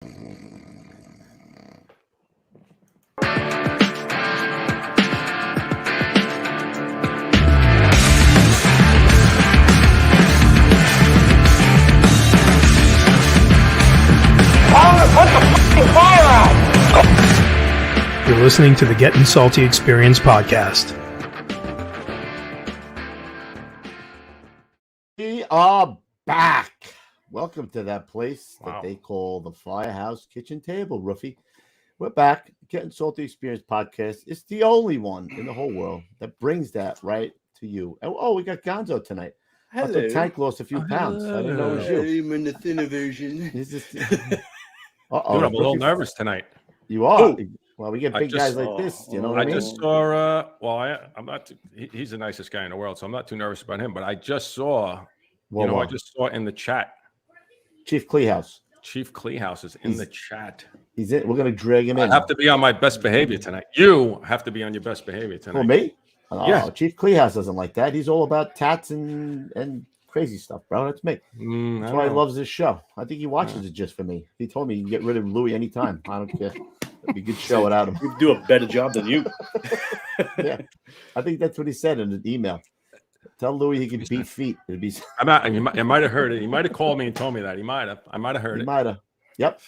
You're listening to the Gettin Salty Experience podcast. We are back. Welcome to that place that they call the Firehouse Kitchen Table, Roofy. We're back. Gettin Salty Experience podcast. It's the only one in the whole world that brings that right to you. Oh, we got Gonzo tonight. Hello. I thought Tank lost a few pounds. I didn't know it was you. I'm in the thinner version. Dude, I'm a little nervous tonight. You are. Oh. Well, we get big guys like this. You know what I mean? Just saw. I'm not. He's the nicest guy in the world, so I'm not too nervous about him. But I just saw. I just saw in the chat. Chief Kleehouse. Chief Kleehouse is in the chat. He's in. We're gonna drag him in. I have to be on my best behavior tonight. You have to be on your best behavior tonight. For me? Oh, yeah. Chief Kleehouse doesn't like that. He's all about tats and crazy stuff, bro. That's me. That's why he loves this show. I think he watches it just for me. He told me you can get rid of Louis anytime. I don't care. It'd be a good show without him. You do a better job than you. Yeah, I think that's what he said in the email. Tell Louis he can beat feet. It'd be. You might have heard it. He might have called me and told me that. He might have. I might have heard it. He might have. Yep.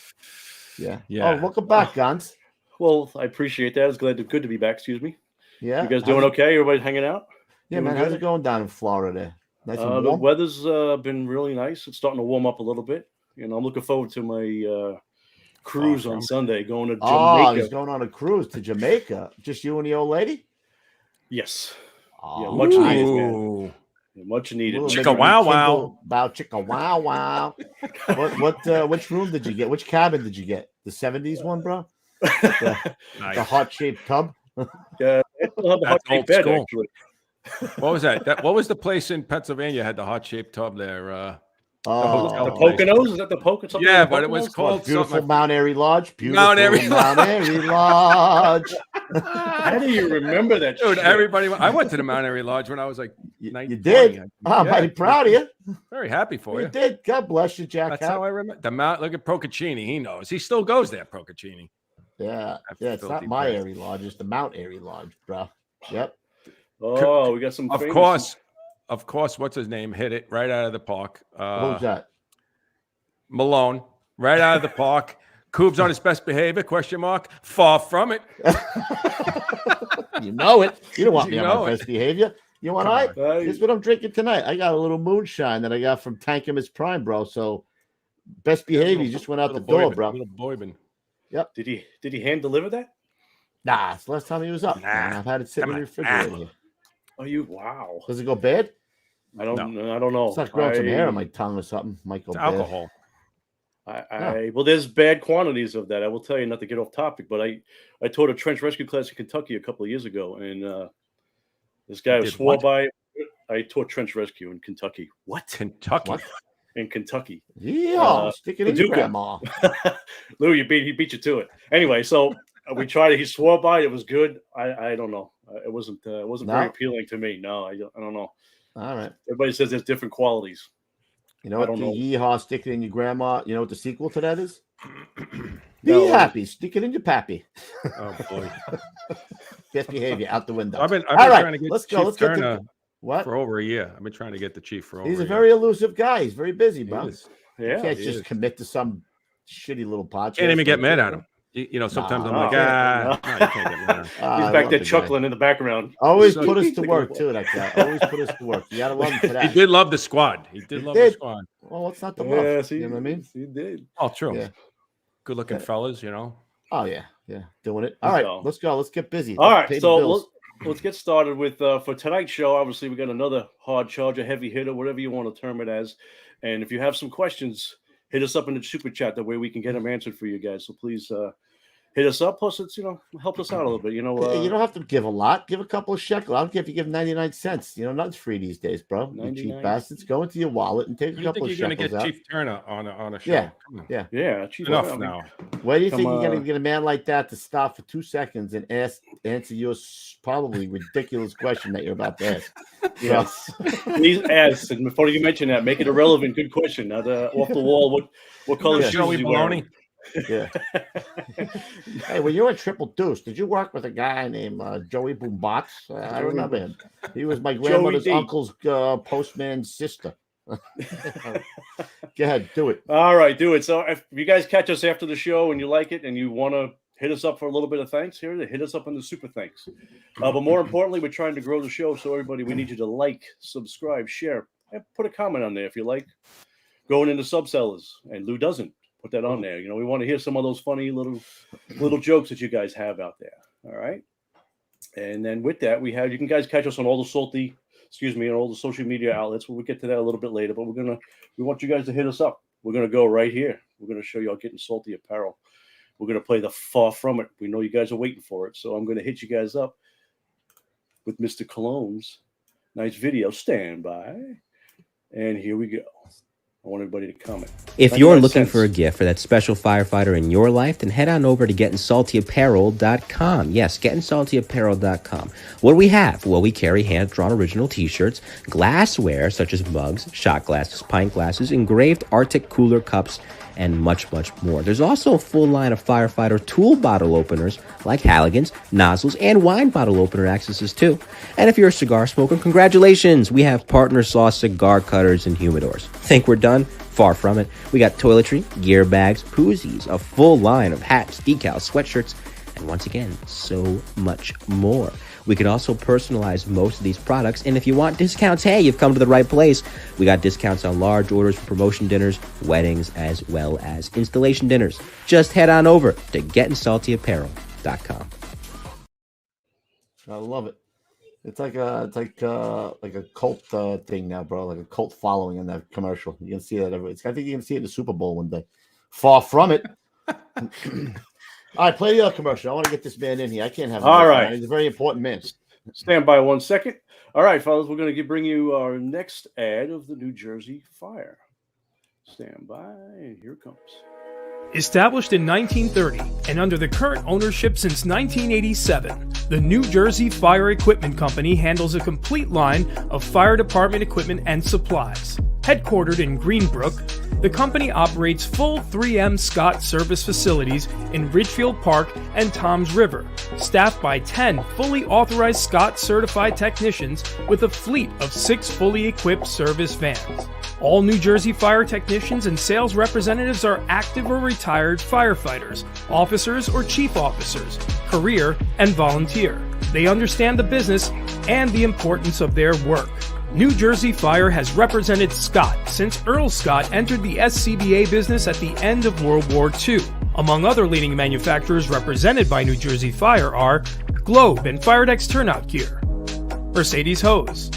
Yeah. Yeah. Oh, welcome back, Gons. Well, I appreciate that. It's good to be back. Excuse me. Yeah. You guys doing okay? Everybody hanging out? Yeah, man. How's it going down in Florida? Nice and warm? The weather's been really nice. It's starting to warm up a little bit. I'm looking forward to my cruise on Sunday, going to Jamaica. Oh, he's going on a cruise to Jamaica. Just you and the old lady? Yes. Oh, yeah, much needed, man. Yeah, much needed. Chicka wow wow. About chicka wow wow. Which room did you get? Which cabin did you get? The 70s one, bro? The heart-shaped tub? Yeah, the heart-shaped bed, actually. What was that? What was the place in Pennsylvania had the heart-shaped tub there? The Poconos? Is that the Poconos? Yeah, but it was called Beautiful Mount Airy Lodge. Mount Airy Lodge. How do you remember that? Dude, shit? I went to the Mount Airy Lodge when I was like 19. You did? I'm mighty proud of you. Very happy for you. You did. God bless you, Jack. That's how I remember. The Mount. Look at Procaccini. He knows. He still goes there, Procaccini. Yeah. Yeah, it's not my Airy Lodge. It's the Mount Airy Lodge, bro. Yep. Oh, we got some. Of course, what's his name? Hit it right out of the park. Who's that? Malone, right out of the park. Coob's on his best behavior? Question mark. Far from it. You know it. You don't want me on my best behavior. You want Here's what I'm drinking tonight. I got a little moonshine that I got from Tankamus Prime, bro. So best behavior just went out the door, bro. Little Boyman. Yep. Did he hand deliver that? Nah, it's the last time he was up. I've had it sitting in the refrigerator here. Oh, wow. Does it go bad? I don't know. It's not growing some hair on my tongue or something. Might go bad. Alcohol. Well, there's bad quantities of that. I will tell you, not to get off topic, but I taught a trench rescue class in Kentucky a couple of years ago, and this guy swore by it. I taught trench rescue in Kentucky. What? Kentucky? What? In Kentucky. Yeah, stick it in your grandma. Lou, he beat you to it. Anyway, so we tried it. He swore by it. It was good. I don't know. It wasn't very appealing to me. No, I don't know. All right. Everybody says there's different qualities. You know what? The yeehaw, stick it in your grandma. You know what the sequel to that is? No. Be happy. Stick it in your pappy. Oh boy. Best behavior out the window. I've been All right, trying to get let's Chief go. Let's Turner get to what for over a year. I've been trying to get the chief for over. He's a year. very elusive guy. He's very busy, bro. Yeah, you can't just commit to some shitty little podcast. Can't even get mad at him. Sometimes I'm like, no, you can't get mad at him. He's back there chuckling in the background. Always put us to work too, that guy. Always put us to work. You gotta love him for that. He did love the squad. The squad. Well, it's not the love. Yeah, you know what I mean? He did. Oh, true. Yeah. Good looking fellas, Oh yeah, doing it. All right, let's go. Let's get busy. All right, so let's get started with for tonight's show. Obviously, we got another hard charger, heavy hitter, whatever you want to term it as. And if you have some questions, hit us up in the super chat. That way we can get them answered for you guys. So please hit us up. Plus, it's help us out a little bit. You don't have to give a lot. Give a couple of shekels. I don't care if you give 99 cents. Nothing's free these days, bro. You cheap bastards. Go into your wallet and take a couple of shekels. You're gonna get Chief Turner on a show. Yeah. Chief enough now. Where do you think you're gonna get a man like that to stop for 2 seconds and answer your probably ridiculous question that you're about to ask? Yes. Please ask. And before you mention that, make it irrelevant. Good question. Not off the wall. What color shoes are you wearing? Yeah. Hey, when you were at Triple Deuce, did you work with a guy named Joey Boombots? I remember him. He was my grandmother's uncle's postman's sister. Go ahead, do it. All right, do it. So if you guys catch us after the show and you like it and you want to hit us up for a little bit of thanks here, hit us up on the super thanks. But more importantly, we're trying to grow the show. So everybody, we need you to like, subscribe, share, and put a comment on there if you like. Going into Subsellers, and Lou doesn't. Put that on there. We want to hear some of those funny little jokes that you guys have out there. All right. And then with that, you can guys catch us on all the on all the social media outlets. We'll get to that a little bit later, but we want you guys to hit us up. We're going to go right here. We're going to show you all Getting Salty apparel. We're going to play the Far From It. We know you guys are waiting for it. So I'm going to hit you guys up with Mr. Cologne's nice video. Stand by. And here we go. I want everybody to comment. If you're looking for a gift for that special firefighter in your life, then head on over to GettinSaltyApparel.com. Yes, GettinSaltyApparel.com. What do we have? Well, we carry hand-drawn original T-shirts, glassware such as mugs, shot glasses, pint glasses, engraved Arctic cooler cups, and much, much more. There's also a full line of firefighter tool bottle openers like Halligan's, nozzles, and wine bottle opener accesses too. And if you're a cigar smoker, congratulations! We have Partner Sauce cigar cutters and humidors. Think we're done? Far from it. We got toiletry, gear bags, koozies, a full line of hats, decals, sweatshirts, and once again, so much more. We could also personalize most of these products, and if you want discounts, hey, you've come to the right place. We got discounts on large orders for promotion dinners, weddings, as well as installation dinners. Just head on over to GettinSaltyApparel.com. I love it. It's like a cult thing now, bro. Like a cult following in that commercial. You can see that everywhere. I think you can see it in the Super Bowl one day. Far from it. All right, play the other commercial. I want to get this man in here. I can't have him. All right. He's a very important man. Stand by 1 second. All right, fellas, we're going to bring you our next ad of the New Jersey Fire. Stand by, and here it comes. Established in 1930 and under the current ownership since 1987, the New Jersey Fire Equipment Company handles a complete line of fire department equipment and supplies. Headquartered in Greenbrook, the company operates full 3M Scott service facilities in Ridgefield Park and Toms River, staffed by 10 fully authorized Scott certified technicians with a fleet of 6 fully equipped service vans. All New Jersey Fire technicians and sales representatives are active or retired firefighters, officers or chief officers, career and volunteer. They understand the business and the importance of their work. New Jersey Fire has represented Scott since Earl Scott entered the SCBA business at the end of World War II. Among other leading manufacturers represented by New Jersey Fire are Globe and Firedex Turnout Gear, Mercedes Hose,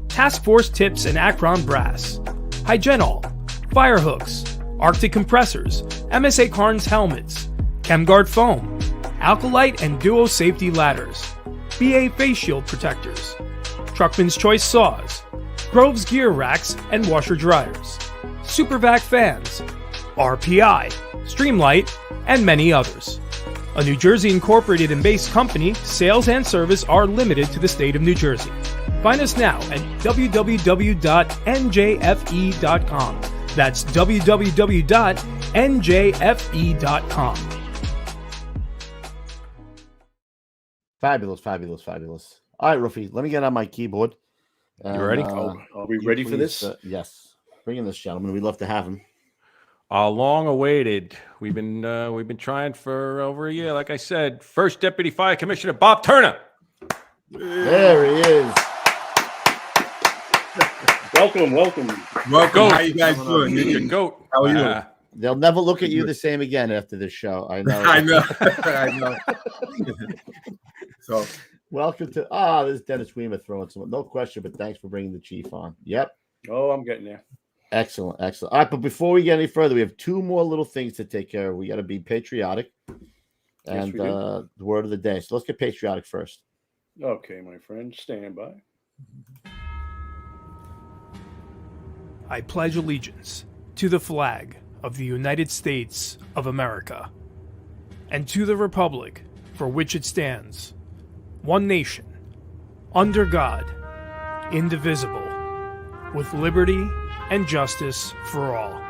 Task Force Tips and Akron Brass, Hygenol, Firehooks, Arctic Compressors, MSA Carnes Helmets, ChemGuard Foam, Alkalite and Duo Safety Ladders, BA Face Shield Protectors, Truckman's Choice Saws, Grove's Gear Racks and Washer Dryers, Supervac Fans, RPI, Streamlight, and many others. A New Jersey incorporated and based company, sales and service are limited to the state of New Jersey. Find us now at www.njfe.com. That's www.njfe.com. Fabulous, fabulous, fabulous. All right, Ruffy, let me get on my keyboard. You ready? Are we ready for this? Yes. Bring in this gentleman. We'd love to have him. Long awaited. We've been trying for over a year. Like I said, first Deputy Fire Commissioner Bob Turner. There he is. Welcome. How you guys doing? You're goat. How are you? They'll never look at you the same again after this show. I know. I know. So, welcome to there's Dennis Weimer throwing some. No question, but thanks for bringing the chief on. Yep. Oh, I'm getting there. Excellent. All right, but before we get any further, we have 2 more little things to take care of. We got to be patriotic, and the word of the day. So let's get patriotic first. Okay, my friend, stand by. I pledge allegiance to the flag of the United States of America and to the republic for which it stands, one nation, under God, indivisible, with liberty and justice for all.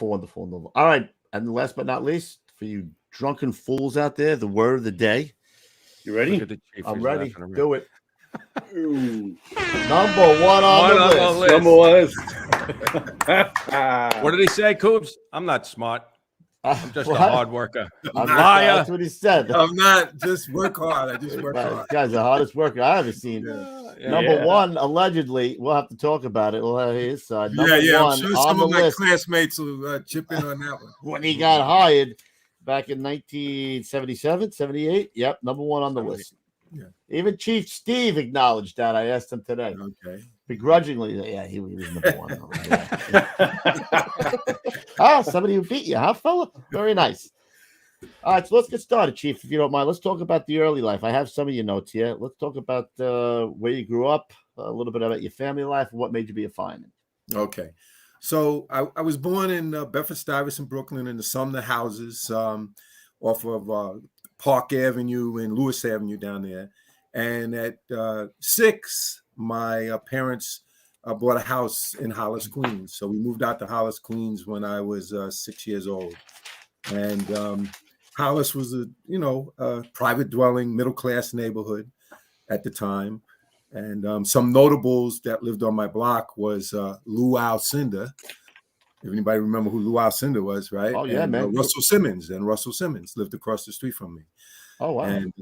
wonderful. All right, and last but not least, for you drunken fools out there, the word of the day. You ready? I'm ready. Do it. Number one on the list. Number one. What did he say, Coobs? I'm not smart. I'm just a hard worker. Liar. That's what he said. I'm not. Just work hard. I just work hard. This guy's the hardest worker I ever seen. Number one, allegedly, we'll have to talk about it. We'll have his side. Number one, I'm sure some of my classmates will chip in on that one. When he got hired back in 1977, 78. Yep, number one on the list. Yeah. Even Chief Steve acknowledged that. I asked him today. Okay. Begrudgingly, yeah, he was number one. Somebody who beat you, huh, fella? Very nice. All right, so let's get started, Chief, if you don't mind. Let's talk about the early life. I have some of your notes here. Let's talk about where you grew up, a little bit about your family life, and what made you be a fireman. Okay. So I was born in Bedford-Stuyvesant, Brooklyn, in the Sumner houses off of Park Avenue and Lewis Avenue down there. And at 6, my parents bought a house in Hollis, Queens. So we moved out to Hollis, Queens when I was 6 years old. And Hollis was a private dwelling, middle-class neighborhood at the time. And some notables that lived on my block was Lou Alcindor. If anybody remember who Lou Alcindor was, right? Oh, yeah, and, man. Russell Simmons lived across the street from me. Oh, wow. And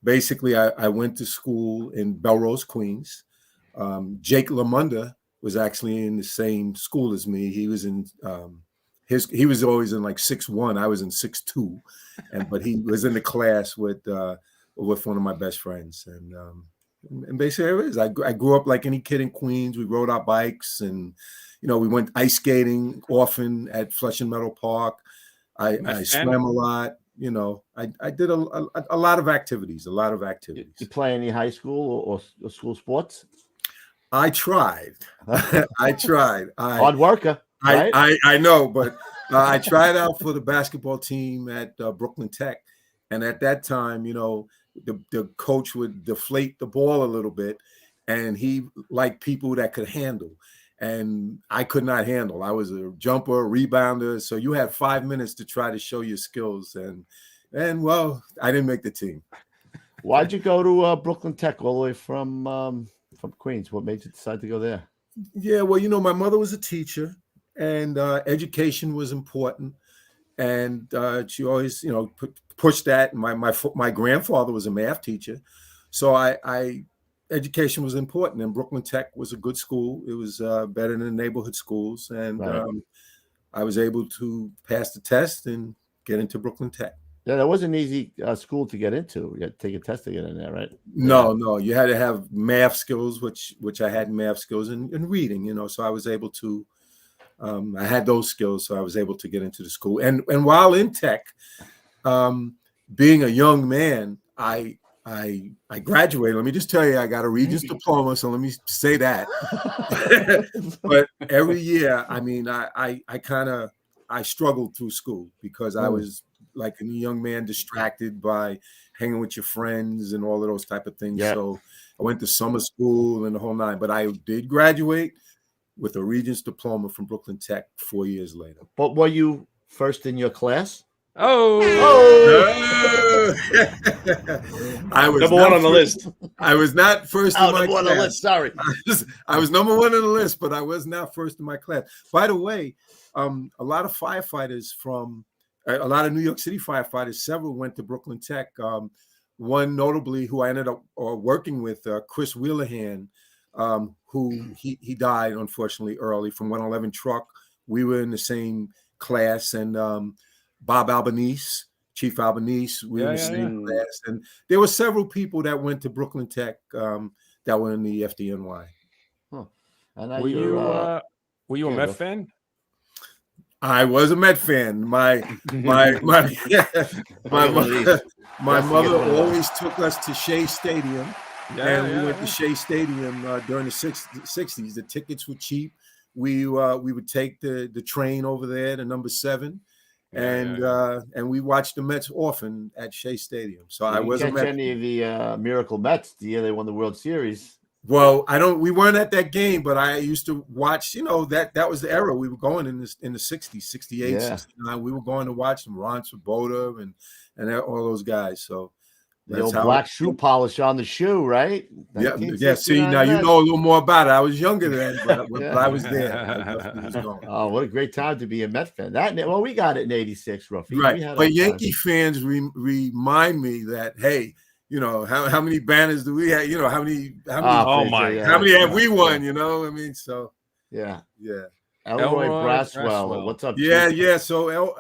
basically, I went to school in Belrose, Queens. Jake Lamunda was actually in the same school as me. He was in he was always in like 6'1". I was in 6'2", but he was in the class with one of my best friends. And basically, it is. I grew up like any kid in Queens. We rode our bikes, and we went ice skating often at Flushing Meadow Park. I swam a lot. I did a lot of activities. You play any high school or school sports? I tried. Hard worker. Right? I know, but I tried out for the basketball team at Brooklyn Tech, and at that time, the coach would deflate the ball a little bit, and he liked people that could handle, and I could not handle. I was a jumper, rebounder, so you had 5 minutes to try to show your skills, and well, I didn't make the team. Why'd you go to Brooklyn Tech all the way from Queens? What made you decide to go there? Yeah, well, my mother was a teacher, and education was important, and she always, pushed that. My grandfather was a math teacher, so education was important, and Brooklyn Tech was a good school. It was better than the neighborhood schools, and right. I was able to pass the test and get into Brooklyn Tech. Yeah, that wasn't an easy school to get into. You had to take a test to get in there, right? No, you had to have math skills, which I had math skills and reading. So I was able to. I had those skills, so I was able to get into the school. And while in tech, being a young man, I graduated. Let me just tell you, I got a Regents diploma, so let me say that. But every year, I struggled through school because I was like a young man distracted by hanging with your friends and all of those type of things. Yep. So I went to summer school and the whole nine, but I did graduate with a Regents diploma from Brooklyn Tech 4 years later. But were you first in your class? Oh. I was number one on the list. I was not first in my class. On the list. Sorry. I was number one on the list, but I was not first in my class. By the way, a lot of firefighters a lot of New York City firefighters, several went to Brooklyn Tech. One notably who I ended up working with, Chris Wheelahan, who he died unfortunately early from 111 truck. We were in the same class, and Bob Albanese, Chief Albanese, we were in the same class. And there were several people that went to Brooklyn Tech that were in the FDNY. Huh. And were you a Met fan? I was a Met fan. My mother always took us to Shea Stadium, we went to Shea Stadium during the 60s. The tickets were cheap. We would take the train over there to number 7, and we watched the Mets often at Shea Stadium. So I was a Met. Any of the Miracle Mets the year they won the World Series? Well, we weren't at that game, but I used to watch, that was the era we were going in the 60s, 68, 69. We were going to watch them, Ron Swoboda and all those guys. So the old black shoe polish on the shoe, right? Yeah. See, now you know a little more about it. I was younger then, but I was there. I was going. Oh, what a great time to be a Met fan. We got it in '86, Ruffy. Right. But Yankee fans remind me that, hey, how many banners do we have? How many how many have we won? I mean, so yeah. Elroy Braswell. What's up? Yeah. So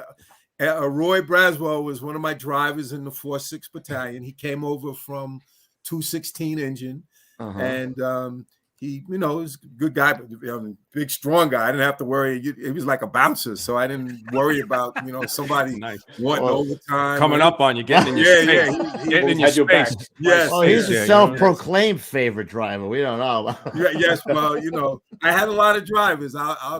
Roy Braswell was one of my drivers in the 4-6 Battalion. He came over from 216 engine, and he, was a good guy, big, strong guy. I didn't have to worry. He was like a bouncer, so I didn't worry about, somebody wanting overtime. Coming up on you, getting in your space. Getting in your space. Yes. Oh, he's a self-proclaimed favorite driver. We don't know. Yes, well, I had a lot of drivers. I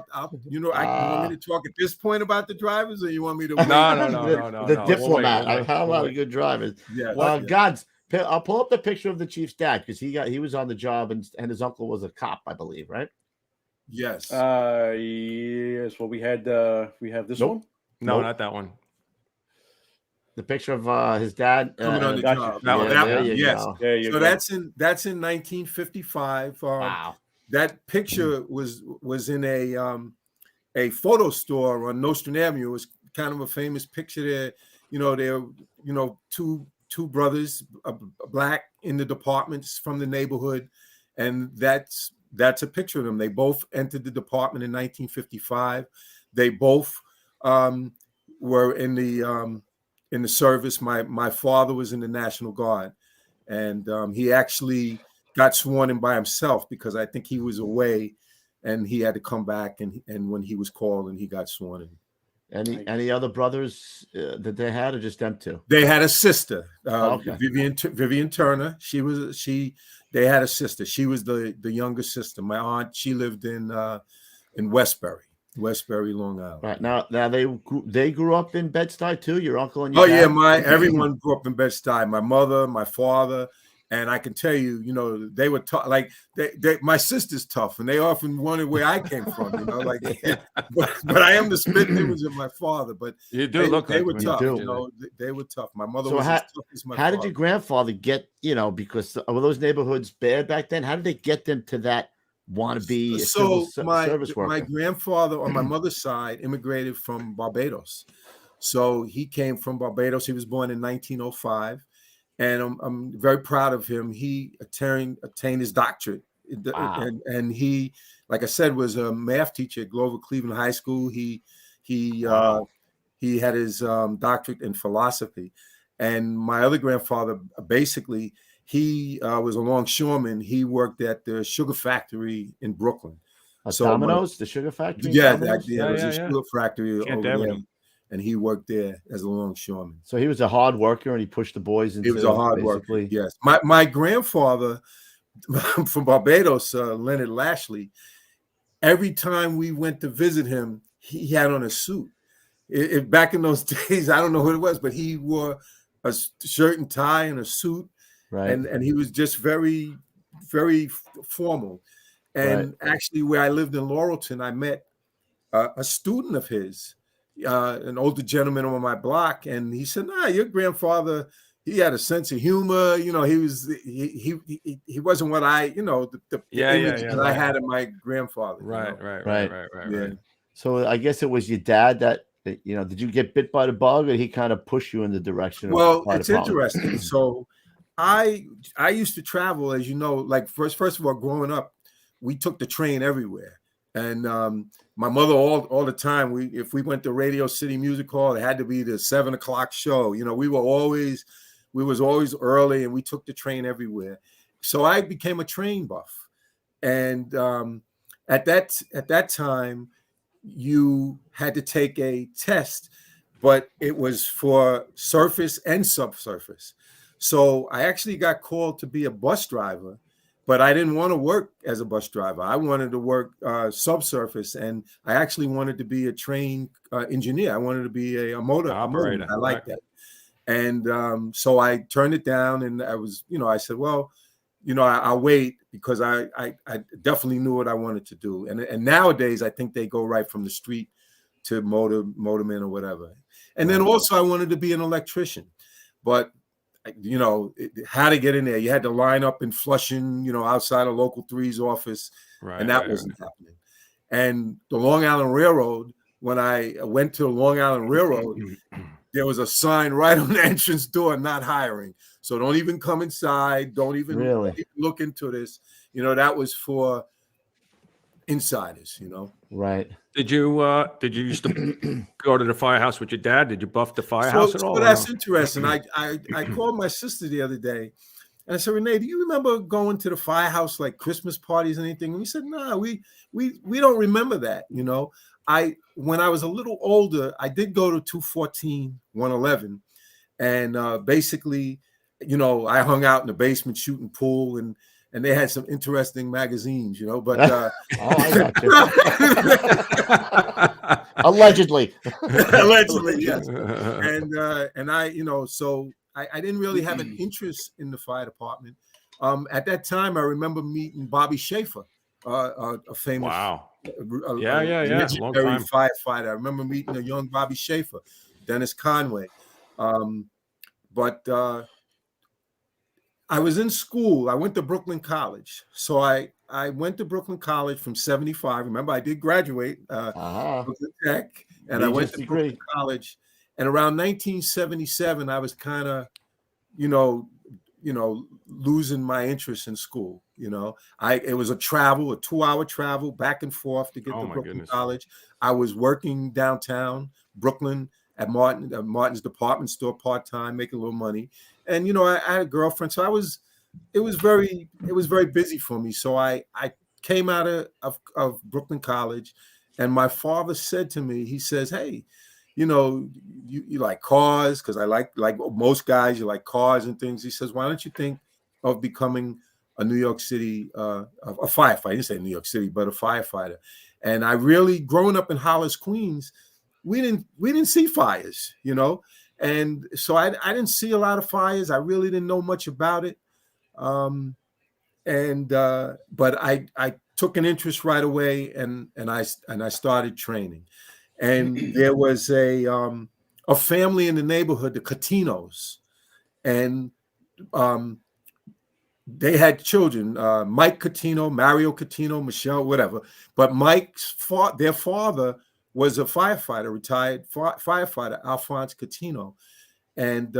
you want me to talk at this point about the drivers, or you want me to? No. The diplomat. I've had a lot of good drivers. Yeah. Gods. I'll pull up the picture of the Chief's dad because he was on the job and his uncle was a cop, I believe, right? Yes. Yes. Well, we have this one. No, not that one. The picture of his dad coming on the job. Yes. So that's in 1955. Wow. That picture was in a photo store on Nostrand Avenue. It was kind of a famous picture there. There, two brothers, black in the departments from the neighborhood, and that's a picture of them. They both entered the department in 1955. They both were in the service. My father was in the National Guard, and he actually got sworn in by himself because I think he was away, and he had to come back. And when he was called, and he got sworn in. Any other brothers that they had, or just them two? They had a sister, Vivian Turner. They had a sister. She was the younger sister. My aunt, she lived in Westbury, Long Island. Right now they grew up in Bed-Stuy too. Your uncle and your dad? Yeah, everyone grew up in Bed-Stuy. My mother, my father. And I can tell you, they were tough. Like my sister's tough, and they often wondered where I came from. But I am the spit image of my father. But you do look like they were tough. They were tough. My mother was as tough as my father. How did your grandfather get? Because were those neighborhoods bad back then? How did they get them to that want to be a service worker? My grandfather on my mother's side immigrated from Barbados, so he came from Barbados. He was born in 1905. And I'm very proud of him. He attained his doctorate. Wow. And he, like I said, was a math teacher at Glover Cleveland High School. He had his doctorate in philosophy. And my other grandfather, basically, he was a longshoreman. He worked at the sugar factory in Brooklyn. Domino's, the sugar factory? Yeah, it was a sugar factory Kent over Avenue. there. And he worked there as a longshoreman. So he was a hard worker, and he pushed the boys into. He was a hard worker. Yes, my grandfather from Barbados, Leonard Lashley. Every time we went to visit him, he had on a suit. Back in those days, I don't know who it was, but he wore a shirt and tie and a suit, right? And he was just very, very formal. And actually, where I lived in Laurelton, I met a student of his. An older gentleman on my block, and he said, "Nah, your grandfather, he had a sense of humor. He wasn't what I, the image that I had of my grandfather." Right. Yeah. So I guess it was your dad that did you get bit by the bug, or he kind of pushed you in the direction? Well, it's interesting. So I used to travel, as you know, like first of all, growing up, we took the train everywhere. And my mother all the time, if we went to Radio City Music Hall, it had to be the 7:00 show. We was always early, and we took the train everywhere. So I became a train buff. And at that time, you had to take a test, but it was for surface and subsurface. So I actually got called to be a bus driver. But I didn't want to work as a bus driver. I wanted to work subsurface, and I actually wanted to be a train engineer. I wanted to be a motor operator. I like that. And so I turned it down, and I was, I said, well, I'll wait because I definitely knew what I wanted to do. And nowadays, I think they go right from the street to motorman or whatever. And then also I wanted to be an electrician, but how to get in there. You had to line up in Flushing, outside of Local 3's office, and that wasn't happening. And the Long Island Railroad, when I went to the Long Island Railroad, there was a sign right on the entrance door, not hiring. So don't even come inside. Don't even look into this. That was for insiders, Right. Did you used to go to the firehouse with your dad? Did you buff the firehouse at all? So that's interesting. I called my sister the other day and I said, Renee, do you remember going to the firehouse like Christmas parties and anything? And we said, no, we don't remember that. When I was a little older, I did go to 214, 111. And basically, I hung out in the basement shooting pool and they had some interesting magazines, but I got you. Allegedly, yes. And I, so I didn't really have an interest in the fire department. At that time, I remember meeting Bobby Schaefer, a famous legendary firefighter. I remember meeting a young Bobby Schaefer, Dennis Conway. But I was in school. I went to Brooklyn College. So I went to Brooklyn College from 75. Remember, I did graduate Brooklyn Tech, and I went to Brooklyn College. And around 1977, I was kind of, losing my interest in school. It was a 2-hour travel back and forth to get to Brooklyn College. I was working downtown Brooklyn at Martin's department store part-time, making a little money. And, I had a girlfriend. So it was very busy for me. So I came out of Brooklyn College, and my father said to me, he says, hey, you like cars, because I like most guys, you like cars and things. He says, why don't you think of becoming a New York City, a firefighter? He didn't say New York City, but a firefighter. And I really, growing up in Hollis, Queens, we didn't see fires, and so I didn't see a lot of fires. I really didn't know much about it, but I took an interest right away, and I started training. And there was a family in the neighborhood, the Catinos, and they had children, Mike Catino, Mario Catino, Michelle, whatever. But their father was a firefighter, retired firefighter, Alphonse Catino. And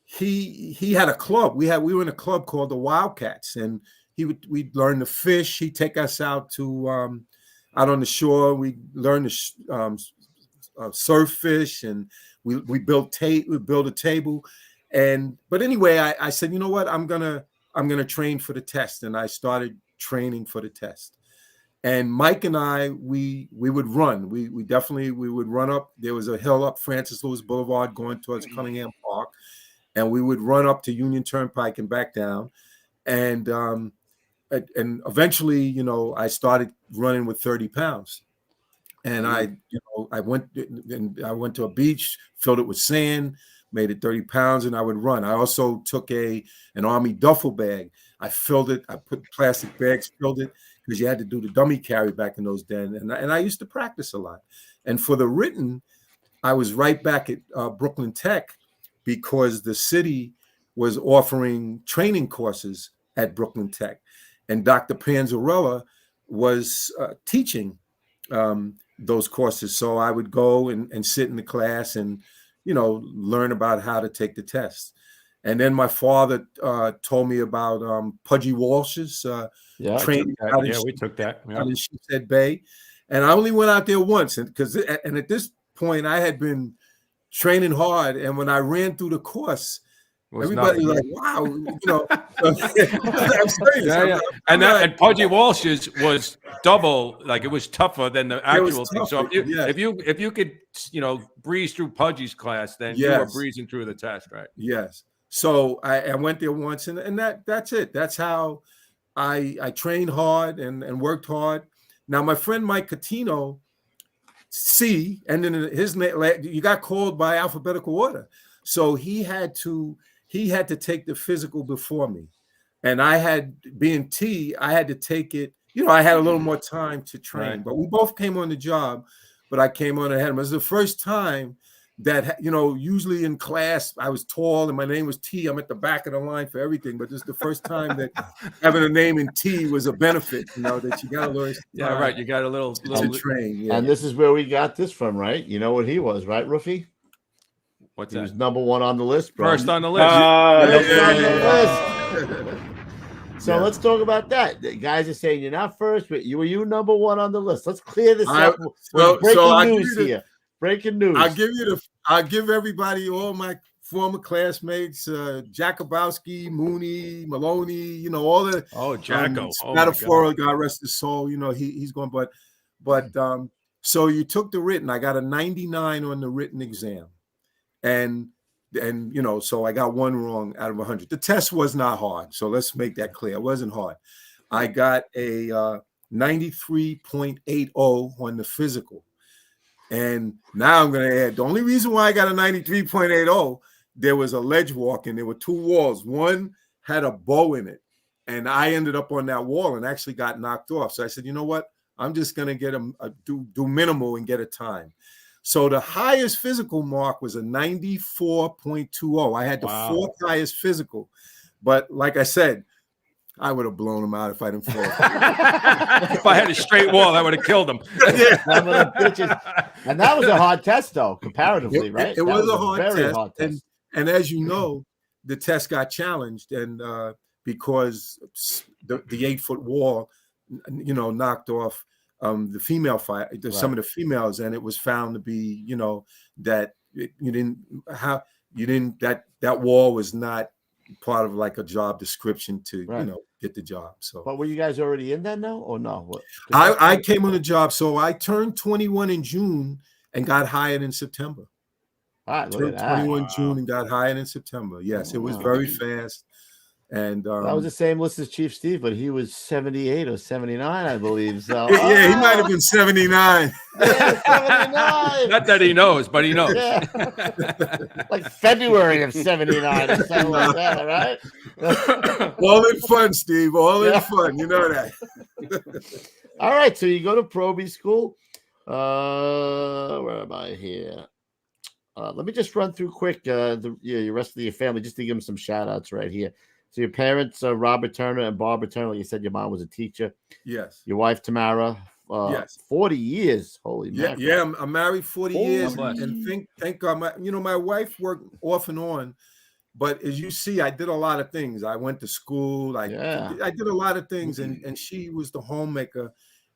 he had a club. We were in a club called the Wildcats, and we'd learn to fish. He'd take us out to out on the shore. We learned to surf fish, and we built a table. But anyway, I said, you know what, I'm gonna train for the test, and I started training for the test. And Mike and I, we would run. We would run up. There was a hill up Francis Lewis Boulevard going towards Cunningham Park, and we would run up to Union Turnpike and back down. And eventually, I started running with 30 pounds. And I went to a beach, filled it with sand, made it 30 pounds, and I would run. I also took an Army duffel bag. I filled it. I put plastic bags, filled it, because you had to do the dummy carry back in those days. And I used to practice a lot. And for the written, I was right back at Brooklyn Tech, because the city was offering training courses at Brooklyn Tech. And Dr. Panzarella was teaching those courses. So I would go and sit in the class and, learn about how to take the test. And then my father told me about Pudgy Walsh's training. We took that. Out in Sheepshead Bay. And I only went out there once. And at this point, I had been training hard. And when I ran through the course, everybody was like, wow, I'm serious. And Pudgy Walsh's was double, like it was tougher than the actual thing. So if you could, breeze through Pudgy's class, then you were breezing through the test, right? Yes. So I went there once, and that's it. That's how I trained hard and worked hard. Now, my friend Mike Catino, and then his name, you got called by alphabetical order. So he had to take the physical before me. And I had being T, I had to take it. I had a little more time to train, Right. but we both came on the job. But I came on ahead of him. It was the first time that, usually in class I was tall and my name was T. I'm at the back of the line for everything. But this is the first time that having a name in T was a benefit, that you got to learn. Yeah, right. You got a little to train. Yeah. And this is where we got this from, right? You know what he was, right, Ruffy? What's He that? was number one on the list, bro. First on the list. So let's talk about that. The guys are saying you're not first, but you were number one on the list. Let's clear this up. Breaking news here. Breaking news. I'll give everybody, all my former classmates, Jakubowski, Mooney, Maloney, all the Jacko. Metaphora, God rest his soul. He's going, but so you took the written. I got a 99 on the written exam, and so I got one wrong out of 100. The test was not hard, so let's make that clear. It wasn't hard. I got a 93.80 on the physical, and now I'm going to add the only reason why I got a 93.80. There was a ledge walk, and there were two walls. One had a bow in it, and I ended up on that wall and actually got knocked off. So I said, you know what? I'm just going to get do minimal and get a time. So the highest physical mark was a 94.20. I had the fourth highest physical, but like I said, I would have blown him out if I didn't fall. If I had a straight wall, I would have killed him. And that was a hard test, though, comparatively, right? It was a very hard test. test. And as you know, the test got challenged, and because the 8-foot wall, knocked off the female fire, some of the females, and it was found to be, that that wall was not part of like a job description to get the job. So, but were you guys already in that now or no? I came on the job, so I turned 21 in June and got hired in September. Turned 21 June and got hired in September. Yes, it was very fast. And that was the same list as Chief Steve, but he was 78 or 79, I believe. So yeah, he might have been 79. Yeah, 79. Not that he knows, but he knows. Yeah. Like February of 79 or something like that, right? All in fun, Steve. All in fun. You know that. All right, so you go to Proby school. Where am I here? Let me just run through quick the rest of your family, just to give them some shout outs right here. So your parents, Robert Turner and Barbara Turner, you said your mom was a teacher. Yes. Your wife, Tamara, yes. 40 years. Holy mackerel. Yeah, I'm married 40 years. And thank God, my wife worked off and on. But as you see, I did a lot of things. I went to school. I did a lot of things. And she was the homemaker.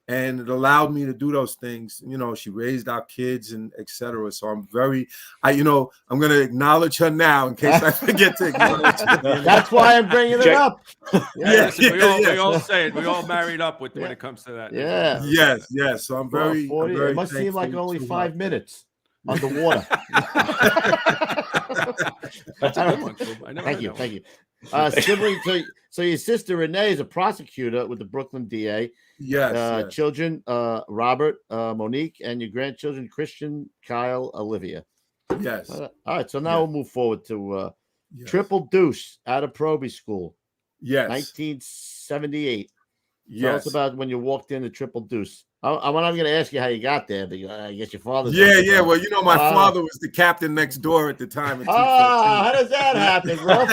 And it allowed me to do those things. She raised our kids and etc. So I'm going to acknowledge her now in case I forget to acknowledge her. That's why I'm bringing it up. We all say it. We all married up when it comes to that. Yeah. Yes. So I'm very. It must seem like only 5 minutes underwater. That's a good one. Thank you. Sibling, so your sister Renee is a prosecutor with the Brooklyn DA. Yes. Children, Robert, Monique, and your grandchildren, Christian, Kyle, Olivia. Yes. All right. So now we'll move forward to Triple Deuce out of Proby School. Yes. 1978. Yes. Tell us about when you walked into Triple Deuce. I'm not going to ask you how you got there, but I guess your father's. Yeah. Well, my father was the captain next door at the time. How does that happen, bro?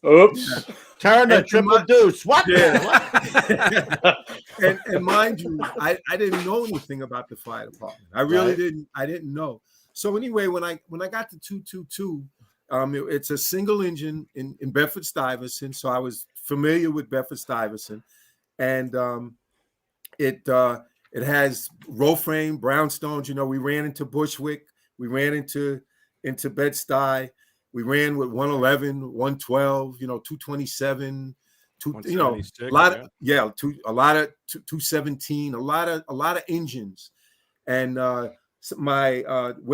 Oops. Turn the Triple Deuce. What? Yeah. and mind you, I didn't know anything about the fire department. I really didn't. I didn't know. So anyway, when I got to 222, it's a single engine in Bedford-Stuyvesant. So I was familiar with Bedford-Stuyvesant, and it has roll frame brownstones. We ran into Bushwick, we ran into Bed-Stuy, we ran with 111, 112, 227, a lot of 217, a lot of engines, and we're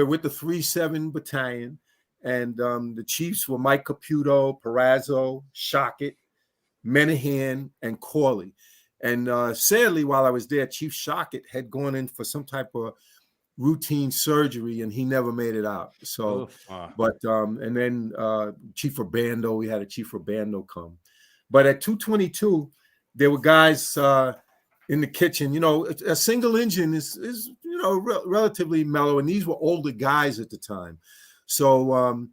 with the 3-7 Battalion, and the chiefs were Mike Caputo, Perazzo, Shockett, Menahan, and Corley. And sadly, while I was there, Chief Shockett had gone in for some type of routine surgery, and he never made it out. So, and then Chief Urbando, we had a Chief Urbando come. But at 222, there were guys in the kitchen. You know, a single engine is relatively mellow, and these were older guys at the time. So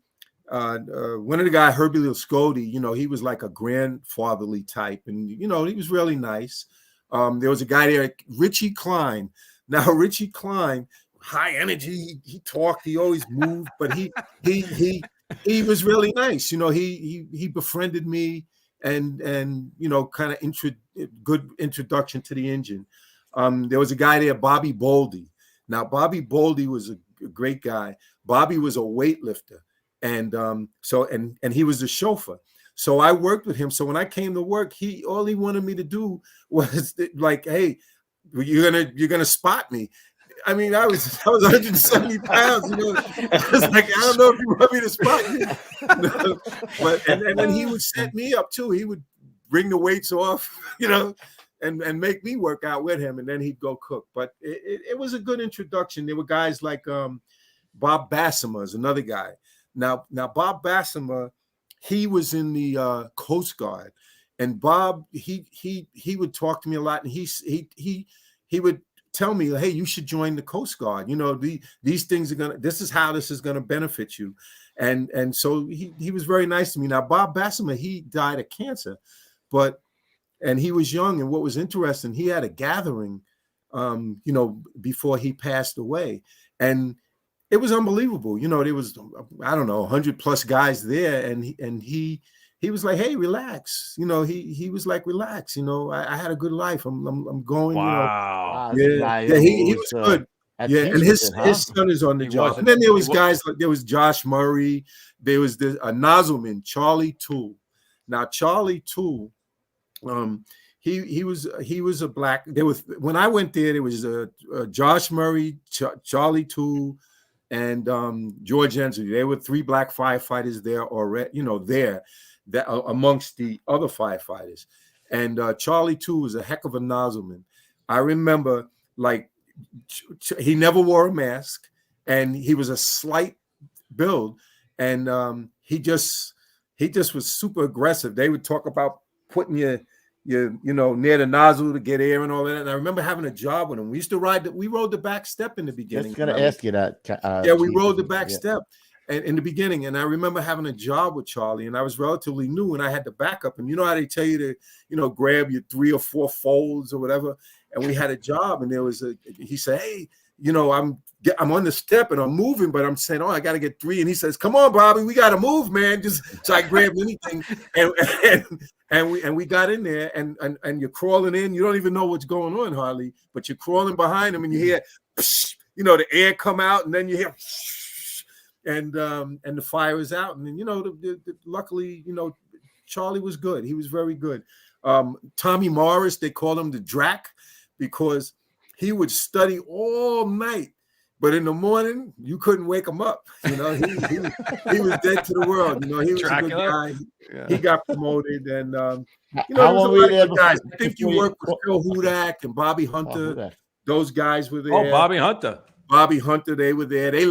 one of the guys, Herbie Scody, you know, he was like a grandfatherly type, and you know, he was really nice. There was a guy there, Richie Klein. Now, Richie Klein, high energy. He talked. He always moved, but he was really nice. You know, he befriended me, and you know, kind of good introduction to the engine. There was a guy there, Bobby Boldy. Now, Bobby Boldy was a great guy. Bobby was a weightlifter, and he was the chauffeur. So I worked with him. So when I came to work, all he wanted me to do was like, hey, you're gonna spot me. I mean, I was 170 pounds. You know, I was like, I don't know if you want me to spot you. But and then he would set me up too. He would bring the weights off, you know, and make me work out with him, and then he'd go cook. But it was a good introduction. There were guys like Bob Bassima is another guy. Now Bob Bassima, he was in the Coast Guard, and Bob he would talk to me a lot, and he would tell me, hey, you should join the Coast Guard. You know, these things this is how this is gonna benefit you, and so he was very nice to me. Now Bob Bassima, he died of cancer, and he was young, and what was interesting, he had a gathering, you know, before he passed away, and it was unbelievable. You know, there was, I don't know, 100 plus guys there, and he was like, hey, relax. You know, he was like, relax. You know, I had a good life. I'm going. Wow. You know. Yeah, he was good. Yeah, and his son is on the job. And then there was guys like, there was Josh Murray. There was a nozzleman, Charlie Toole. Now Charlie Toole, he was a black. There was, when I went there was Josh Murray, Charlie Toole, and George Ensley. They were 3 black firefighters there already, you know, that amongst the other firefighters. And Charlie Toole was a heck of a nozzleman. I remember, like, he never wore a mask, and he was a slight build, and he just was super aggressive. They would talk about putting you know, near the nozzle to get air and all that. And I remember having a job with him. We rode the back step in the beginning. Just gonna ask you that. Yeah, we rode the back step and in the beginning. And I remember having a job with Charlie, and I was relatively new, and I had to back up. And you know how they tell you to, you know, grab your 3 or 4 folds or whatever. And we had a job, and he said, hey, you know, I'm on the step and I'm moving, but I'm saying, oh, I got to get 3. And he says, come on, Bobby, we got to move, man. So I grabbed anything, and we got in there, and you're crawling in. You don't even know what's going on hardly, but you're crawling behind him, and you hear, you know, the air come out, and then you hear, and the fire is out. And then, you know, luckily, you know, Charlie was good. He was very good. Tommy Morris, they called him the Drac, because he would study all night, but in the morning you couldn't wake him up. You know, he was dead to the world. You know, he was Dracula. A good guy. Yeah. He got promoted, and you know, there was a lot of guys. I think you worked with Phil Hudak and Bobby Hunter. Those guys were there. Oh, Bobby Hunter. They were there. They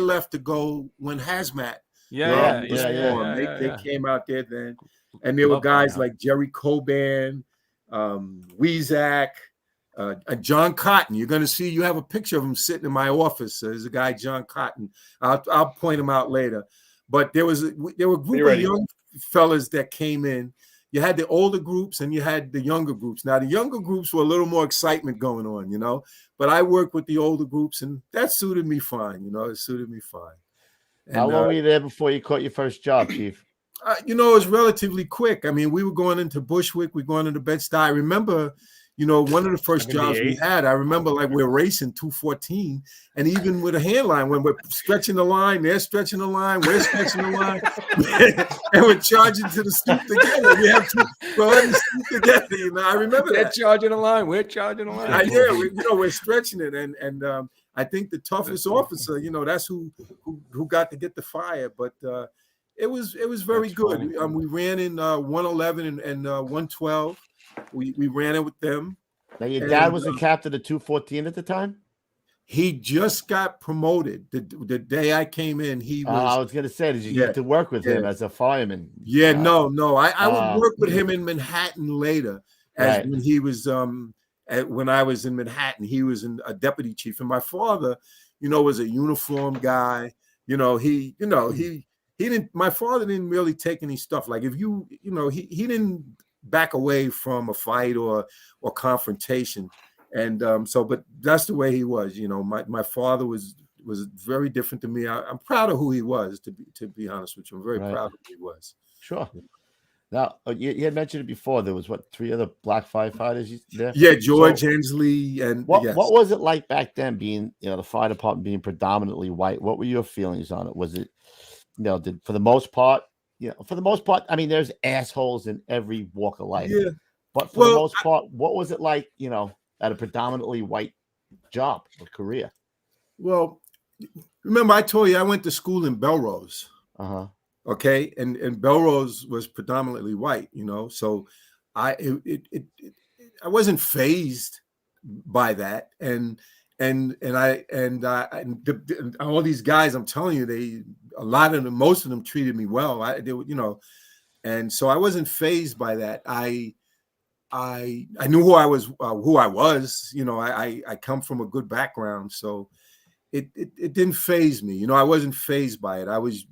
left to go when Hazmat. They came out there then, and there were guys like Jerry Coban, Weezak. John Cotton, you're going to see, you have a picture of him sitting in my office. There's a guy, John Cotton. I'll point him out later. But there were a group of young fellas that came in. You had the older groups and you had the younger groups. Now, the younger groups were a little more excitement going on, you know. But I worked with the older groups, and that suited me fine. You know, it suited me fine. And, how long were you there before you caught your first job, Chief? You know, it was relatively quick. I mean, we were going into Bushwick. We were going into Bed-Stuy. I remember, you know, one of the first jobs we had, I remember, like, we're racing 214, and even with a hand line, when we're stretching the line, they're stretching the line, we're stretching the line, and we're charging to the stoop together. We have to go ahead and stoop together. You know, I remember they're that. charging the line, we're charging the line. We're stretching it, and I think the toughest officer, you know, that's who got to get the fire, but it was very good. We ran in 111 and 112. We ran it with them. Now, your dad was a captain of 214 at the time? He just got promoted. The day I came in, he was. I was going to say, did you get to work with him as a fireman? Yeah, no. I would work with him in Manhattan later, when he was when I was in Manhattan, he was a deputy chief, and my father, was a uniform guy. He didn't. My father didn't really take any stuff. Like if he didn't back away from a fight or confrontation. And but that's the way he was. My father was very different to me. I'm proud of who he was, to be honest with you. I'm very proud of who he was. Sure. Now, you had mentioned it before. There was 3 other black firefighters there? Yeah, George, Hensley, and what was it like back then, being the fire department being predominantly white? What were your feelings on it? Was it, for the most part, I mean, there's assholes in every walk of life. Yeah. But for the most part, what was it like, at a predominantly white job or career? Well, remember I told you I went to school in Belrose. Okay, and Belrose was predominantly white, so I wasn't fazed by that, and all these guys, I'm telling you, most of them treated me well. And so I wasn't fazed by that. I knew who I was. I come from a good background, so it didn't faze me. I wasn't fazed by it. I was,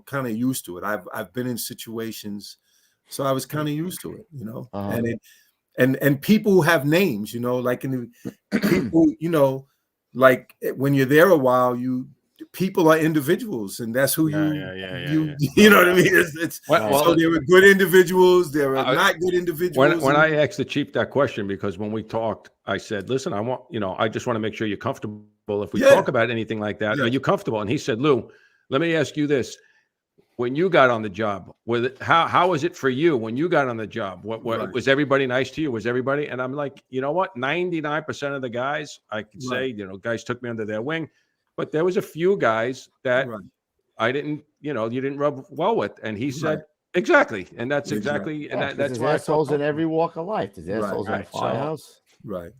kind of used to it. I've been in situations, so I was kind of used to it. And people who have names, like in the people, like when you're there a while, people are individuals, and that's who you know what I mean. So there were good individuals, there were not good individuals. When I asked the chief that question, because when we talked, I said, "Listen, I just want to make sure you're comfortable. If we talk about anything like that, are you comfortable?" And he said, "Lou, let me ask you this: when you got on the job, how was it for you when you got on the job? What was everybody nice to you? Was everybody?" And I'm like, you know what? 99% of the guys, I could say, guys took me under their wing. But there was a few guys that I didn't, you didn't rub well with. And he said, exactly. And that's exactly. And that's why assholes in every walk of life. There's assholes in a firehouse. Right.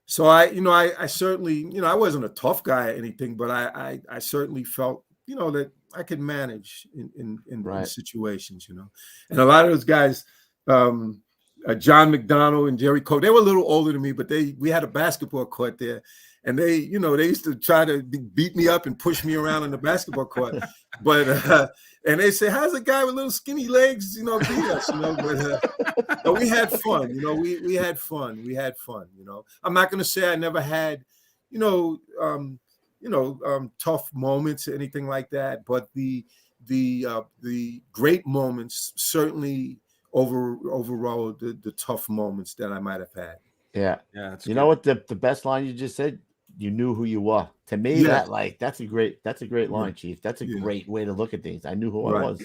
So I certainly, I wasn't a tough guy or anything, but I certainly felt, that I could manage in situations, and a lot of those guys, John McDonald and Jerry Cole, they were a little older than me, but we had a basketball court there. And they used to try to beat me up and push me around on the basketball court. But and they say, "How's a guy with little skinny legs, beat us?" But we had fun. We had fun. We had fun. I'm not going to say I never had, tough moments or anything like that. But the great moments certainly overrode the tough moments that I might have had. Yeah. What the best line you just said? You knew who you were. To me, that's a great line, Chief. That's a great way to look at things. I knew who I was,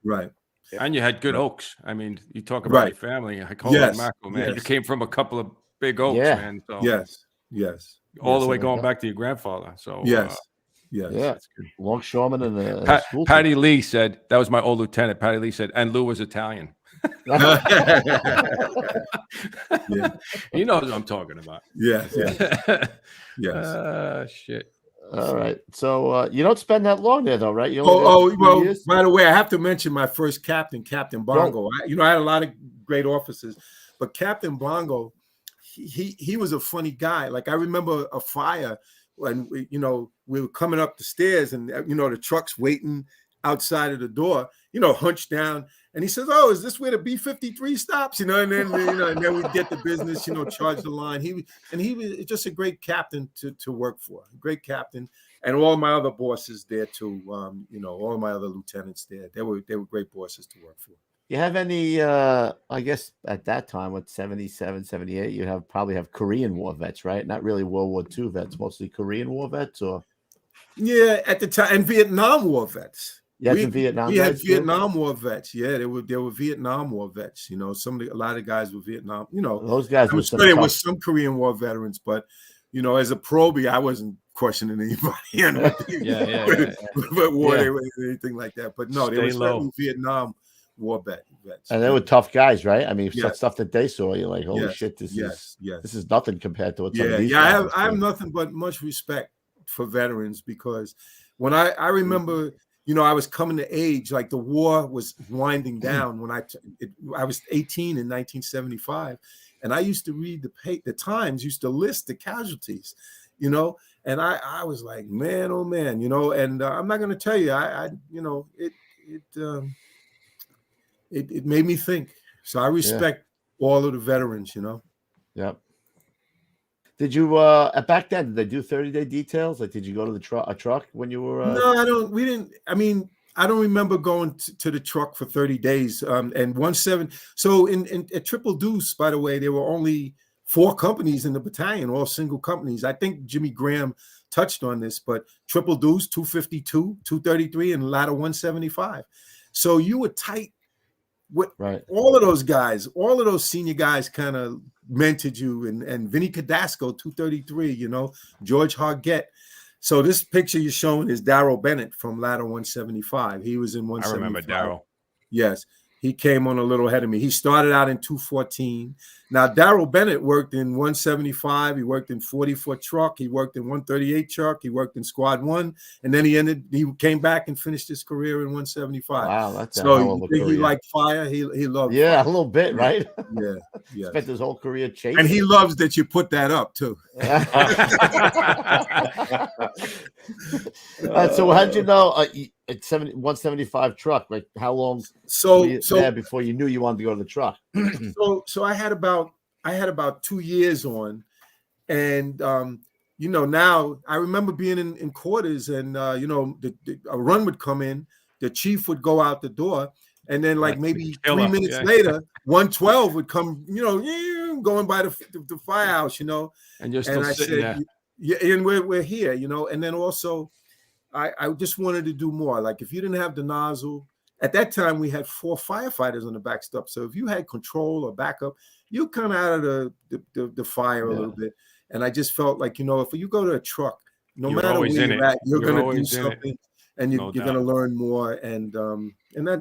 Right. And you had good oaks. I mean, you talk about your family. I call it Marco, man. Yes. You came from a couple of big oaks, man. So yes. All the way going back to your grandfather. So yes. Longshoreman and the school Patty team. Lee said, that was my old lieutenant. Patty Lee said, and Lou was Italian. He knows what I'm talking about. Yes. Shit. All right. So you don't spend that long there, though, right? You well, years? By the way, I have to mention my first captain, Captain Bongo. I had a lot of great officers, but Captain Bongo, he was a funny guy. Like I remember a fire when we were coming up the stairs, and the truck's waiting outside of the door, hunched down. And he says, "Oh, is this where the B-53 stops?" And then we get the business, charge the line. He was just a great captain to work for, a great captain, and all my other bosses there too. All my other lieutenants there, they were great bosses to work for. You have any? I guess at that time, with 77, 78, you probably have Korean War vets, right? Not really World War II vets, mostly Korean War vets, or at the time, and Vietnam War vets. We had Vietnam War vets. Yeah, there were Vietnam War vets. A lot of guys were Vietnam. Those guys. I'm sure there was some Korean War veterans, but as a probie, I wasn't questioning anybody. But war or anything like that. But no, there was certainly war vets. And they were tough guys, right? I mean, Yes. stuff that they saw, you're like, holy Yes, shit, this yes. is nothing compared to what some of these I guys have do. nothing but much respect for veterans, because when I remember, you know, I was coming to age, like the war was winding down when I was 18 in 1975, and I used to read the Times used to list the casualties, you know, and I was like, man, oh man, you know, and I'm not going to tell you, I you know, it made me think. So I respect all of the veterans, you know. Yep. Did you back then, did they do 30-day details? Like, did you go to a truck when you were No, we didn't. I mean, I don't remember going to the truck for 30 days. And 17. So at Triple Deuce, by the way, there were only 4 companies in the battalion, all single companies. I think Jimmy Graham touched on this, but Triple Deuce, 252, 233, and ladder 175. So you were tight with all of those guys. All of those senior guys kind of mentored you, and Vinny Cadasco, 233, you know, George Hargett. So this picture you're showing is Darrell Bennett from ladder 175. He was in 175. I remember Darrell. Yes. He came on a little ahead of me. He started out in 214. Now, Darrell Bennett worked in 175. He worked in 44 truck. He worked in 138 truck. He worked in squad 1. And then he came back and finished his career in 175. Wow, that's so a hell of a career. He liked fire. He loved fire. a little bit, right? Yeah. Spent his whole career chasing. And he loves that you put that up, too. So how'd you know at 175 truck, like how long so before you knew you wanted to go to the truck? so I had about 2 years on, and you know, now I remember being in quarters, and you know, a run would come in, the chief would go out the door, and then like maybe 3 minutes later, 112 would come, you know, going by the firehouse, you know, and you're still sitting there. Yeah, and we're here, you know, and then also I just wanted to do more. Like if you didn't have the nozzle, at that time we had 4 firefighters on the backstop. So if you had control or backup, you kind of out of the fire a little bit. And I just felt like, you know, if you go to a truck, no matter where you're at, you're going to do something, and you're going to learn more. And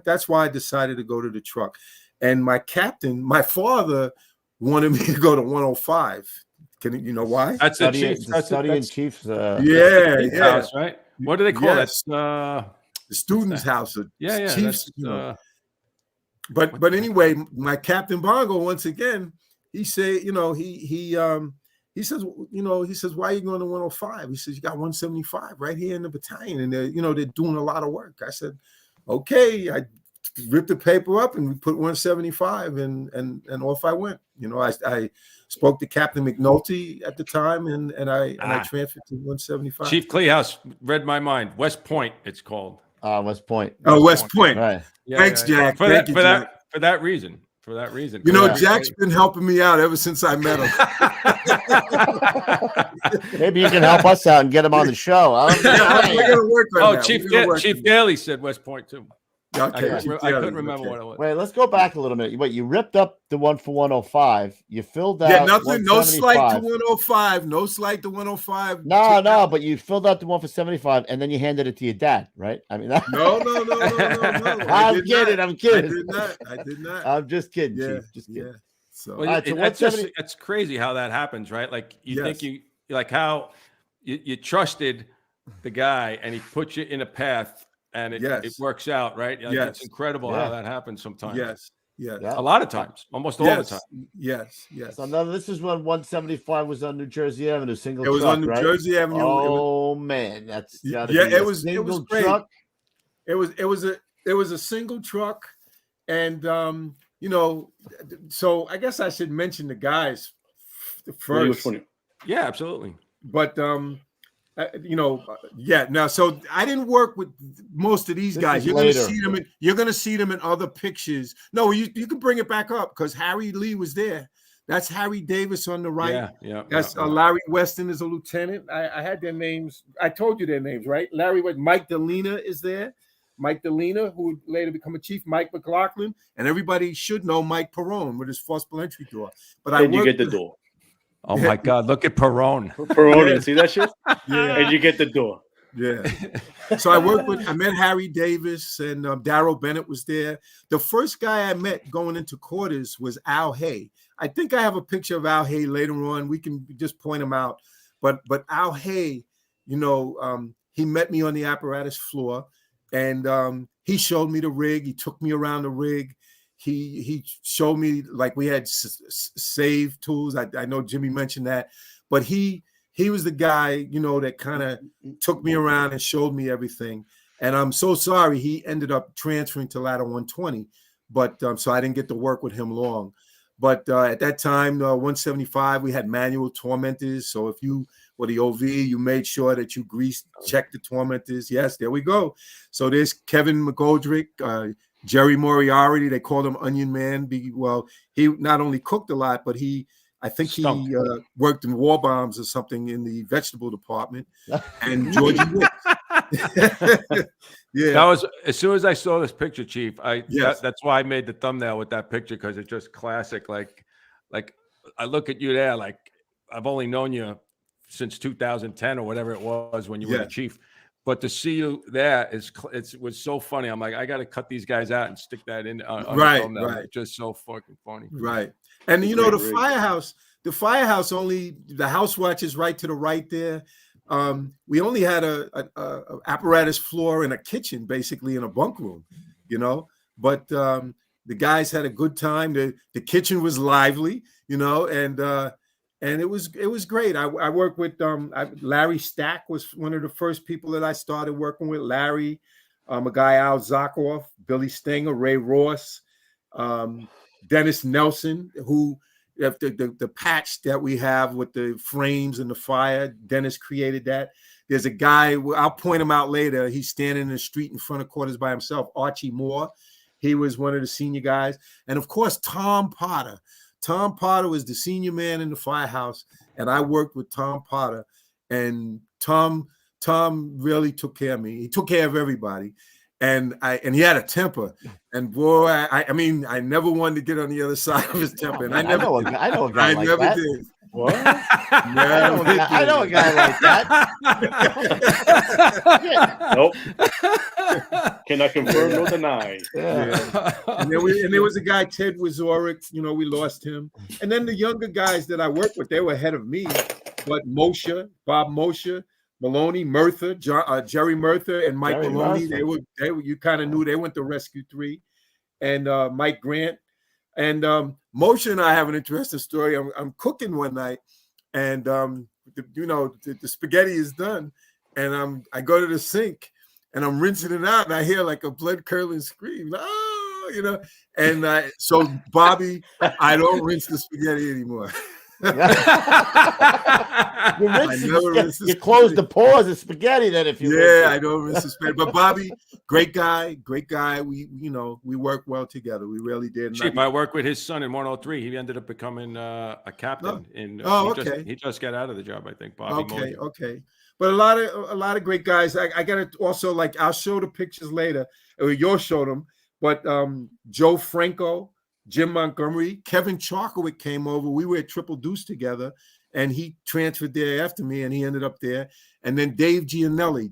that's why I decided to go to the truck. And my captain, my father, wanted me to go to 105. You know why? That's the chief. That's study in chief's. House, right? What do they call it? The student's house. Chiefs. You know. But anyway, my Captain Bongo, once again, he said, you know, he says, you know, why are you going to 105? He says, you got 175 right here in the battalion, and they're doing a lot of work. I said, okay. I ripped the paper up and we put 175, and off I went. You know, I spoke to Captain McNulty at the time, and I transferred to 175. Chief Kleehouse read my mind. West Point, it's called. West Point. West Point. Right. Yeah, Thanks, Jack. For that reason. You know, Jack's been helping me out ever since I met him. Maybe you can help us out and get him on the show. We're gonna work on that. Chief Daly said West Point too. Okay, I couldn't remember what it was. Wait, let's go back a little bit. Wait, you ripped up the one for 105. You filled out. Yeah, nothing. No slight to 105. No slight to 105. No, but you filled out the one for 75, and then you handed it to your dad, right? I mean, no. I'm kidding. I did not. I'm just kidding, yeah, Chief. Just kidding. Yeah. So, it's crazy how that happens, right? Like you think you like how you trusted the guy, and he put you in a path. And it works out, right? Like it's incredible how that happens sometimes. Yes. A lot of times, almost all the time. Yes. So now this is when 175 was on New Jersey Avenue, single truck, It was on New Jersey Avenue. Oh man, that's it was great. Truck. It was a single truck, and you know, so I guess I should mention the guys first. Yeah, absolutely. But you know, now, so I didn't work with most of these guys. You're going to see them in other pictures. No, you can bring it back up because Harry Lee was there. That's Harry Davis on the right. That's Larry Weston is a lieutenant. I had their names. I told you their names, right? Mike Delina is there. Mike Delina, who would later become a chief. Mike McLaughlin, and everybody should know Mike Perone with his forcible entry door. But then you get the door. Oh my God! Look at Perone. You see that shit? Yeah. And you get the door. Yeah. So I met Harry Davis, and Darrell Bennett was there. The first guy I met going into quarters was Al Hay. I think I have a picture of Al Hay later on. We can just point him out. But Al Hay, he met me on the apparatus floor, and he showed me the rig. He took me around the rig. He showed me, like, we had save tools. I know Jimmy mentioned that, but he was the guy, that kind of took me around and showed me everything. And I'm so sorry he ended up transferring to Ladder 120, but so I didn't get to work with him long. But at that time, 175, we had manual tormentors. So if you were the OV, you made sure that you checked the tormentors. Yes, there we go. So there's Kevin McGoldrick, Jerry Moriarty. They called him Onion Man. He not only cooked a lot, but I think he worked in war bombs or something in the vegetable department. And Georgie Wicks. Yeah, that was, as soon as I saw this picture, Chief. That's why I made the thumbnail with that picture, because it's just classic. Like I look at you there, like I've only known you since 2010 or whatever it was when you were the chief. But to see you there it was so funny. I'm like, I got to cut these guys out and stick that in on the thumbnail. Right. It's just so fucking funny. Right. And the firehouse only, the house watch is right to the right there. We only had a apparatus floor and a kitchen, basically, in a bunk room, but the guys had a good time. The kitchen was lively, and it was great. I worked with Larry Stack was one of the first people that I started working with. Larry, a guy Al Zakhoff, Billy Stenger, Ray Ross, Dennis Nelson, who the patch that we have with the frames and the fire, Dennis created that. There's a guy, I'll point him out later. He's standing in the street in front of quarters by himself, Archie Moore. He was one of the senior guys. And of course, Tom Potter. Tom Potter was the senior man in the firehouse, and I worked with Tom Potter. And Tom really took care of me. He took care of everybody. And he had a temper, and boy, I mean, I never wanted to get on the other side of his temper. And I know a guy like that. Did. What? I know a guy like that. Nope. Cannot confirm nor deny. Yeah. And there was a guy, Ted Wazorek. We lost him. And then the younger guys that I worked with, they were ahead of me. But Bob Moshe, Maloney, Murtha, Jerry Murtha, and Mike Maloney. They were you kind of knew they went to Rescue 3, and Mike Grant. And Moshe and I have an interesting story. I'm cooking one night, and the spaghetti is done, and I go to the sink, and I'm rinsing it out, and I hear like a blood curdling scream, and so Bobby, I don't rinse the spaghetti anymore. You close the pores of spaghetti then if you I don't rinse the spaghetti. But Bobby, great guy. We work well together. We really did. Chief, I worked with his son in 103. He ended up becoming a captain. He just got out of the job, I think. Bobby. Okay. But a lot of great guys. I got to also, like, I'll show the pictures later, or you'll show them. But Joe Franco, Jim Montgomery, Kevin Chalkowicz came over. We were at Triple Deuce together, and he transferred there after me, and he ended up there. And then Dave Gianelli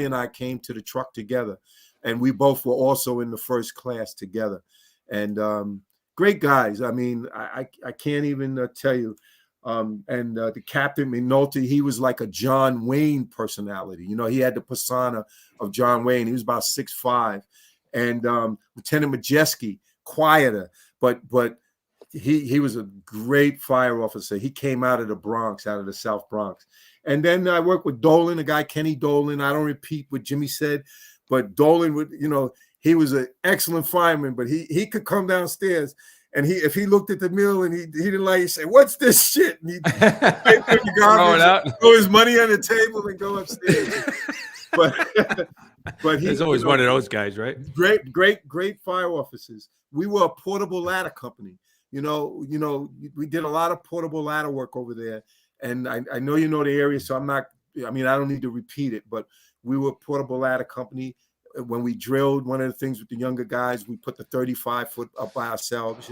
and I came to the truck together, and we both were also in the first class together. And great guys. I mean, I can't even tell you. And the captain, Minotti, he was like a John Wayne personality. He had the persona of John Wayne. He was about 6'5". And Lieutenant Majeski, quieter, but he was a great fire officer. He came out of the Bronx, out of the South Bronx. And then I worked with Dolan, a guy, Kenny Dolan. I don't repeat what Jimmy said, but Dolan would, he was an excellent fireman, but he could come downstairs, and if he looked at the mill and he didn't like it, he'd say, "What's this shit?" And he'd put the garbage, throw his money on the table, and go upstairs. But he's always one of those guys, right? Great fire officers. We were a portable ladder company. We did a lot of portable ladder work over there. And I know you know the area, so I don't need to repeat it, but we were a portable ladder company. When we drilled, one of the things with the younger guys, we put the 35-foot up by ourselves,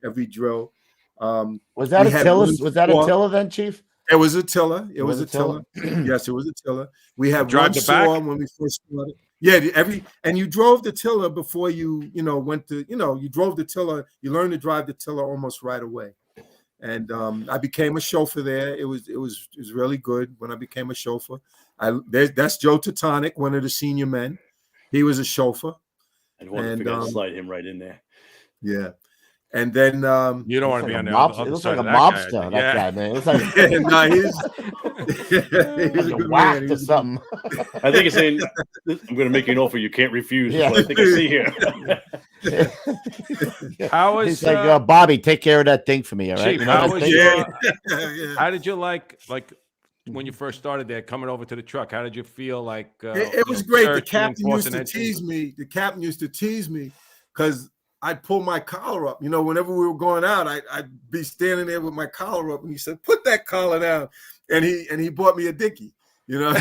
every drill. Was that Attila then, Chief? It was a tiller. It was a tiller. Yes, it was a tiller. We had one saw when we first started. Yeah, and you drove the tiller before you went to, you drove the tiller. You learned to drive the tiller almost right away. And I became a chauffeur there. It was really good when I became a chauffeur. That's Joe Titanic, one of the senior men. He was a chauffeur. I don't want to forget to slide him right in there. Yeah. And then you don't want to be on the other side. It looks like a mobster, that guy, man. It's like he's a good whacked man. or something. I think he's saying, "I'm going to make you an offer you can't refuse." Yeah. Is what I think I see here. He's like, Bobby, take care of that thing for me, all right? Chief, how did you like when you first started there, coming over to the truck? How did you feel like? It was great. The captain used to tease me. The captain used to tease me because I'd pull my collar up. Whenever we were going out, I'd be standing there with my collar up, and he said, "Put that collar down." And he bought me a dickie. With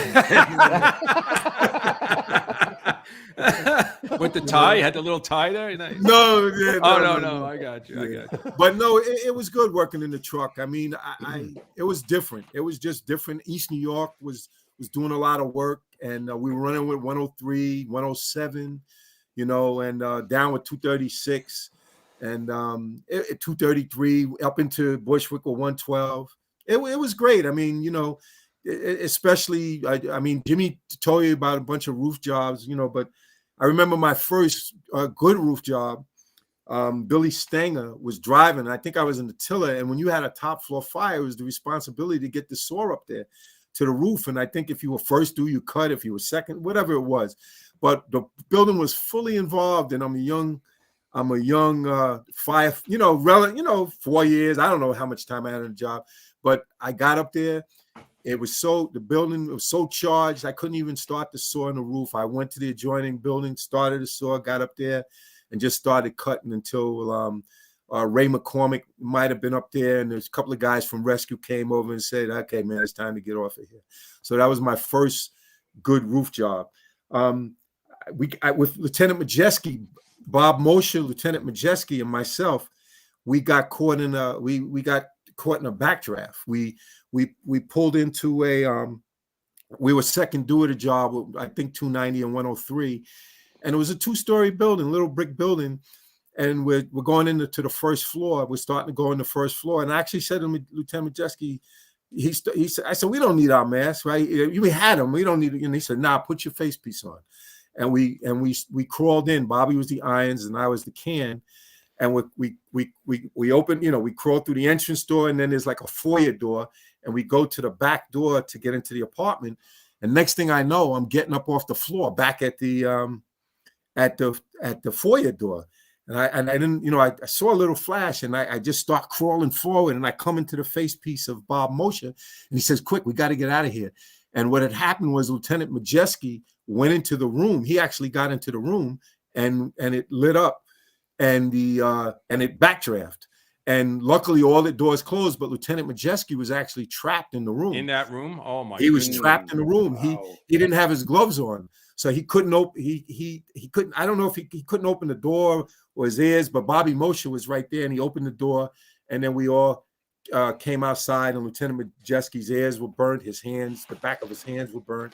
the tie, you had the little tie there. No, no, I got you. But no, it was good working in the truck. I mean, it was different. It was just different. East New York was doing a lot of work, and we were running with 103, 107. And down with 236 and 233 up into Bushwick with 112. It was great. I mean, especially, I mean, Jimmy told you about a bunch of roof jobs, but I remember my first good roof job. Billy Stanger was driving. I think I was in the tiller. And when you had a top floor fire, it was the responsibility to get the saw up there to the roof. And I think if you were first due, you cut. If you were second, whatever it was. But the building was fully involved, and I'm a young fire, 4 years. I don't know how much time I had on the job, but I got up there. The building was so charged, I couldn't even start the saw on the roof. I went to the adjoining building, started the saw, got up there, and just started cutting until Ray McCormick might have been up there, and there's a couple of guys from rescue came over and said, "Okay, man, it's time to get off of here." So that was my first good roof job. With Lieutenant Majeski, Bob Mosher, Lieutenant Majeski, and myself, we got caught in a backdraft. We pulled into we were second due at a job, I think 290 and 103, and it was a 2-story building, little brick building, and we're going into the first floor. We're starting to go in the first floor, and I actually said to Lieutenant Majeski, he said, I said, "We don't need our masks, right? We had them. We don't need it." And he said, "Nah, put your face piece on." And we crawled in. Bobby was the irons and I was the can. And we opened, we crawled through the entrance door, and then there's like a foyer door, and we go to the back door to get into the apartment. And next thing I know, I'm getting up off the floor back at the foyer door. And I didn't, I saw a little flash, and I just start crawling forward, and I come into the face piece of Bob Mosher, and he says, "Quick, we got to get out of here." And what had happened was Lieutenant Majeski went into the room. He actually got into the room, and it lit up, and it backdraft. And luckily, all the doors closed, but Lieutenant Majeski was actually trapped in the room. In that room? Oh my! He was trapped in the room. Wow. He didn't have his gloves on, so he couldn't open. He couldn't. I don't know if he couldn't open the door or his ears, but Bobby Mosher was right there, and he opened the door, and then we all came outside, and Lieutenant Majeski's ears were burnt. His hands, the back of his hands were burnt.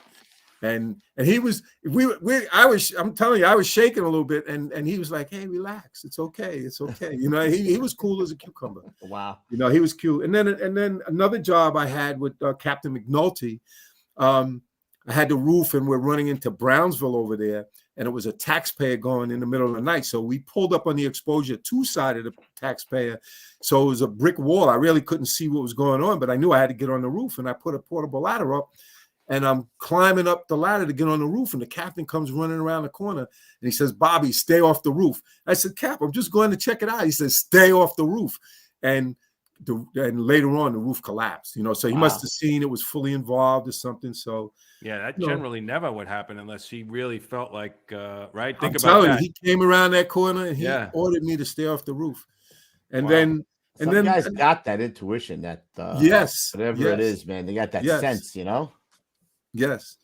And he was, I'm telling you, I was shaking a little bit, and he was like, "Hey, relax, it's okay, it's okay." He was cool as a cucumber. Wow. He was cute. And then another job I had with Captain McNulty, I had the roof, and we're running into Brownsville over there, and it was a taxpayer going in the middle of the night. So we pulled up on the exposure 2 side of the taxpayer. So it was a brick wall. I really couldn't see what was going on, but I knew I had to get on the roof, and I put a portable ladder up. And I'm climbing up the ladder to get on the roof, and the captain comes running around the corner, and he says, "Bobby, stay off the roof." I said, "Cap, I'm just going to check it out." He says, "Stay off the roof." And later on, the roof collapsed. So he must have seen it was fully involved or something. So yeah, that generally never would happen unless he really felt like right. Think about that. He came around that corner, and he ordered me to stay off the roof. And then some guys got that intuition, that whatever it is, man, they got that sense, Yes.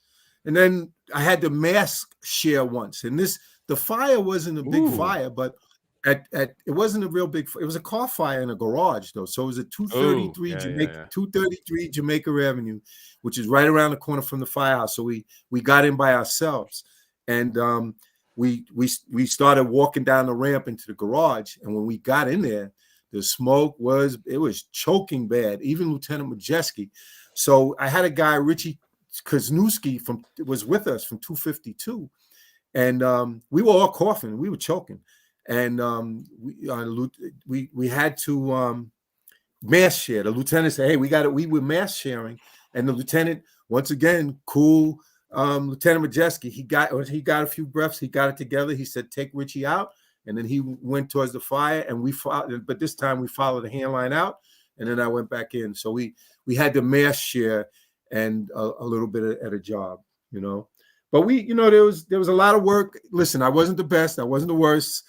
And then I had the mask share once. And the fire wasn't a big fire, but It wasn't a real big. It was a car fire in a garage though. So it was at 233 233 Jamaica Avenue, which is right around the corner from the firehouse. So we got in by ourselves, and we started walking down the ramp into the garage. And when we got in there, the smoke was choking bad. Even Lieutenant Majeski. So I had a guy, Richie Kuzniewski, was with us from 252, and we were all coughing. We were choking. And we had to mass share. The lieutenant said, "Hey, we were mass sharing." And the lieutenant, once again, cool, Lieutenant Majeski, he got a few breaths. He got it together. He said, "Take Richie out," and then he went towards the fire. And we followed, but this time we followed the hand line out, and then I went back in. So we had to mass share and a little bit at a job, you know. But there was a lot of work. Listen, I wasn't the best. I wasn't the worst.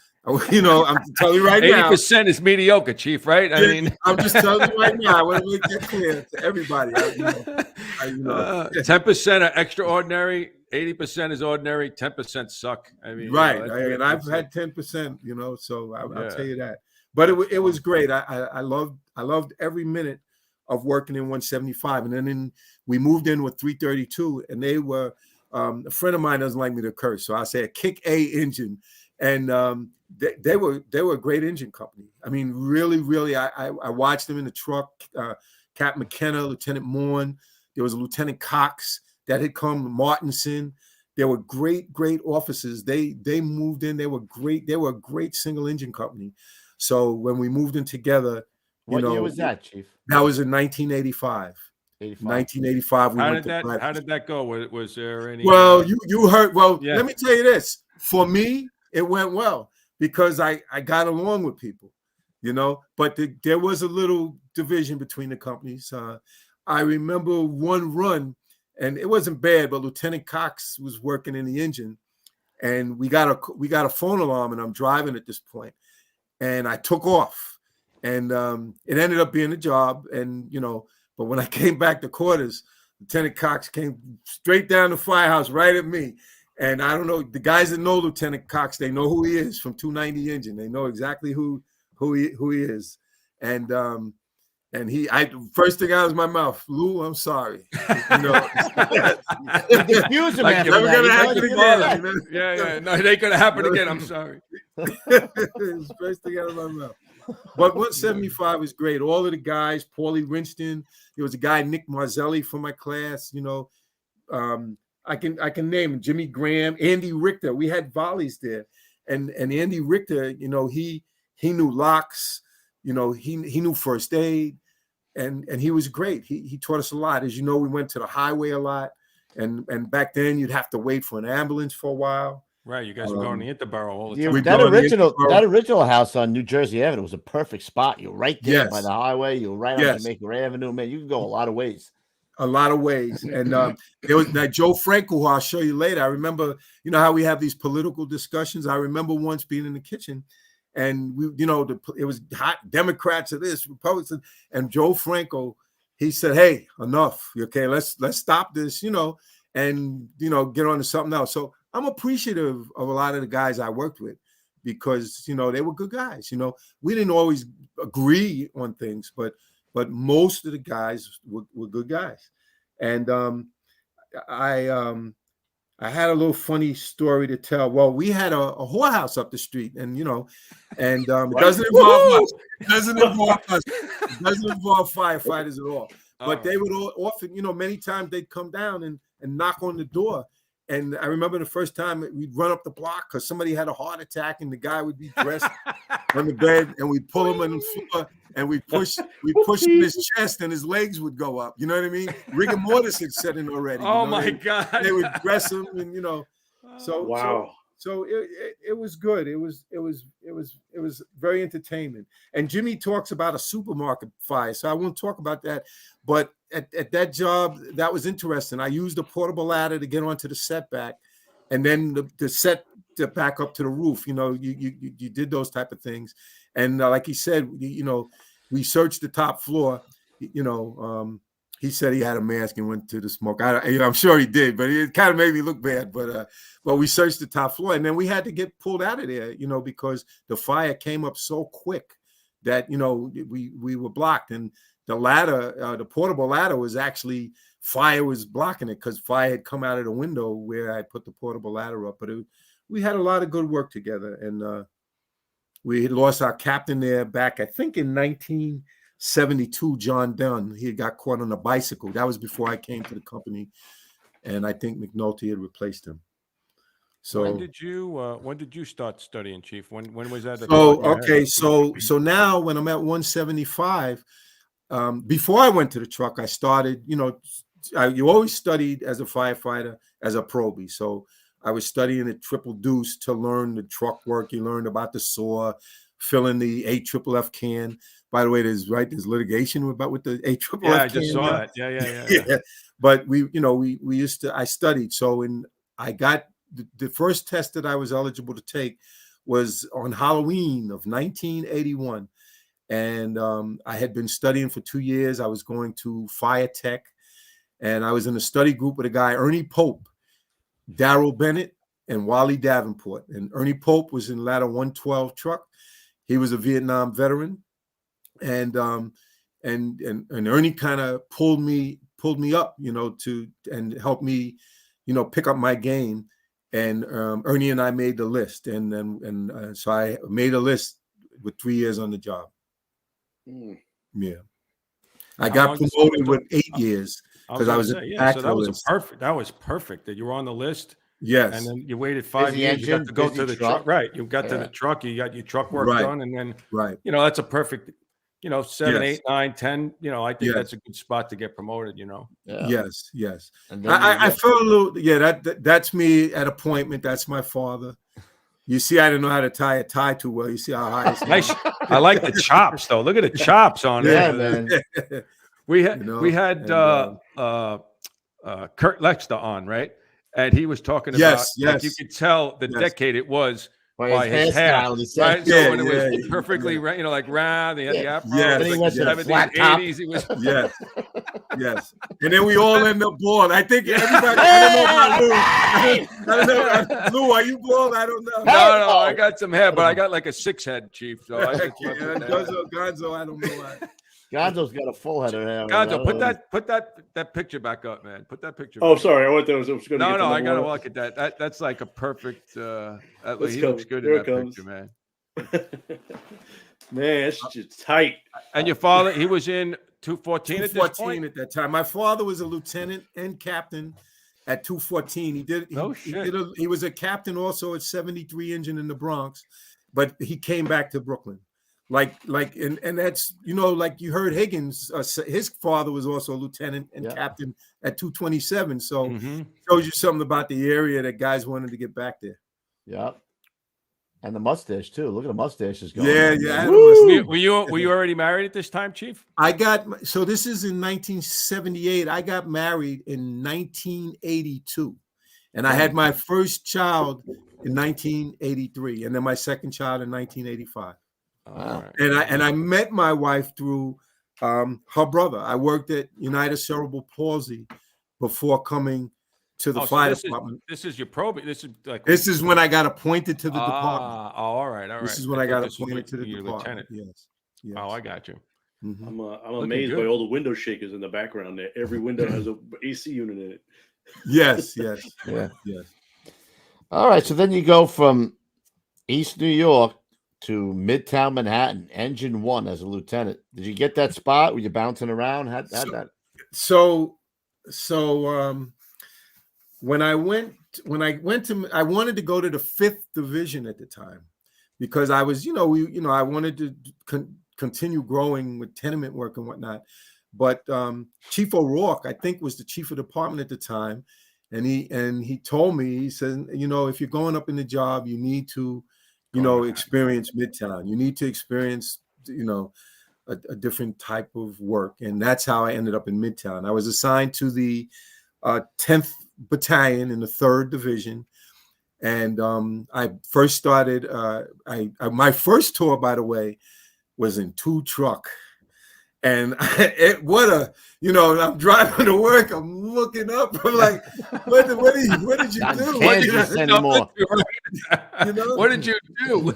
You know, I'm telling you right 80% now. 80% is mediocre, Chief, right? I mean, I'm just telling you right now. I want to make that clear to everybody. 10% are extraordinary, 80% is ordinary, 10% suck. I mean, right. And I've had 10%, you know, so I'll tell you that. But it was great. I loved every minute of working in 175. And then we moved in with 332, and they were a friend of mine doesn't like me to curse, so I say a Kick A engine. And they were a great engine company. I mean, really, really, I watched them in the truck. Cap McKenna, Lieutenant Morn. There was a Lieutenant Cox that had come, Martinson. There were great officers. They moved in. They were great. They were a great single engine company. So when we moved in together, what year was that, Chief? That was in 1985. 1985. How did that go? Was there any? Well, you heard. Well, let me tell you this. For me, it went well because I got along with people, you know. But there was a little division between the companies. I remember one run, and it wasn't bad, but Lieutenant Cox was working in the engine, and we got a phone alarm, and I'm driving at this point, and I took off, and it ended up being a job, and you know. But when I came back to quarters, Lieutenant Cox came straight down the firehouse right at me. And I don't know, the guys that know Lieutenant Cox, they know who he is from 290 engine. They know exactly who he is. And first thing out of my mouth, "Lou, I'm sorry." You know, like never gonna happen again. Yeah. No, it ain't gonna happen again. I'm sorry. First thing out of my mouth. But 175 was great. All of the guys, Paulie Rinston, there was a guy, Nick Marzelli from my class, you know. I can name him, Jimmy Graham, Andy Richter. We had volleys there. And Andy Richter, you know, he knew locks, you know, he knew first aid, and he was great. He taught us a lot. As you know, we went to the highway a lot, and back then you'd have to wait for an ambulance for a while. Right, you guys were going to Interborough all the time. That original house on New Jersey Avenue was a perfect spot. You're right there by the highway. You're right on Jamaica Avenue. Man, you can go a lot of ways. And there was that Joe Franco, who I'll show you later. I remember, you know how we have these political discussions. I remember once being in the kitchen, and we, you know, it was hot. Democrats or this, Republicans, and Joe Franco, he said, "Hey, enough. Okay, let's stop this, you know, and you know, get on to something else." So I'm appreciative of a lot of the guys I worked with because, you know, they were good guys. You know, we didn't always agree on things, but most of the guys were good guys. And I had a little funny story to tell. Well, we had a whorehouse up the street, and you know, and it doesn't involve us. It doesn't involve us. It doesn't involve firefighters at all. But they would often, you know, many times they'd come down and knock on the door. And I remember the first time we'd run up the block because somebody had a heart attack, and the guy would be dressed on the bed, and we'd pull him on the floor, and we'd push in his chest, and his legs would go up. You know what I mean? Rigor mortis had set in already. Oh my God! They would dress him, and you know, so wow. So it was good. It was very entertainment. And Jimmy talks about a supermarket fire, so I won't talk about that. But at that job, that was interesting. I used a portable ladder to get onto the setback, and then the set to back up to the roof. You know, you did those type of things. And like he said, you know, we searched the top floor. You know, he said he had a mask and went to the smoke. I'm sure he did, but it kind of made me look bad. But we searched the top floor, and then we had to get pulled out of there, because the fire came up so quick that we were blocked, and the ladder, the portable ladder, was actually fire was blocking it because fire had come out of the window where I put the portable ladder up. But we had a lot of good work together, and we had lost our captain there back, I think, in 1972. John Dunn, he got caught on a bicycle. That was before I came to the company, and I think McNulty had replaced him. So when did you start studying, Chief? When was that? So now when I'm at 175, before I went to the truck, I started. You always studied as a firefighter as a probie. So I was studying at Triple Deuce to learn the truck work. You learned about the saw, filling the AFFF can. By the way, there's litigation with the AFFF. Yeah, I just saw that. Yeah. But I studied. So when I got the first test that I was eligible to take was on Halloween of 1981. And I had been studying for 2 years. I was going to fire tech, and I was in a study group with a guy, Ernie Pope, Darrell Bennett, and Wally Davenport. And Ernie Pope was in ladder 112 truck. He was a Vietnam veteran. And Ernie kind of pulled me up, and helped me, pick up my game. And Ernie and I made the list, and so I made a list with 3 years on the job. Yeah, I got promoted with 8 years because I was so that was perfect. That was perfect that you were on the list. Yes, and then you waited 5 years. You got to go to the truck, right? You got to the truck. You got your truck work done, and then that's a perfect. 7, 8, 9, 10. I think that's a good spot to get promoted. Yeah. Yes. And I felt a little. That's me at appointment. That's my father. You see, I didn't know how to tie a tie too well. You see how high it's nice. I like the chops, though. Look at the chops on it. Yeah, man. We had Kurt Lexter on, right? And he was talking about like you could tell the decade it was by his hair. Right? So when it was perfectly like round, they had the afro. Like the 70s, 80s. It was yes. And then we all end up bald. I think everybody. I don't know about Lou. Lou, are you bald? I don't know. No, I got some hair, but I got like a 6 head, Chief. So Gonzo, I don't know why. Gonzo's got a full head of hair. Gonzo, put that picture back up, man. Put that picture. Oh, sorry, I went there. I was going to. No, I gotta look at that. That's like a perfect. He looks good in that picture, man. Man, it's just tight. And your father, he was in 214 at this point? at that time. My father was a lieutenant and captain at 214. He was a captain also at 73 Engine in the Bronx, but he came back to Brooklyn. And that's, like you heard Higgins, his father was also a lieutenant and captain at 227. So shows you something about the area that guys wanted to get back there. Yep. And the mustache too. Look at the mustaches going. Yeah. Were you already married at this time, Chief? So this is in 1978. I got married in 1982. And I had my first child in 1983, and then my second child in 1985. Wow. And I met my wife through her brother. I worked at United Cerebral Palsy before coming to the fire department. This is your probate. This is when I got appointed to the department. All right. This is when I got appointed to the department. Lieutenant. Yes. Oh, I got you. Mm-hmm. I'm amazed by all the window shakers in the background there. Every window has a AC unit in it. Yes. Yeah. Yes. All right. So then you go from East New York to Midtown Manhattan, Engine 1 as a lieutenant. Did you get that spot? Were you bouncing around? How'd that? So when I went to, I wanted to go to the 5th Division at the time because I was, I wanted to continue growing with tenement work and whatnot. But Chief O'Rourke, I think, was the chief of department at the time, and he told me, he said, if you're going up in the job, you need to experience Midtown. You need to experience, a different type of work. And that's how I ended up in Midtown. I was assigned to the 10th Battalion in the 3rd Division. And I first started, my first tour, by the way, was in 2 truck. And I'm driving to work. I'm looking up. I'm like, what did you do? Kansas anymore. What did you do?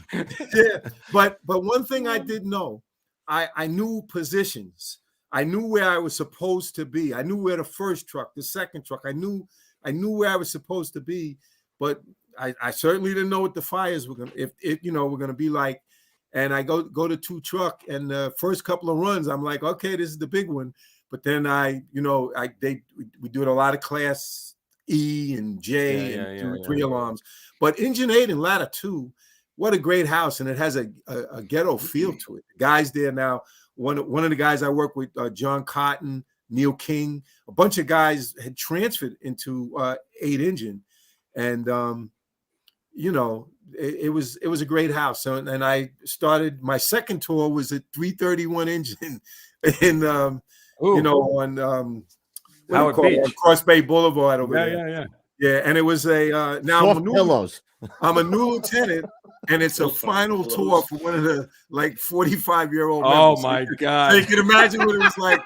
Yeah, but one thing I did know, I knew positions. I knew where I was supposed to be. I knew where the first truck, the second truck. I knew where I was supposed to be, but I certainly didn't know what the fires were gonna be like. And I go to 2 truck, and the first couple of runs, I'm like, okay, this is the big one. But then we do a lot of class E and J and 3 alarms. But Engine 8 and Ladder 2, what a great house, and it has a ghetto feel to it. Guys there now. One of the guys I work with, John Cotton, Neil King, a bunch of guys had transferred into 8 engine, and it was a great house. So, and I started my second tour was a 331 engine in on Howard Beach, Cross Bay Boulevard over there. Yeah, and it was a now I'm a new lieutenant, and it's a final tour for one of the 45-year-old. Oh my God! So you can imagine what it was like.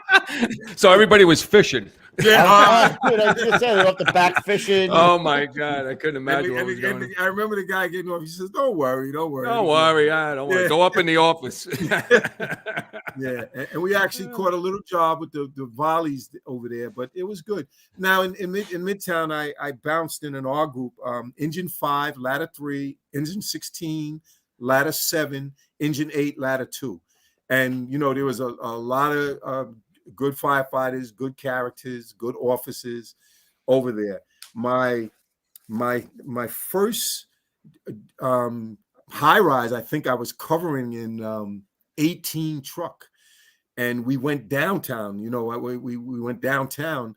So everybody was fishing. Yeah, I was gonna say they're off the back fishing. Oh my God, I couldn't imagine what was going on. I remember the guy getting off. He says, "Don't worry, don't worry. I don't worry. Go up in the office." Yeah, and we actually caught a little job with the volleys over there, but it was good. Now in Midtown, I bounced in an R group: Engine 5, Ladder 3, Engine 16, Ladder 7, Engine 8, Ladder 2, and there was a lot of good firefighters, good characters, good officers over there. My first high rise, I think I was covering in 18 truck, and we went downtown. We went downtown,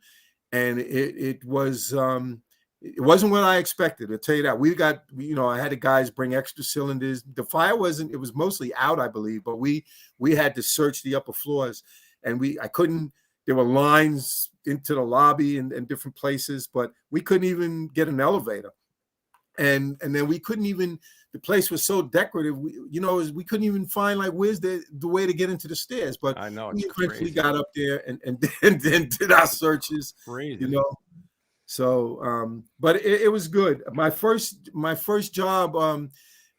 and it wasn't what I expected. I'll tell you that. We got, I had the guys bring extra cylinders. The fire it was mostly out, I believe, but we had to search the upper floors. And there were lines into the lobby and different places, but we couldn't even get an elevator. And then we couldn't even, the place was so decorative, we couldn't even find where's the way to get into the stairs. But I know, we eventually got up there and then did our searches, crazy. So, but it was good. My first job,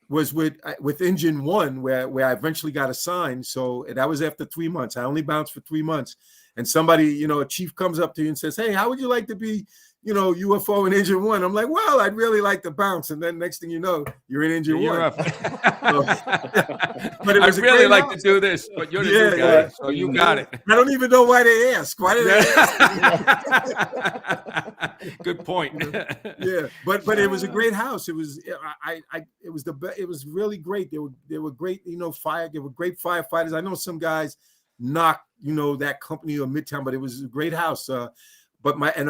was with Engine 1, where I eventually got assigned. So that was after 3 months. I only bounced for 3 months. And somebody, a chief comes up to you and says, "Hey, how would you like to be, UFO in Engine 1?" I'm like, "Well, I'd really like to bounce." And then next thing you know, you're in Engine 1. But it was really like to do this, but you're the new guy, so you got it. I don't even know why they ask. Why did they ask? Good point. Yeah, but it was a great house. It was it was really great. They were great, they were great firefighters. I know some guys knocked, that company or Midtown, but it was a great house. And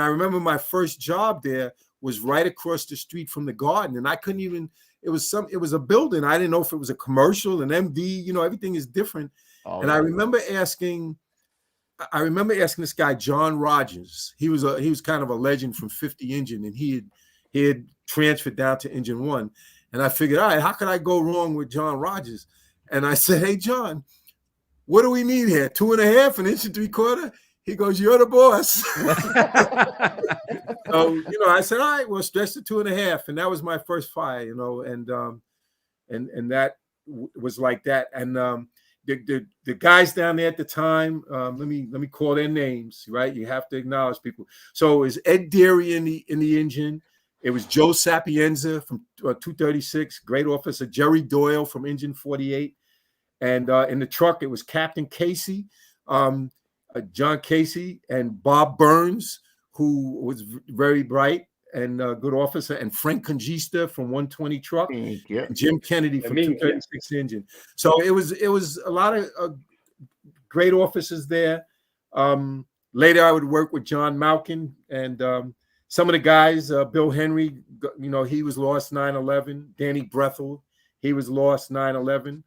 I remember my first job there was right across the street from the Garden, and I couldn't even. It was a building. I didn't know if it was a commercial, an MD. everything is different. Oh, and I remember asking this guy, John Rogers. He was kind of a legend from 50 Engine, and he had transferred down to Engine 1. And I figured, all right, how could I go wrong with John Rogers? And I said, "Hey, John, what do we need here? 2.5, an inch and 3/4?" He goes, "You're the boss." So, I said, "All right, well, stretch to 2.5." And that was my first fire, and that was like that. And the guys down there at the time, let me call their names, right? You have to acknowledge people. So it was Ed Deary in the engine. It was Joe Sapienza from 236, great officer. Jerry Doyle from Engine 48. And in the truck, it was Captain Casey, John Casey, and Bob Burns, who was very bright and good officer, and Frank Congista from 120 truck, and Jim Kennedy from 236 engine. So it was a lot of great officers there. Later, I would work with John Malkin and some of the guys. Bill Henry, he was lost 9/11. Danny Brethel, he was lost 9/11.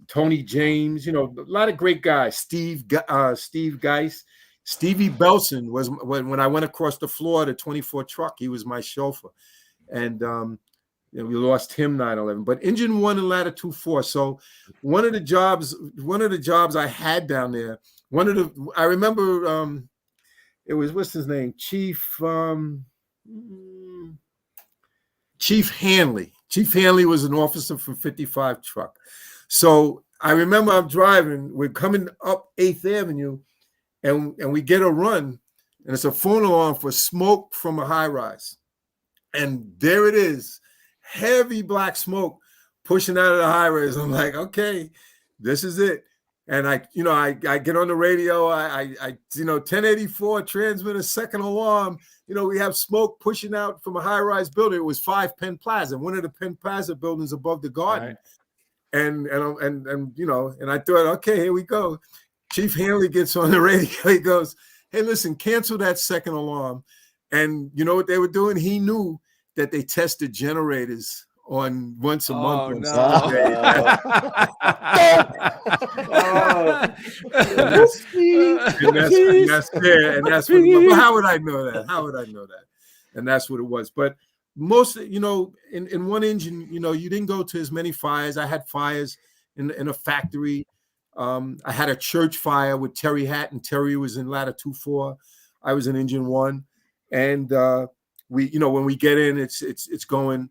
Tony James, a lot of great guys. Steve Geis, Stevie Belson was when I went across the floor to 24 truck. He was my chauffeur, and we lost him 9/11. But Engine 1 and Ladder 2-4. So one of the jobs I had down there, I remember it was, what's his name? Chief Hanley. Chief Hanley was an officer from 55 truck. So I remember I'm driving, we're coming up 8th Avenue, and we get a run, and it's a phone alarm for smoke from a high rise. And there it is, heavy black smoke pushing out of the high rise. I'm like, okay, this is it. And I get on the radio, I 1084 transmitter, second alarm. We have smoke pushing out from a high-rise building. It was 5 Penn Plaza, one of the Penn Plaza buildings above the garden. Right. And I thought, okay, here we go. Chief Hanley gets on the radio. He goes, hey, listen, cancel that second alarm. And you know what they were doing? He knew that they tested generators on once a month. No. That's what. Well, how would I know that? And that's what it was. But most, in one engine, you didn't go to as many fires. I had fires in a factory. I had a church fire with Terry Hatton. Terry was in Ladder 2-4. I was in Engine 1, and when we get in, it's going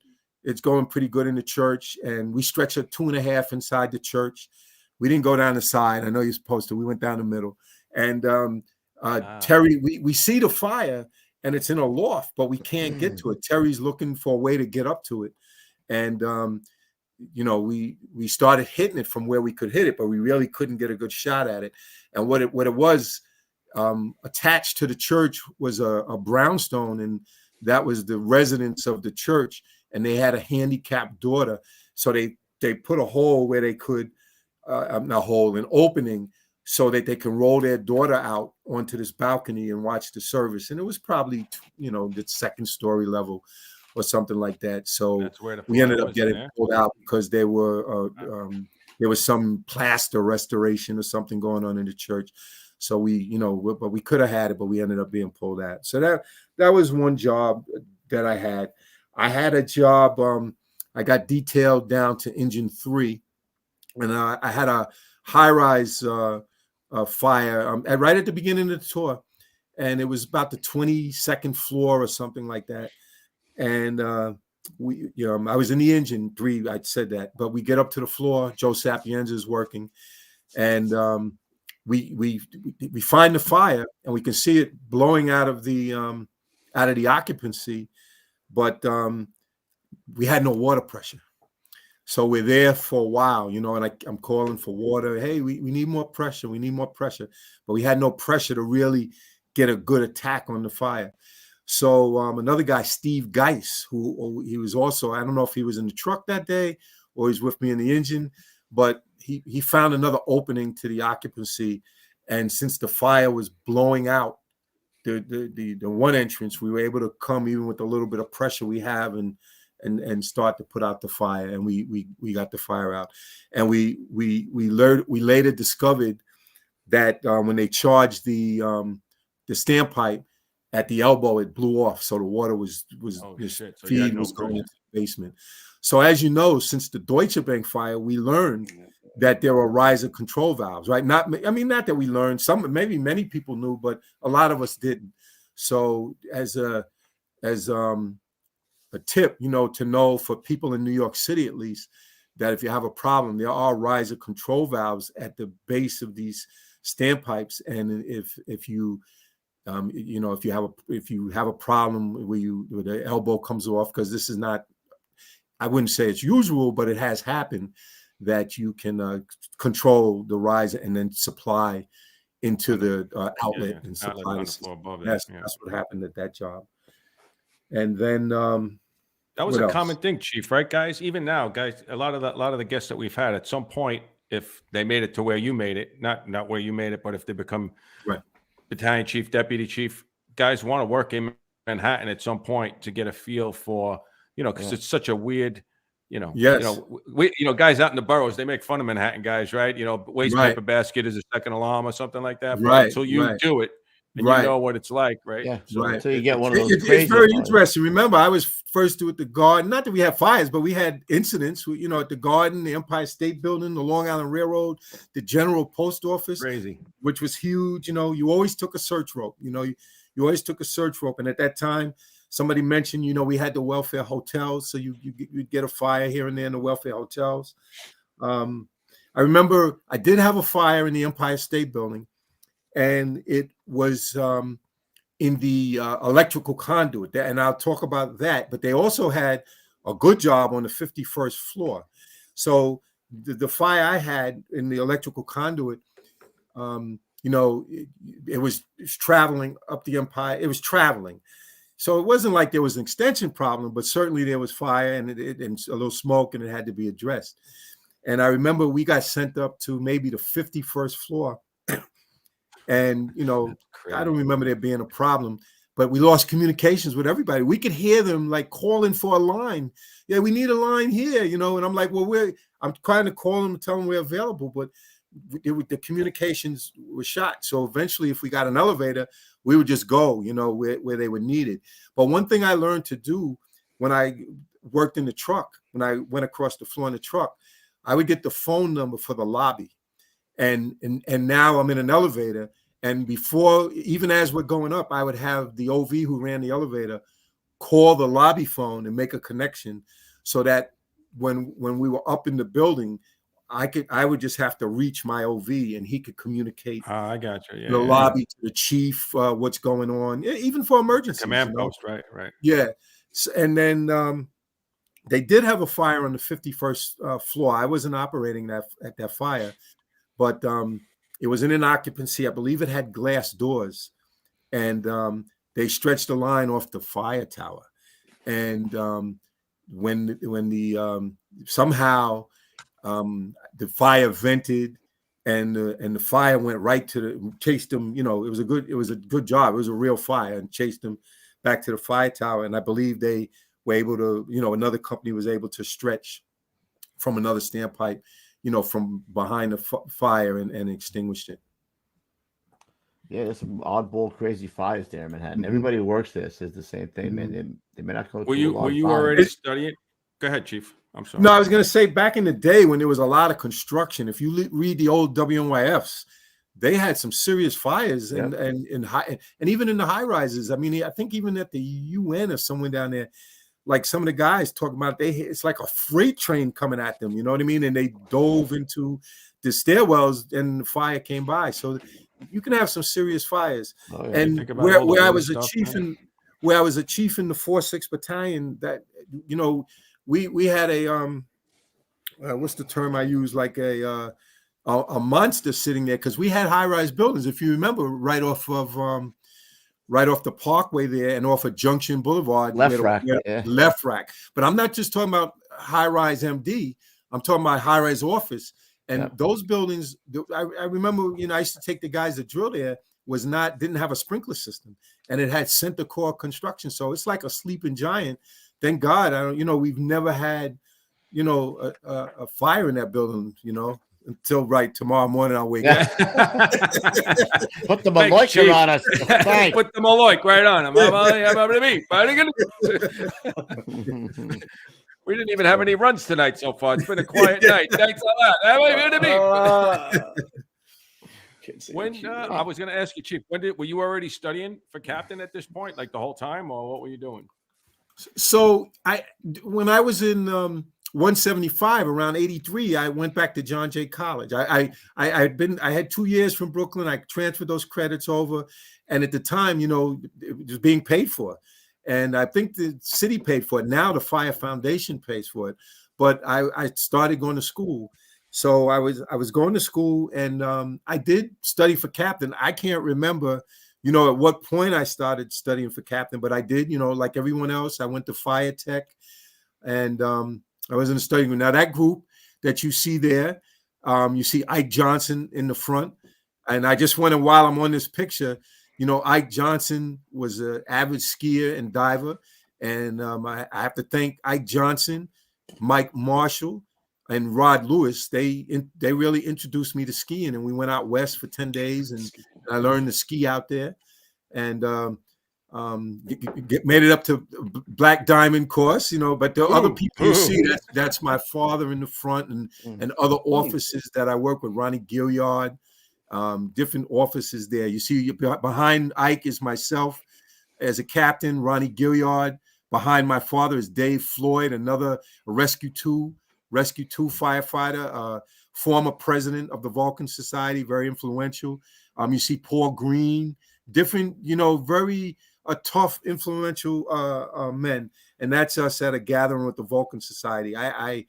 pretty good in the church, and we stretched a 2.5 inside the church. We didn't go down the side. I know you're supposed to. We went down the middle. And Terry, we see the fire, and it's in a loft, but we can't get to it. Terry's looking for a way to get up to it. And, we started hitting it from where we could hit it, but we really couldn't get a good shot at it. And what it was, attached to the church was a brownstone, and that was the residence of the church. And they had a handicapped daughter. So they put a hole where they could, an opening, so that they can roll their daughter out onto this balcony and watch the service. And it was probably, the second story level or something like that. So we ended up getting pulled out because there was some plaster restoration or something going on in the church. So but we could have had it, but we ended up being pulled out. So that was one job that I had. I had a job, I got detailed down to Engine 3, and I had a high-rise fire right at the beginning of the tour, and it was about the 22nd floor or something like that. And I was in the Engine 3, I said that, but we get up to the floor, Joe Sapienza is working, and we find the fire, and we can see it blowing out of the occupancy. But we had no water pressure. So we're there for a while, and I'm calling for water. Hey, we need more pressure. We need more pressure. But we had no pressure to really get a good attack on the fire. So another guy, Steve Geis, who he was also, I don't know if he was in the truck that day or he's with me in the engine, but he found another opening to the occupancy. And since the fire was blowing out the one entrance, we were able to come even with a little bit of pressure we have and start to put out the fire, and we got the fire out. And we later discovered that when they charged the standpipe at the elbow, it blew off, so the water was feed was going into the basement. So as you know, since the Deutsche Bank fire, we learned that there were riser control valves, right? Not that we learned, maybe many people knew, but a lot of us didn't. So as a tip, to know for people in New York City, at least, that if you have a problem, there are riser control valves at the base of these standpipes. And if you have a problem where the elbow comes off, because this is not, I wouldn't say it's usual, but it has happened, that you can control the riser and then supply into the outlet and supply the floor above it. That's what happened at that job. And then that was a common thing, Chief, right, guys? Even now, guys, a lot of the guests that we've had, at some point, if they made it to where you made it, not where you made it, but if they become battalion chief, deputy chief, guys want to work in Manhattan at some point to get a feel for, because it's such a weird. Guys out in the boroughs, they make fun of Manhattan guys, right? Waste paper basket is a second alarm or something like that. But until you do it, and you know what it's like, right? Yeah, So until you get one of those crazy it's very fires. interesting. Remember, I was first to at the Garden. Not that we had fires, but we had incidents. At the Garden, the Empire State Building, the Long Island Railroad, the General Post Office, crazy, which was huge. You always took a search rope. You always took a search rope, and at that time, somebody mentioned, we had the welfare hotels, so you'd get a fire here and there in the welfare hotels. I remember I did have a fire in the Empire State Building, and it was in the electrical conduit, and I'll talk about that. But they also had a good job on the 51st floor. So the fire I had in the electrical conduit, it was traveling up the Empire. It was traveling. So it wasn't like there was an extension problem, but certainly there was fire and a little smoke, and it had to be addressed. And I remember we got sent up to maybe the 51st floor. And, I don't remember there being a problem, but we lost communications with everybody. We could hear them like calling for a line. Yeah, we need a line here, and I'm like, well, I'm trying to call them and tell them we're available, but the communications were shot. So eventually, if we got an elevator, we would just go, where they were needed. But one thing I learned to do when I worked in the truck, when I went across the floor in the truck, I would get the phone number for the lobby. And now I'm in an elevator. And before, even as we're going up, I would have the OV who ran the elevator call the lobby phone and make a connection so that when we were up in the building, I would just have to reach my OV and he could communicate. I got you. The lobby to the chief, what's going on, even for emergencies. Command post, right. Yeah. And then they did have a fire on the 51st floor. I wasn't operating at that fire, but it was in an occupancy. I believe it had glass doors, and they stretched the line off the fire tower. And when the somehow the fire vented, and the fire went right to chased them. It was a good job. It was a real fire, and chased them back to the fire tower. And I believe they were able to, another company was able to stretch from another standpipe, from behind the fire and extinguished it. Yeah, there's some oddball, crazy fires there in Manhattan. Everybody who works there says the same thing, man. They may not go. Were you already studying? Go ahead, Chief. I'm sorry. No, I was going to say, back in the day when there was a lot of construction, if you read the old WNYFs, they had some serious fires, and even in the high rises. I mean, I think even at the UN or somewhere down there, like some of the guys talk about, it's like a freight train coming at them. You know what I mean? And they dove into the stairwells, and the fire came by. So you can have some serious fires. Oh, yeah. And where I was a chief in the 4-6 Battalion, that we had a what's the term I use, like a monster sitting there, because we had high-rise buildings, if you remember, right off the Parkway there and off of Junction Boulevard. Left rack. But I'm not just talking about high-rise MD. I'm talking about high-rise office. And those buildings, I remember, I used to take the guys that drill there, didn't have a sprinkler system, and it had center core construction. So it's like a sleeping giant. Thank God, we've never had, a fire in that building, until tomorrow morning I'll wake up. Put the Maloik on us. Put the Maloik right on him. We didn't even have any runs tonight so far. It's been a quiet night. Thanks a lot. When I was going to ask you, Chief, were you already studying for captain at this point, like the whole time, or what were you doing? So when I was in 175, around 83, I went back to John Jay College. I had 2 years from Brooklyn. I transferred those credits over, and at the time, it was being paid for. And I think the city paid for it. Now the Fire Foundation pays for it. But I started going to school. So I was going to school, and I did study for captain. I can't remember, at what point I started studying for captain, but I did, like everyone else. I went to fire tech, and I was in the study group. Now that group that you see there, you see Ike Johnson in the front. And I just wanted, while I'm on this picture, Ike Johnson was an avid skier and diver. And I have to thank Ike Johnson, Mike Marshall, and Rod Lewis. They really introduced me to skiing, and we went out west for 10 days, and I learned to ski out there. and made it up to Black Diamond course, but the other people you see, that's my father in the front, and other offices that I work with, Ronnie Gilliard, different offices there. You see behind Ike is myself as a captain, Ronnie Gilliard. Behind my father is Dave Floyd, another Rescue 2 firefighter, former president of the Vulcan Society, very influential. You see Paul Green, different, very tough, influential men. And that's us at a gathering with the Vulcan Society. The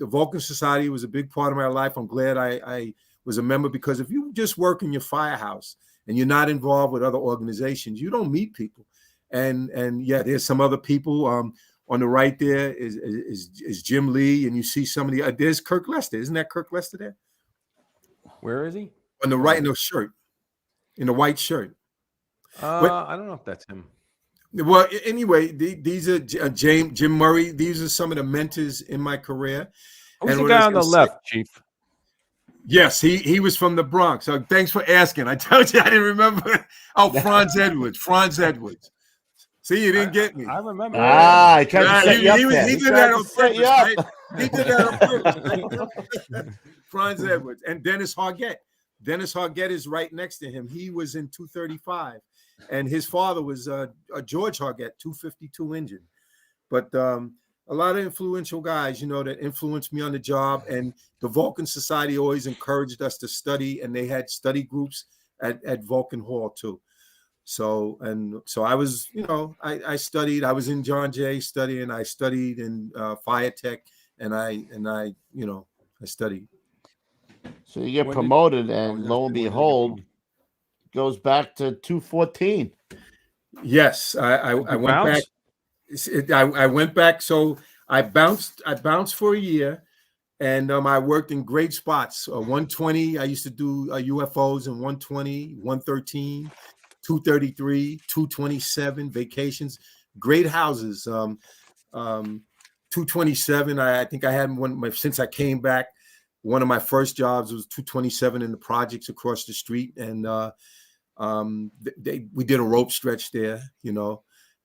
Vulcan Society was a big part of my life. I'm glad I was a member, because if you just work in your firehouse and you're not involved with other organizations, you don't meet people. And yeah, there's some other people. On the right there is Jim Lee, and you see some of the. There's Kirk Lester. Isn't that Kirk Lester there? Where is he? On the right, in the shirt, in the white shirt. I don't know if that's him. Well, anyway, these are Jim Murray. These are some of the mentors in my career. Who's the guy on the left, Chief? Yes, he was from the Bronx. So thanks for asking. I told you I didn't remember. Oh, Franz Edwards. See, you didn't get me. I remember. I tried to set you up there. He did that on purpose, right? He did that on purpose. Franz Edwards and Dennis Hargett. Dennis Hargett is right next to him. He was in 235, and his father was George Hargett, 252 engine. But a lot of influential guys, that influenced me on the job. And the Vulcan Society always encouraged us to study, and they had study groups at Vulcan Hall too. So I was, I studied. I was in John Jay studying. I studied in fire tech, and I studied. So you get promoted, and lo and behold, goes back to 214. Yes, I went back. I went back. So I bounced for a year, and I worked in great spots. 120. I used to do UFOs in 120, 113. 233, 227, vacations, great houses. 227, I think I had one since I came back. One of my first jobs was 227 in the projects across the street, and we did a rope stretch there,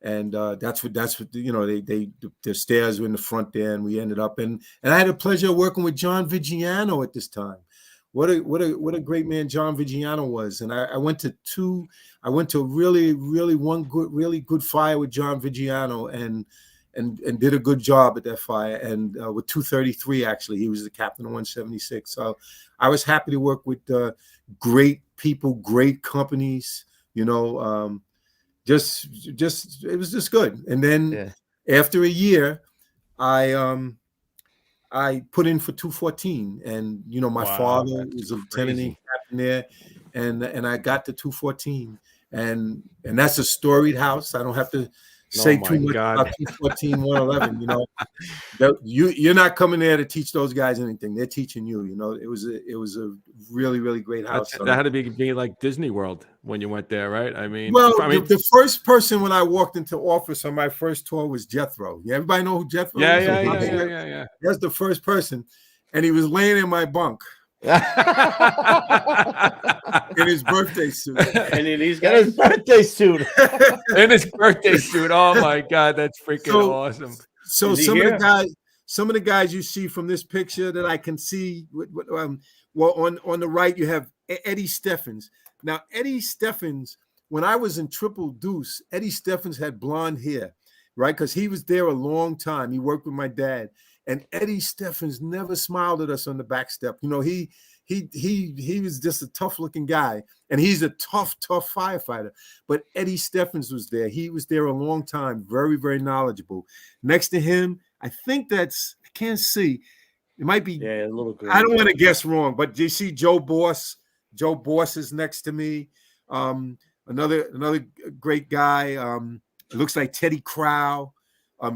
and that's what the stairs were in the front there, and we ended up and I had the pleasure of working with John Vigiano at this time. What a great man John Vigiano was. And I went to really good fire with John Vigiano and did a good job at that fire. And with 233, actually, he was the captain of 176. So I was happy to work with great people, great companies, it was just good. And then after a year, I put in for 214, and my father was a lieutenant and captain there, and I got to 214, and that's a storied house. I don't have to say too much about 214, 111. You're not coming there to teach those guys anything. They're teaching you. It was a really, really great house. That had to be like Disney World when you went there, right? The first person when I walked into office on my first tour was Jethro. Everybody know who Jethro is? Yeah. That's the first person, and he was laying in my bunk. In his birthday suit. And in his birthday suit. In his birthday suit. Oh my God, that's freaking awesome. So some of the guys you see from this picture that I can see, on the right you have Eddie Steffens. Now Eddie Steffens, when I was in Triple Deuce, Eddie Steffens had blonde hair, right? Because he was there a long time. He worked with my dad. And Eddie Steffens never smiled at us on the back step. He was just a tough looking guy, and he's a tough firefighter. But Eddie Steffens was there. He was there a long time, very, very knowledgeable. Next to him, I think I can't see. It might be. Yeah, a little good. I don't want to guess wrong, but do you see Joe Boss? Joe Boss is next to me. Another great guy. It looks like Teddy Crow.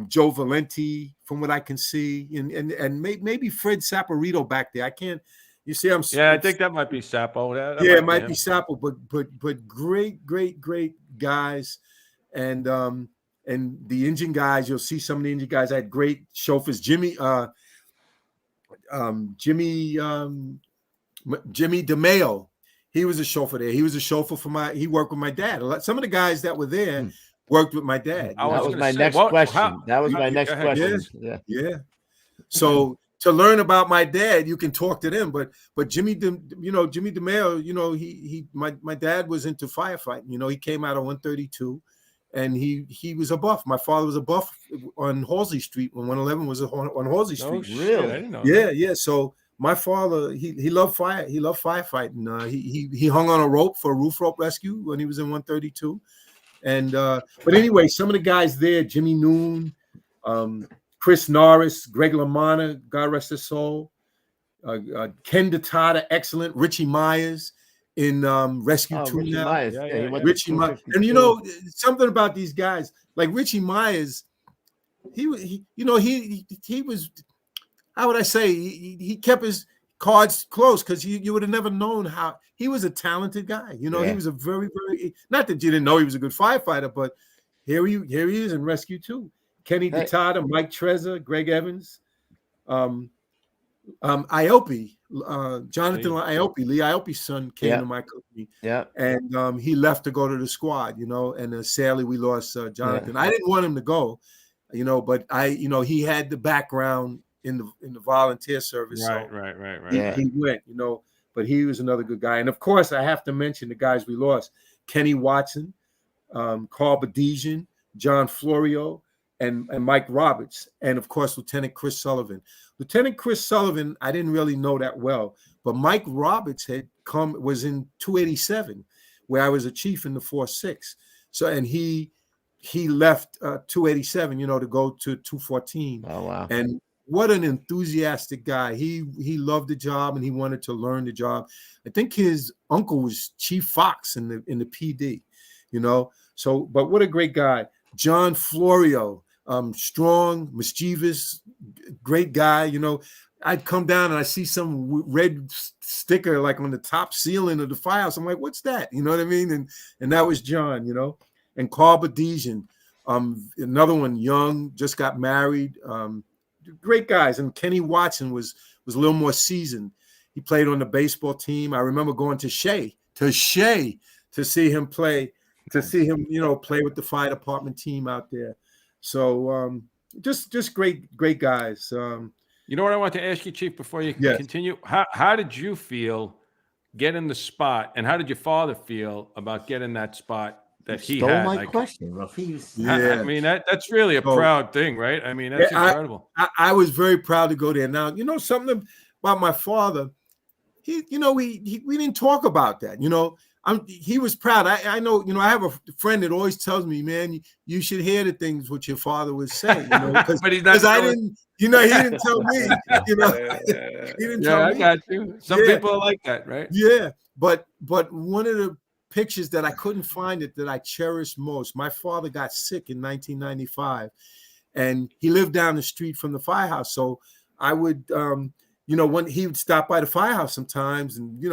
Joe Valenti, from what I can see, and maybe Fred Saporito back there. I can't. You see, I think that might be Sapo. It might be Sapo, but great guys, and the engine guys. You'll see some of the engine guys. I had great chauffeurs. Jimmy DeMeo. He was a chauffeur there. He was a chauffeur he worked with my dad. Some of the guys that were there worked with my dad. That was my next question. That was my next question. Yeah. So to learn about my dad, you can talk to them. But Jimmy DeMeo, my dad was into firefighting. He came out of 132, and he was a buff. My father was a buff on Halsey Street when 111 was on Halsey Street. Really? I didn't know Yeah. So my father, he loved fire. He loved firefighting. He hung on a rope for a roof rope rescue when he was in 132. And but anyway, some of the guys there, Jimmy Noon, Chris Norris, Greg LaManna, God rest his soul, Ken DeTata, excellent, Richie Myers in Rescue 2 Richie now. Myers. Richie Myers. And something about these guys, like Richie Myers, he was, how would I say, he kept his cards close, because you would have never known how he was a talented guy. He was a very, very, not that you didn't know he was a good firefighter, but here he is in Rescue 2. Kenny DeTata, Mike Trezor, Greg Evans, Iope, Jonathan Iope, Lee Iope's son came to my company. Yeah. And he left to go to the squad, and sadly we lost Jonathan. I didn't want him to go, but he had the background in the volunteer service. Right. He went, but he was another good guy. And of course, I have to mention the guys we lost: Kenny Watson, Carl Badesian, John Florio, and Mike Roberts, and of course Lieutenant Chris Sullivan. Lieutenant Chris Sullivan, I didn't really know that well, but Mike Roberts was in 287, where I was a chief in the 4-6. So, and he left 287, to go to 214. Oh wow! And what an enthusiastic guy. He loved the job and he wanted to learn the job. I think his uncle was Chief Fox in the PD, So, but what a great guy. John Florio, strong, mischievous, great guy. I'd come down and I see some red sticker like on the top ceiling of the firehouse. I'm like, what's that? You know what I mean? And that was John, and Carl Badesian, another one, young, just got married. Great guys. And Kenny Watson was a little more seasoned. He played on the baseball team. I remember going to Shea to see him play, play with the fire department team out there. So just great guys. You know what I want to ask you, Chief, before you continue? How did you feel getting the spot, and how did your father feel about getting that spot that he stole had? My question, Ruffy. I mean, that's really a proud thing, right? I mean, that's incredible. I was very proud to go there. Now, something about my father, we didn't talk about that, he was proud. I know, I have a friend that always tells me, man, you should hear the things what your father was saying, because I didn't, he didn't tell me, he didn't tell me. I got you. Some people are like that, right? Yeah, but one of the pictures that I couldn't find that I cherish most, my father got sick in 1995, and he lived down the street from the firehouse. So I would, when he would stop by the firehouse sometimes and,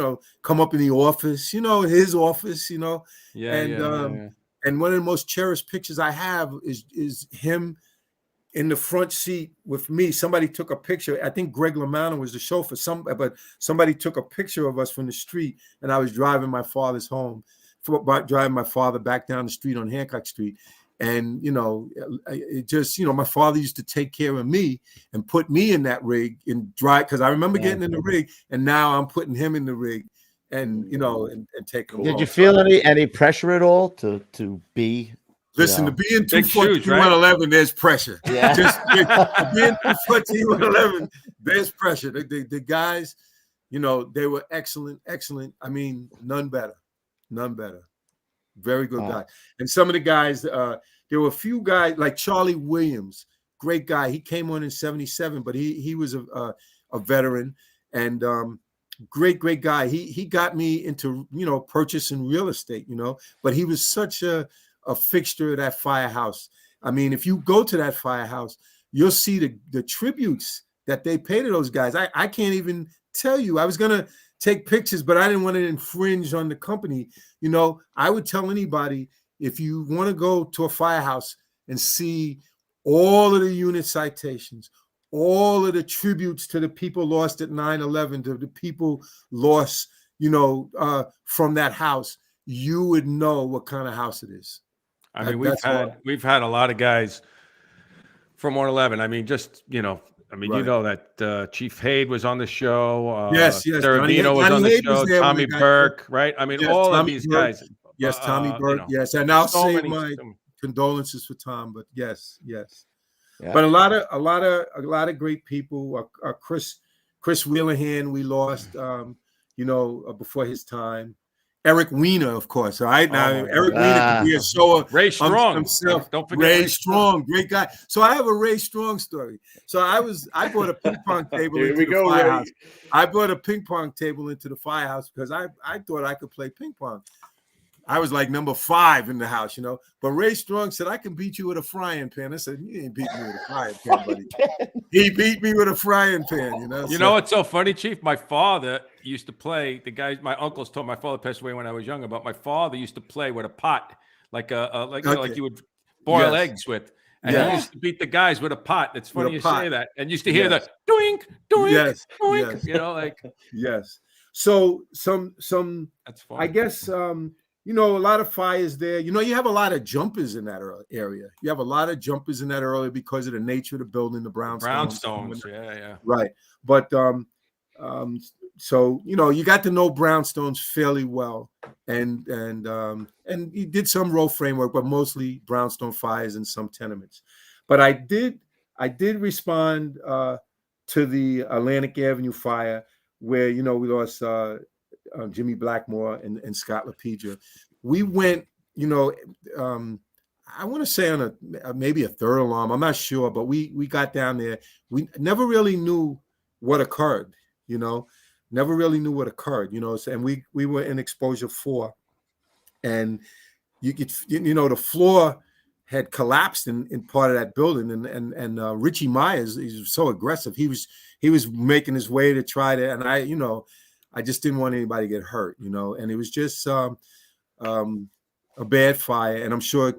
come up in the office, his office, and one of the most cherished pictures I have is him in the front seat with me. Somebody took a picture. I think Greg LaManna was the chauffeur, but somebody took a picture of us from the street, and I was driving my father's home, driving my father back down the street on Hancock Street. And, it just, my father used to take care of me and put me in that rig and drive, because I remember getting in the rig, and now I'm putting him in the rig and, and taking him. Did you feel any pressure at all to be? Listen, to be in 214-111, there's pressure. Yeah. Just to be in 214-111, there's pressure. The guys, they were excellent. I mean, none better. Very good guy. And some of the guys, there were a few guys like Charlie Williams, great guy. He came on in 77, but he was a veteran and great guy. He got me into, purchasing real estate, but he was such a fixture of that firehouse. I mean, if you go to that firehouse, you'll see the tributes that they pay to those guys. I can't even tell you. I was going to take pictures, but I didn't want to infringe on the company. I would tell anybody, if you want to go to a firehouse and see all of the unit citations, all of the tributes to the people lost at 9/11, to the people lost, from that house, you would know what kind of house it is. I mean, we've had a lot of guys from 111. I mean, just that Chief Haid was on the show. Yes. Fdny was on the show. Tommy Burke, right? I mean, all of these guys. Yes, Tommy Burke. Yes, and I'll say my condolences for Tom, but yes. Yeah. But a lot of great people. Chris Wheelahan, we lost, before his time. Eric Weiner, of course. All right, now Eric Weiner could be a show. Ray Strong, himself. Don't forget Ray Strong, great guy. So I have a Ray Strong story. So I brought a ping pong table into the firehouse. I brought a ping pong table into the firehouse because I thought I could play ping pong. I was like number 5 in the house, But Ray Strong said, I can beat you with a frying pan. I said, you ain't beat me with a frying pan, buddy. He beat me with a frying pan, You know what's so funny, Chief? My father used to play, my uncles told my father passed away when I was younger, but my father used to play with a pot, like you would boil eggs with. And he used to beat the guys with a pot. It's funny you say that. And used to hear the doink, doink, doink, Yes. So some that's funny. I guess a lot of fires there. You have a lot of jumpers in that area. You have a lot of jumpers in that area because of the nature of the building, the brownstones. Yeah. Right. But so you got to know brownstones fairly well, and you did some row framework, but mostly brownstone fires and some tenements. But I did respond to the Atlantic Avenue fire where we lost Jimmy Blackmore and Scott LaPedra. We went, I want to say on maybe a third alarm. I'm not sure, but we got down there. We never really knew what occurred, never really knew what occurred, and we were in exposure 4, and you could, the floor had collapsed in part of that building, and Richie Myers, he's so aggressive. He was making his way to try to, and I just didn't want anybody to get hurt, and it was just a bad fire. And I'm sure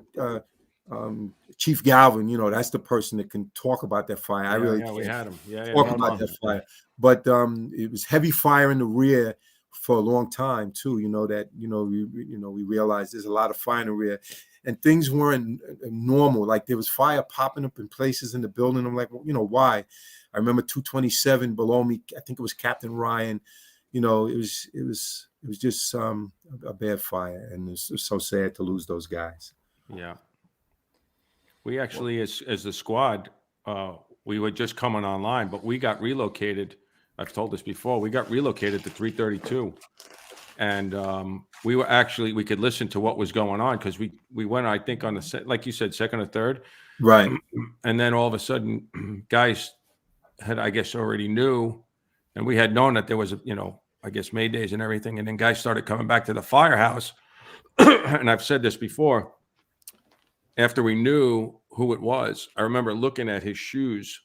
Chief Galvin, that's the person that can talk about that fire. I really we had him. Talk about that fire. But it was heavy fire in the rear for a long time too. We realized there's a lot of fire in the rear, and things weren't normal. Like there was fire popping up in places in the building. I'm like, why? I remember 227 below me. I think it was Captain Ryan. It was just a bad fire, and it's so sad to lose those guys. Yeah, we actually, as the squad, we were just coming online, but we got relocated. I've told this before. We got relocated to 332, and we could listen to what was going on because we went, I think, on the like you said, second or third, right? And then all of a sudden, guys had, I guess, already knew. And we had known that there was, I guess, Maydays and everything. And then guys started coming back to the firehouse. And I've said this before. After we knew who it was, I remember looking at his shoes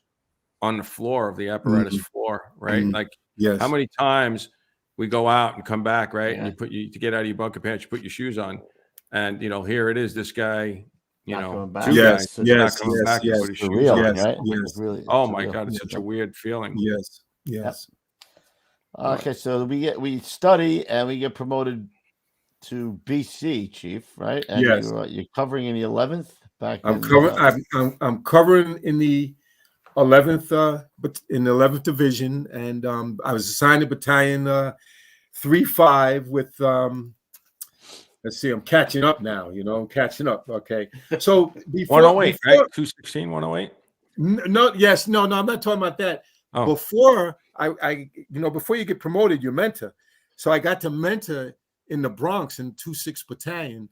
on the floor of the apparatus floor, right? Like, how many times we go out and come back, right? And to get out of your bunker pants, you put your shoes on. And, here it is, this guy, two guys not coming back to put his shoes on. Right? Really, oh, my God, it's such a weird feeling. Yes. Okay, so we study and we get promoted to BC, Chief, right? And yes. You're covering in the 11th back. I'm covering in the 11th, but in the 11th Division, and I was assigned to Battalion 3-5 with. Let's see, I'm catching up now. I'm catching up. Okay, so before 108, right? 216, 108. No, I'm not talking about that. Oh. Before before you get promoted, you're mentor. So I got to mentor in the Bronx in 26 Battalion,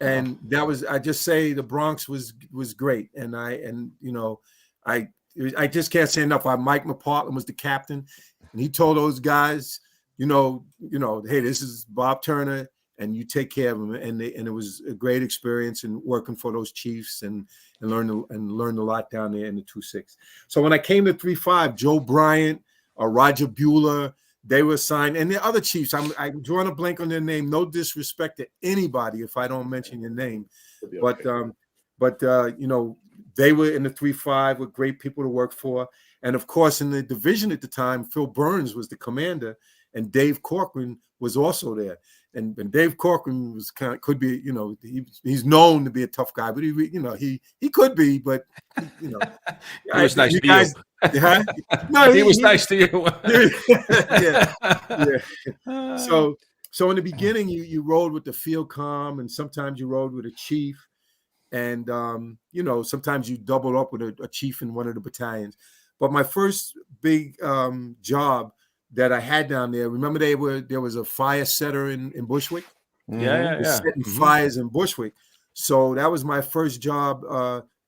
and that was, I just say the Bronx was great, and I just can't say enough. Mike McPartland was the captain, and he told those guys, hey, this is Bob Turner, and you take care of him, and it was a great experience in working for those chiefs and learned a lot down there in the 26. So when I came to 3-5, Joe Bryant, Roger Bueller, they were assigned, and the other chiefs. I'm drawing a blank on their name. No disrespect to anybody if I don't mention your name, but they were in the 3-5 with great people to work for, and of course in the division at the time, Phil Burns was the commander, and Dave Corcoran was also there. And Dave Corcoran was could be, he's known to be a tough guy, but he could be, but he was nice to you. Huh? No, he was nice to you. Yeah. So in the beginning, you rode with the field comm, and sometimes you rode with a chief, and sometimes you doubled up with a chief in one of the battalions. But my first big job that I had down there, remember there was a fire setter in Bushwick? Yeah. Setting fires in Bushwick. So that was my first job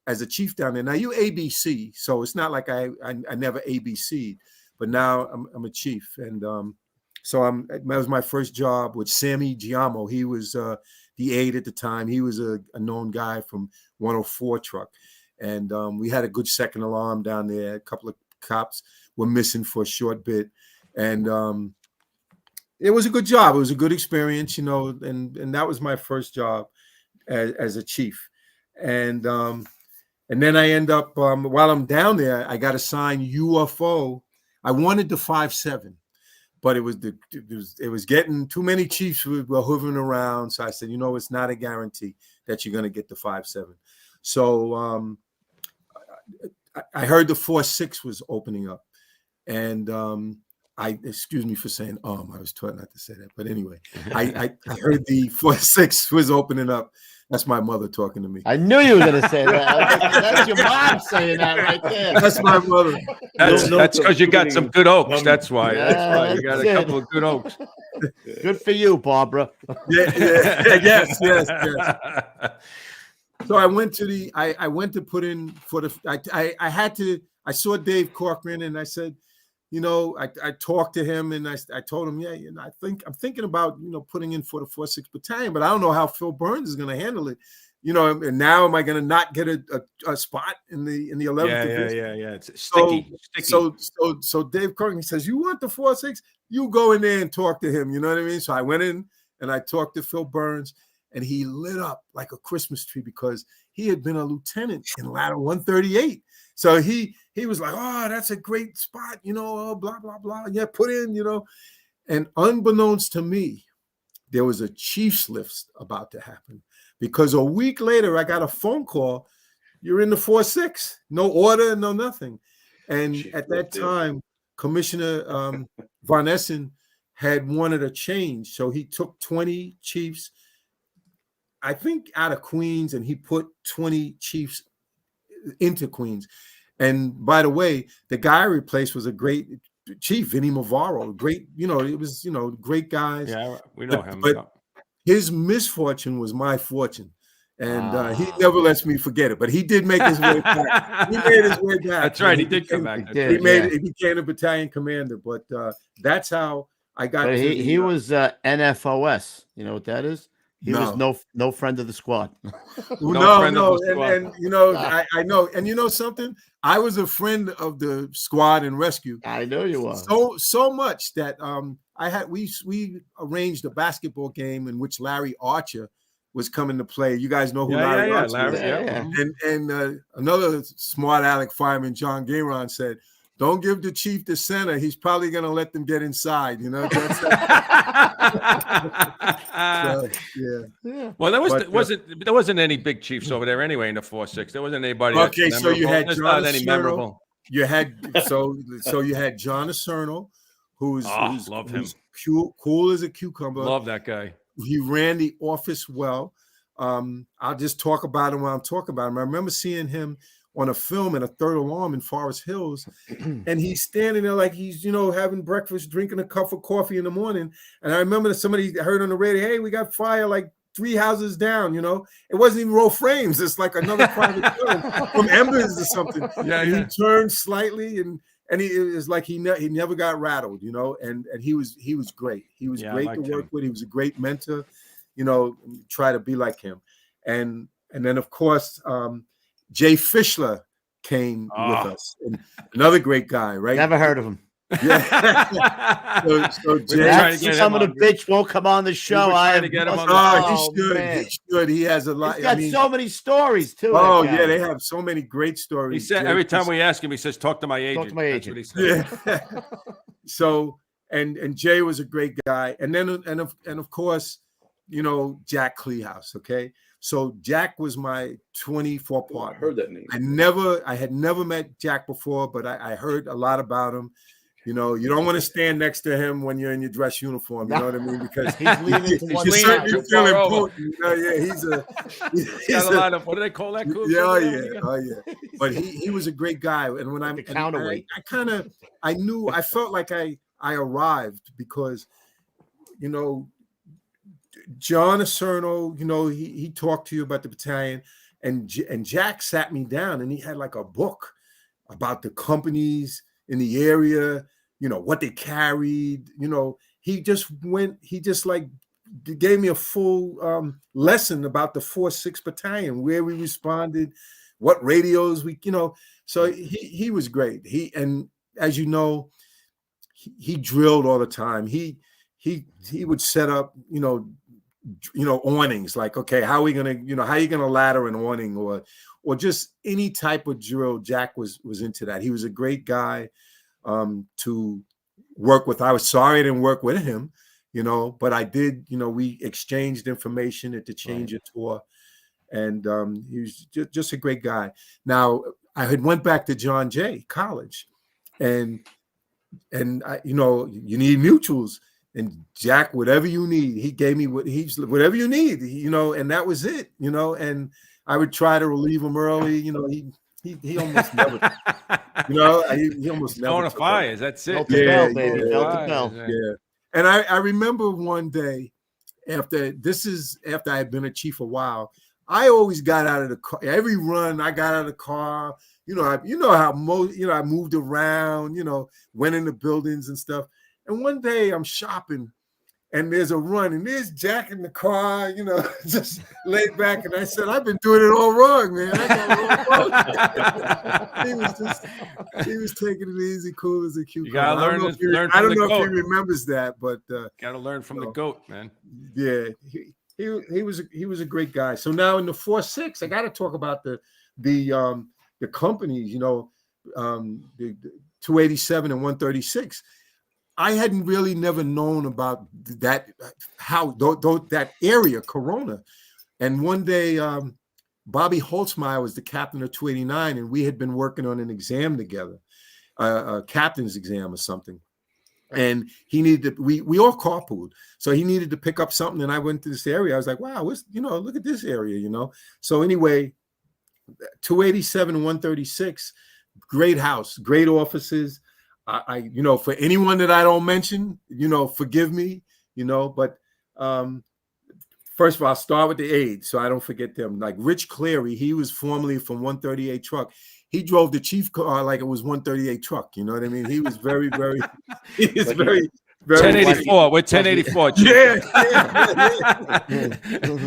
as a chief down there. Now you ABC, so it's not like I never ABC'd, but now I'm a chief. And that was my first job with Sammy Giamo. He was the aide at the time. He was a known guy from 104 truck. And we had a good second alarm down there. A couple of cops were missing for a short bit. And it was a good job. It was a good experience, and that was my first job as a chief. And then I end up, while I'm down there, I got assigned UFO. I wanted the 5.7, but it was getting too many chiefs were hovering around. So I said, it's not a guarantee that you're going to get the 5.7. So I heard the 4.6 was opening up, and excuse me for saying I was taught not to say that, but anyway, I heard the 4.6 was opening up. That's my mother talking to me. I knew you were going to say that. That's your mom saying that right there. That's my mother. That's because you got some good oaks. That's why. Yeah, that's why you got a couple of good oaks. Good for you, Barbara. Yes. So I went to put in for the. I saw Dave Corcoran, and I said, I talked to him, and I told him, I'm thinking about, putting in for the 4.6 Battalion, but I don't know how Phil Burns is going to handle it. And now am I going to not get a spot in the 11th division? Yeah. It's sticky. So Dave Corcoran says, you want the 4.6? You go in there and talk to him. You know what I mean? So I went in and I talked to Phil Burns, and he lit up like a Christmas tree because he had been a lieutenant in ladder 138. So he was like, oh, that's a great spot, blah, blah, blah. Yeah, put in, And unbeknownst to me, there was a chief's list about to happen, because a week later, I got a phone call. You're in the 4.6, no order, no nothing. And at that time, Commissioner Von Essen had wanted a change. So he took 20 chiefs, I think, out of Queens, and he put 20 chiefs into Queens. And by the way, the guy I replaced was a great chief, Vinny Mavarro. Great, it was, great guys. Yeah, we know him. But his misfortune was my fortune. And he never lets me forget it. But he did make his way back. He made his way back. That's right. He did come back. He became a battalion commander. But that's how I got. But he was NFOS. You know what that is? He was no friend of the squad. No. And I know. And something? I was a friend of the squad and rescue. I know you are. So much that we arranged a basketball game in which Larry Archer was coming to play. You guys know who Larry Archer is. Yeah. And another smart aleck fireman, John Gayron, said, don't give the chief the center. He's probably going to let them get inside. That's Well, there wasn't any big chiefs over there anyway in the 4.6. There wasn't anybody. Okay, so you had John memorable. You had so you had John Acerno, who's love him. Cool as a cucumber. Love that guy. He ran the office well. I'll just talk about him while I'm talking about him. I remember seeing him on a film in a third alarm in Forest Hills, and he's standing there like he's, having breakfast, drinking a cup of coffee in the morning. And I remember that somebody heard on the radio, hey, we got fire like 3 houses down, It wasn't even roll frames. It's like another private film from Embers or something. Yeah. He turned slightly, and it was like he never got rattled, and he was great. He was great to work with. He was a great mentor, try to be like him. And then, of course, Jay Fischler came with us, and another great guy, right? Never heard of him. Yeah. so Jay, some of the bitch won't come on the show. He should. He has a lot. He's got so many stories too. Oh yeah, they have so many great stories. He said every time we ask him, he says, "Talk to my agent." Talk to my agent. That's what he said. Yeah. So and Jay was a great guy. And then and of course, you know, Jack Kleehouse. Okay, so Jack was my 24 partner. I heard that name. I had never met Jack before, but I heard a lot about him. You know, you don't want to stand next to him when you're in your dress uniform. You know what I mean? Because he's leaning into one you side. certainly feel important. You know, yeah, he's got a lot of, what do they call that? Yeah. But he was a great guy. And when I'm counterweight, I felt like I arrived because, you know, John Acerno, you know, he talked to you about the battalion, and Jack sat me down and he had like a book about the companies in the area, you know, what they carried, you know, he just like gave me a full lesson about the 4-6 Battalion, where we responded, what radios we, you know, so he was great. And as you know, he drilled all the time. He would set up, you know, awnings, like, okay, how are you gonna ladder an awning, or just any type of drill. Jack was into that. He was a great guy to work with. I was sorry I didn't work with him, you know, but I did, you know, we exchanged information at the change of tour, and he was just a great guy. Now, I had went back to John Jay College, and I, you know, you need mutuals. And Jack, whatever you need, he gave me whatever you need, you know, and that was it, you know. And I would try to relieve him early, you know. He almost never, you know, he almost never. Going to fires, that's it. Yeah. And I remember one day after I had been a chief a while, I always got out of the car. Every run, I got out of the car. You know how I moved around, you know, went into buildings and stuff. And one day I'm shopping and there's a run and there's Jack in the car, you know, just laid back. And I said, I've been doing it all wrong, man. I got it all wrong. He was taking it easy, cool as a cucumber. You gotta learn from the goat. I don't know if he remembers that, but gotta learn from the goat, man. Yeah, he was a great guy. So now in the 4-6, I got to talk about the companies, you know, the 287 and 136. I hadn't really never known about that, that area, Corona. And one day, Bobby Holtzmeyer was the captain of 289, and we had been working on an exam together, a captain's exam or something. And he needed to, we all carpooled. So he needed to pick up something, and I went to this area. I was like, wow, look at this area, you know? So anyway, 287 and 136, great house, great offices. I you know, for anyone that I don't mention, you know, forgive me, you know, but first of all, I'll start with the aides so I don't forget them. Like Rich Cleary, he was formerly from 138 truck. He drove the chief car like it was 138 truck. You know what I mean? He was very, very, he was very, very 1084. We're 1084. Yeah.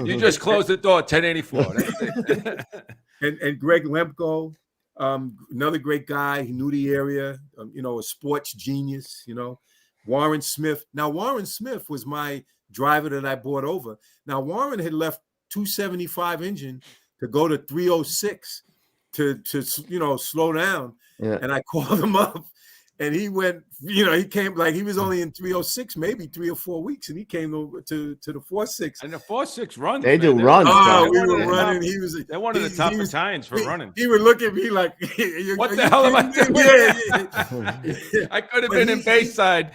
You just closed the door. 1084. And Greg Lemko. Another great guy. He knew the area, you know, a sports genius, you know. Warren Smith. Now, Warren Smith was my driver that I brought over. Now, Warren had left 275 engine to go to 306 to you know, slow down. Yeah. And I called him up, and he went, you know, he came like he was only in 306, maybe 3 or 4 weeks, and he came over to the 46. And the 4-6 runs. They do runs. Oh, we were running. They're one of the top battalions for running. He would look at me like, what the hell am I doing? Yeah. I could have been in Bayside.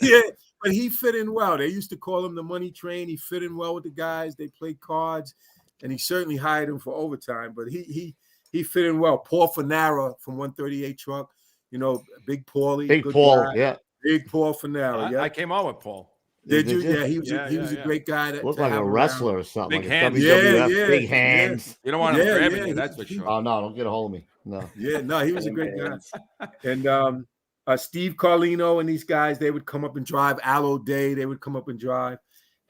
Yeah, but he fit in well. They used to call him the money train. He fit in well with the guys. They played cards, and he certainly hired him for overtime. But he fit in well. Paul Fanara from 138 truck. You know, Big Paulie. Big Paul, guy. Yeah. Big Paul Fanara, yeah. I came on with Paul. Did you? Yeah, he was a great guy. Looked like a wrestler or something. Big like hands. WWF, big hands. Yeah. You don't want him grabbing you, that's for sure. Oh, no, don't get a hold of me. No. Yeah, no, he was a great guy. And Steve Carlino and these guys, they would come up and drive. Allo Day, they would come up and drive.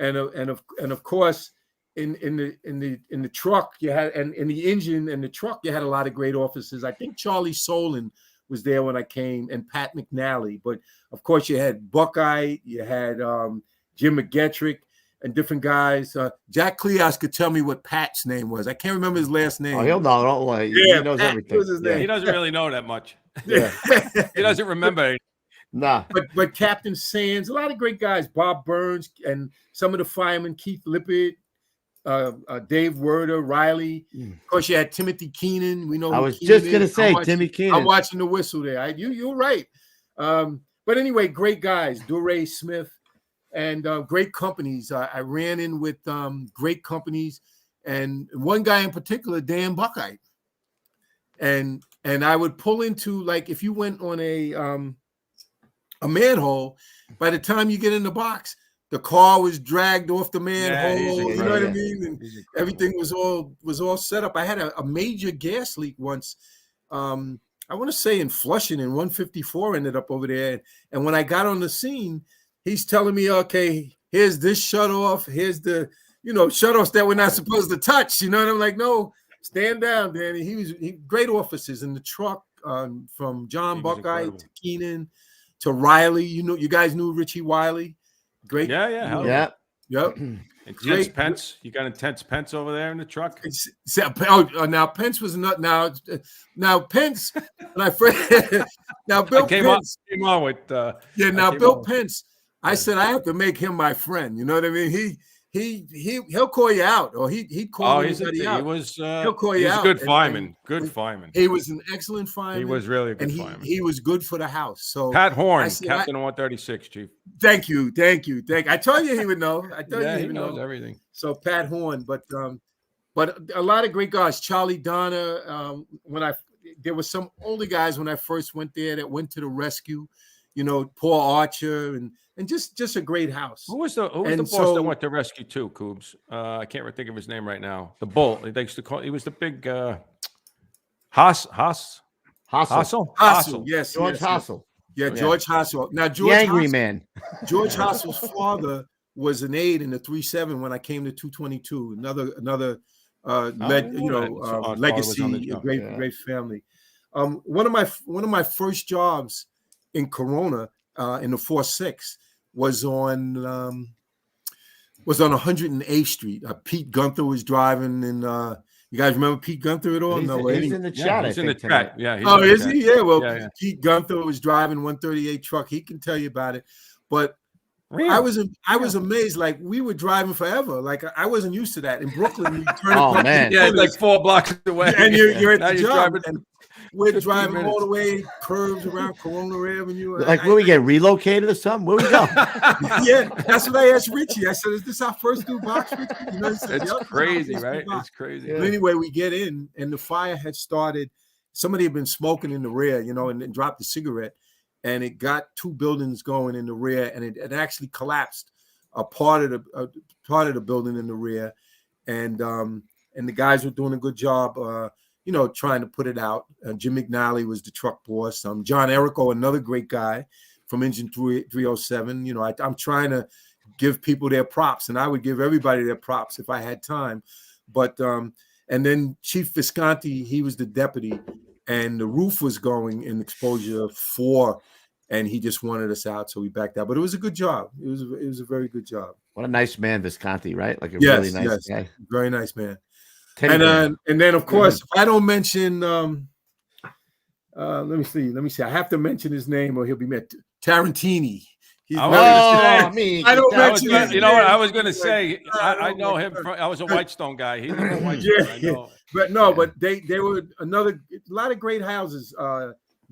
And of course, in the truck, you had, and in the engine and the truck, you had a lot of great officers. I think Charlie Solon was there when I came, and Pat McNally. But of course, you had Buckeye, you had Jim McGetrick, and different guys. Jack Kleehouse could tell me what Pat's name was. I can't remember his last name. Oh, he'll know. Don't worry. Yeah, he knows Pat everything. was his name. He doesn't really know that much. Yeah. He doesn't remember. Nah. But Captain Sands, a lot of great guys, Bob Burns, and some of the firemen, Keith Lippert, Dave Werder, Riley. Of course, you had Timothy Keenan. We know. I was just gonna say Timmy Keenan. I'm watching the whistle there. You're right. But anyway, great guys, Duray Smith, and great companies. I ran in with great companies, and one guy in particular, Dan Buckite. And I would pull into, like, if you went on a manhole, by the time you get in the box, the car was dragged off the manhole. You know what I mean? And everything was all set up. I had a major gas leak once. I want to say in Flushing, and 154 ended up over there. And when I got on the scene, he's telling me, okay, here's this shut off. Here's the, shut offs that we're not supposed to touch. And I'm like, no, stand down, Danny. He great officers in the truck, from John Buckeye to Keenan to Riley. You guys knew Richie Wiley. Great. Yeah. Yep. Intense Pence. You got Intense Pence over there in the truck? Now Pence was not now Pence. When I first now Bill came Pence came on with Bill Pence. I said I have to make him my friend. You know what I mean? He'll call you out, or he'd call anybody out. He'll call you out. Good fireman. Good fireman. He was an excellent fireman. He was really a good fireman. He was good for the house. So Pat Horn, Captain 136, Chief. Thank you. I told you he would know. He knows everything. So Pat Horn, but a lot of great guys. Charlie Donner. There were some older guys when I first went there that went to the rescue. Paul Archer and just a great house. Who was the boss that went to rescue too, Coobs? I can't think of his name right now. The Bull. They used to call. He was the big Hassel. Yes, George Hassel. Yeah, George Hassel. Now the angry man. George Hassel's father was an aide in the 3-7 when I came to 222. Another legacy, great family. One of my first jobs in Corona in the 4-6 was on 108th Street. Pete Gunther was driving, and you guys remember Pete Gunther at all? He's in the chat. He's in the chat. Yeah. Oh, is he? Yeah. Well, Pete Gunther was driving 138 truck. He can tell you about it. But really? I was amazed. Like, we were driving forever. Like, I wasn't used to that in Brooklyn. Man, yeah, it's like 4 blocks away, and you're at the job. Driving. We're driving all the way curves around Corona Avenue. Like, will we get relocated or something? Where we go? Yeah, that's what I asked Richie. I said, "Is this our first new box, Richie?" He said, it's crazy, right? It's crazy. But anyway, we get in, and the fire had started. Somebody had been smoking in the rear, and dropped a cigarette, and it got 2 buildings going in the rear, and it actually collapsed a part of the building in the rear, and the guys were doing a good job. Trying to put it out. Jim McNally was the truck boss. John Erico, another great guy from Engine 307. I'm trying to give people their props, and I would give everybody their props if I had time. But and then Chief Visconti, he was the deputy, and the roof was going in exposure 4, and he just wanted us out, so we backed out. But it was a good job. It was a very good job. What a nice man, Visconti, right? Like a really nice guy. Very nice man. And then of course, if I don't mention, let me see. I have to mention his name, or he'll be met. Tarantini. I don't mention his name. You know what I was going to say? I know him. I was a Whitestone guy. He lived in Whitestone. I know. But they were a lot of great houses.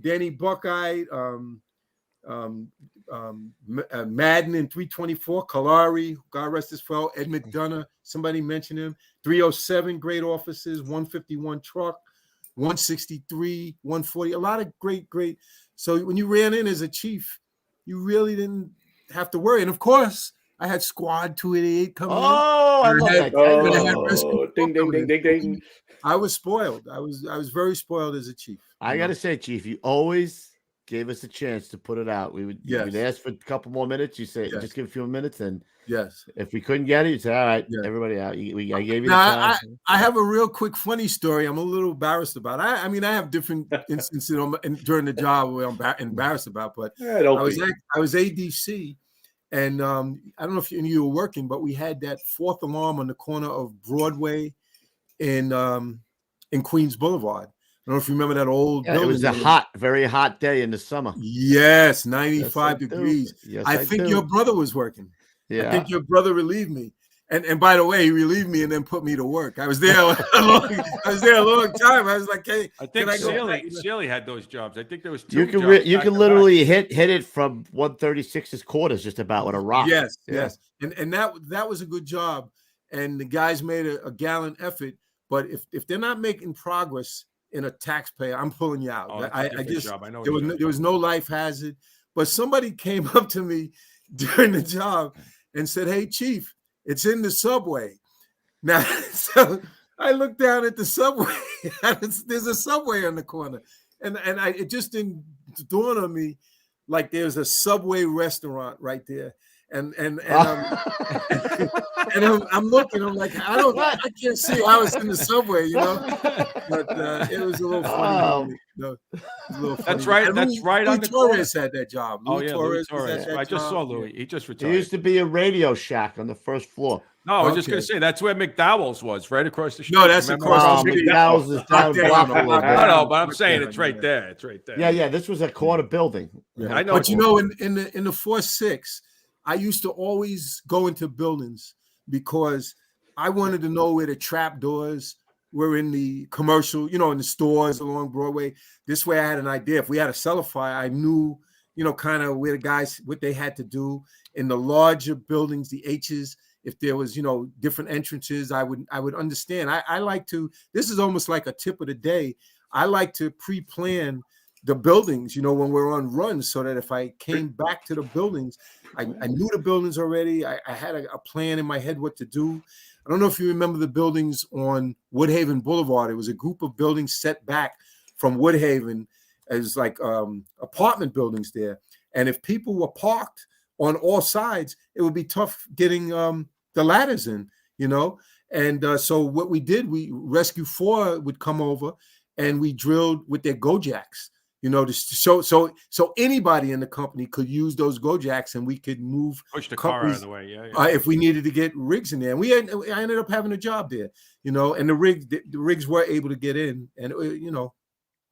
Danny Buckeye, Madden in 324, Kalari, God rest his soul, Ed McDonough, somebody mentioned him. 307, great offices, 151 truck, 163, 140, a lot of great. So when you ran in as a chief, you really didn't have to worry. And of course, I had Squad 288 coming in. I love that. Ding. I was spoiled. I was very spoiled as a chief. I got to say, Chief, you always gave us a chance to put it out. We'd ask for a couple more minutes. You say, just give a few minutes, and if we couldn't get it, you say, all right, everybody out. I gave you the time. I have a real quick funny story. I'm a little embarrassed about. I have different instances during the job where I'm embarrassed about, but I was ADC, and I don't know if you were working, but we had that 4th alarm on the corner of Broadway in Queens Boulevard. don't know if you remember that old building. It was a very hot day in the summer. Yes, 95 degrees. Yes, I think your brother was working. Yeah. I think your brother relieved me. And by the way, he relieved me and then put me to work. I was there a long time. I was like, hey, I think Sealy had those jobs. I think there was two. You can literally hit it from 136's quarters just about with a rock. Yes. And that was a good job. And the guys made a gallant effort. But if they're not making progress in a taxpayer, I'm pulling you out. I know there was no life hazard. But somebody came up to me during the job and said, "Hey, Chief, it's in the subway." Now, so I looked down at the subway. There's a subway on the corner, and it just didn't dawn on me like there's a Subway restaurant right there. And I'm looking. I'm like, I can't see. I was in the subway, But it was a little funny. That's right. That's right. Louis Torres had that job. Louis Torres. I just saw Louis. He just retired. There used to be a Radio Shack on the first floor. No, I was just going to say that's where McDowell's was, right across the street. No, that's across the street. McDowell's is down block a little bit. I know, but I'm saying it's right there. It's right there. Yeah. This was a corner building. Yeah. I know. But in the 4-6, I used to always go into buildings because I wanted to know where the trap doors were in the commercial, in the stores along Broadway. This way I had an idea. If we had a cellar fire, I knew, kind of where the guys, what they had to do. In the larger buildings, the H's, if there was, different entrances, I would understand. I like to, this is almost like a tip of the day. I like to pre-plan the buildings, when we're on runs, so that if I came back to the buildings, I knew the buildings already. I had a plan in my head what to do. I don't know if you remember the buildings on Woodhaven Boulevard. It was a group of buildings set back from Woodhaven as like apartment buildings there. And if people were parked on all sides, it would be tough getting the ladders in, And so what we did, Rescue 4 would come over and we drilled with their Go-Jacks. So anybody in the company could use those Go-Jacks and we could push the car out of the way. If we needed to get rigs in there. And I ended up having a job there, and the rigs were able to get in, and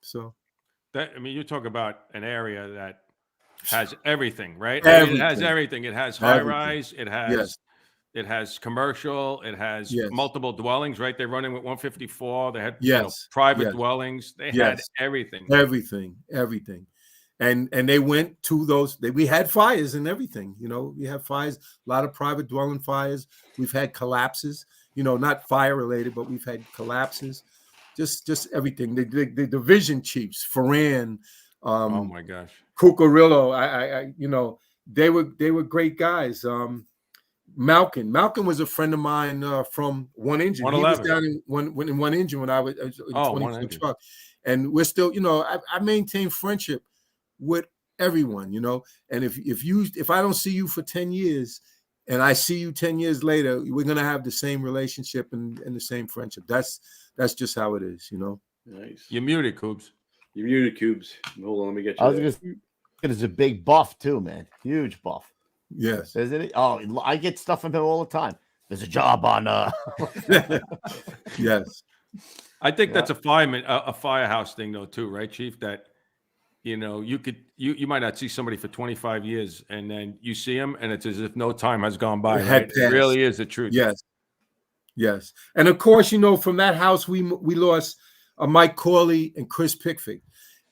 so. You talk about an area that has everything, right? Everything. It has everything. It has high rise. It has. It has commercial. It has multiple dwellings, right? They're running with 154. They had private dwellings. They had everything. Everything. And they went to those. We had fires and everything. We have fires, a lot of private dwelling fires. We've had collapses, not fire related, but we've had collapses. Just everything. The division chiefs, Ferran. Oh my gosh. Cucurullo. They were great guys. Malcolm was a friend of mine from One Engine. He was down in One Engine when I was in 20 truck, and we're still, I maintain friendship with everyone, And if I don't see you for 10 years, and I see you 10 years later, we're gonna have the same relationship and the same friendship. That's just how it is, Nice. You're muted, Coobs. Hold on, let me get you. I was gonna say, it's a big buff too, man. Huge buff. Yes. Isn't it? Oh, I get stuff from him all the time. There's a job on Yes. I think that's a firehouse thing though, too, right, Chief? That you might not see somebody for 25 years and then you see them and it's as if no time has gone by. Right? It really is the truth. Yes. And of course, from that house we lost Mike Corley and Chris Pickford.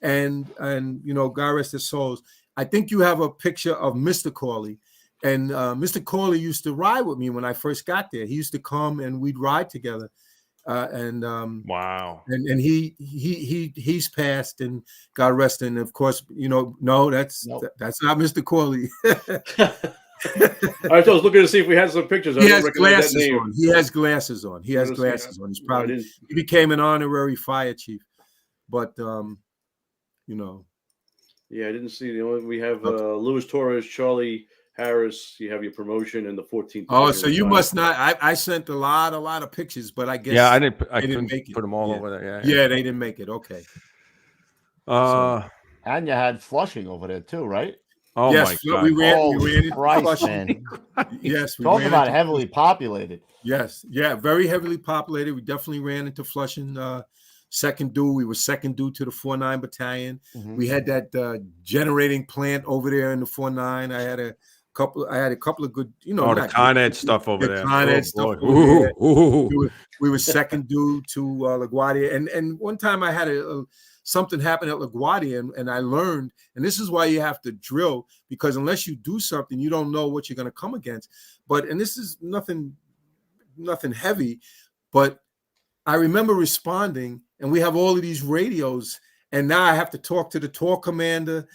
And God rest their souls. I think you have a picture of Mr. Corley. And Mr. Corley used to ride with me when I first got there. He used to come and we'd ride together. Wow. And he's passed, and God rest him. Of course, no, that's not Mr. Corley. I was looking to see if we had some pictures. He has glasses on. He has glasses on. He's probably he became an honorary fire chief, but Yeah, I didn't see we have Louis Torres, Charlie Harris. You have your promotion and the 14th. Oh, so you must not. I sent a lot of pictures, but I guess I couldn't put them all over there. Yeah, they didn't make it. Okay. And you had Flushing over there too, right? Oh yes, my God! We ran into Christ, Flushing. man. Yes, we talk about heavily populated. Yes, very heavily populated. We definitely ran into Flushing. second due. We were second due to the 4-9 battalion. We had that generating plant over there in the 4-9. I had a couple of good, the Con Ed stuff over there. Con Ed stuff over there. We were second due to LaGuardia. And one time I had something happen at LaGuardia, and I learned, and this is why you have to drill, because unless you do something, you don't know what you're going to come against. And this is nothing heavy, but I remember responding, and we have all of these radios, and now I have to talk to the tour commander,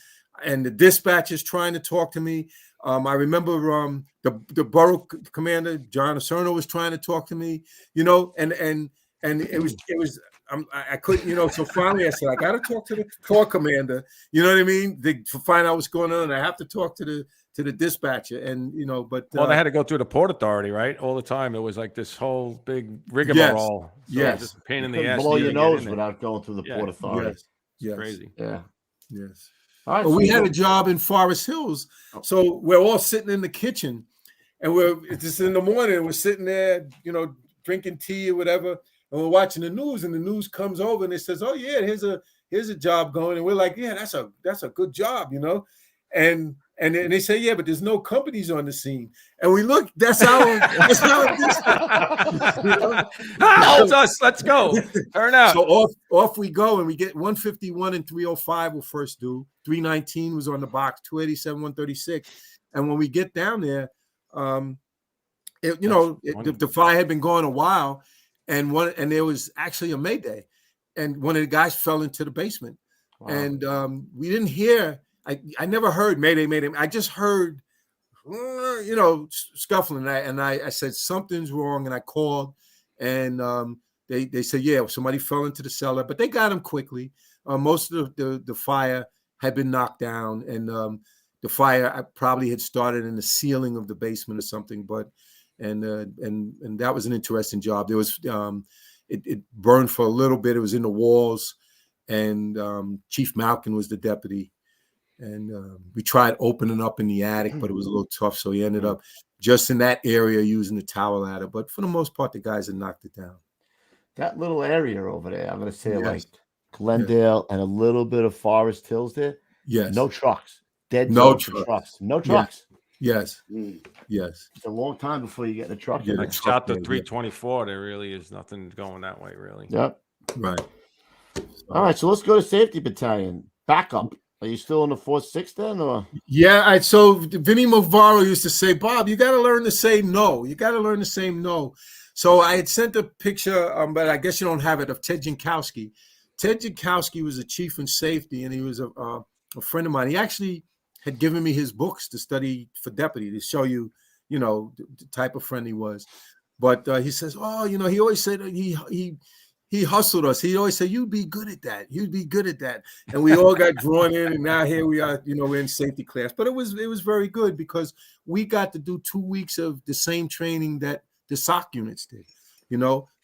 and the dispatcher's trying to talk to me. I remember the borough commander, John Osorno, was trying to talk to me, and it was I couldn't, so finally I said, I got to talk to the tour commander, you know what I mean, to find out what's going on. And I have to talk to the dispatcher, and but they had to go through the Port Authority, right, all the time. It was like this whole big rigmarole. Yes, just a pain in the ass. Blow your nose without going through the Port Authority. Yes, crazy. Yeah. Yes. All right, but we had a job in Forest Hills, so we're all sitting in the kitchen, and it's just in the morning. We're sitting there, drinking tea or whatever, and we're watching the news. And the news comes over and it says, "Oh yeah, here's a job going." And we're like, "Yeah, that's a good job, And they say, "Yeah, but there's no companies on the scene." And we look. That's how it is. That's us. Let's go. Turn out. So off we go, and we get 151 and 305 will first do. 319 was on the box. 287, 136. And when we get down there, the fire had been going a while, and there was actually a mayday, and one of the guys fell into the basement, and we didn't hear. I never heard mayday, mayday. I just heard, scuffling. And I said, something's wrong. And I called, and they said, yeah, somebody fell into the cellar, but they got him quickly. Most of the fire had been knocked down, and the fire probably had started in the ceiling of the basement or something. And that was an interesting job. There was it burned for a little bit. It was in the walls, and Chief Malkin was the deputy. And we tried opening up in the attic, but it was a little tough. So he ended up just in that area using the tower ladder. But for the most part, the guys had knocked it down. That little area over there, I'm going to say like Glendale and a little bit of Forest Hills there. Yes. No trucks. Dead no trucks. No trucks. Yes. Yes. It's a long time before you get in a truck. Like south of 324, there really is nothing going that way, really. Yep. Right. All right. So let's go to Safety Battalion. Backup. Are you still in the 4-6 then, or? Yeah, so Vinny Movaro used to say, Bob, you got to learn to say no. You got to learn to say no. So I had sent a picture, but I guess you don't have it, of Ted Jankowski. Ted Jankowski was a chief in safety, and he was a friend of mine. He actually had given me his books to study for deputy, to show you, the type of friend he was. But he says, he always said he hustled us. He always said, "You'd be good at that. You'd be good at that." And we all got drawn in, and now here we are. We're in safety class. But it was very good, because we got to do 2 weeks of the same training that the SOC units did.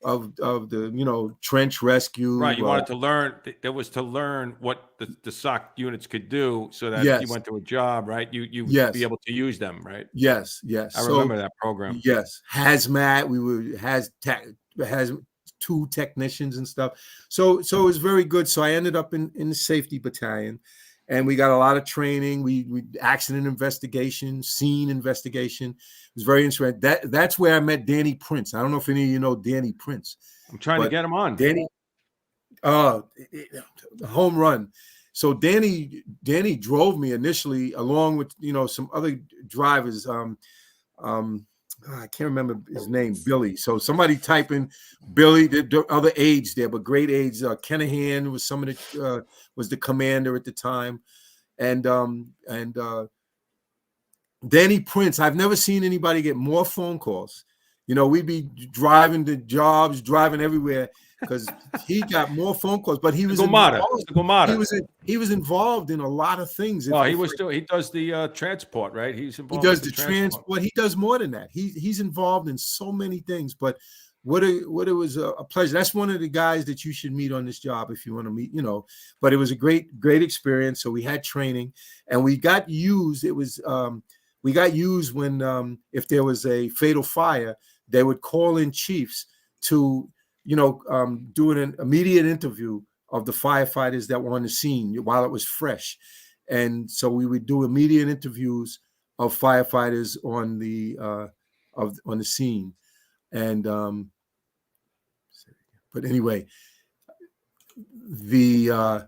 Of the trench rescue. Right. You wanted to learn. There was to learn what the SOC units could do, so that if you went to a job, right, you would be able to use them, right? Yes. I remember that program. Yes. Hazmat. We has 2 technicians and stuff. So it was very good. So I ended up in the safety battalion, and we got a lot of training. We accident investigation, scene investigation. It was very interesting. That's where I met Danny Prince. I don't know if any of you know Danny Prince. I'm trying to get him on. Danny, home run. So Danny drove me initially, along with some other drivers. I can't remember his name, Billy. So somebody type in Billy. The other aides there, but great aides. Kenahan was was the commander at the time, and Danny Prince. I've never seen anybody get more phone calls. We'd be driving to jobs, driving everywhere, because he got more phone calls. But he was he was involved in a lot of things. Oh, he does the transport, right? He's involved. He does the transport. He does more than that. He's involved in so many things. But what it was a pleasure. That's one of the guys that you should meet on this job if you want to meet. But it was a great experience. So we had training, and we got used. It was we got used when if there was a fatal fire, they would call in chiefs to doing an immediate interview of the firefighters that were on the scene while it was fresh. And so we would do immediate interviews of firefighters on the scene. And but anyway, I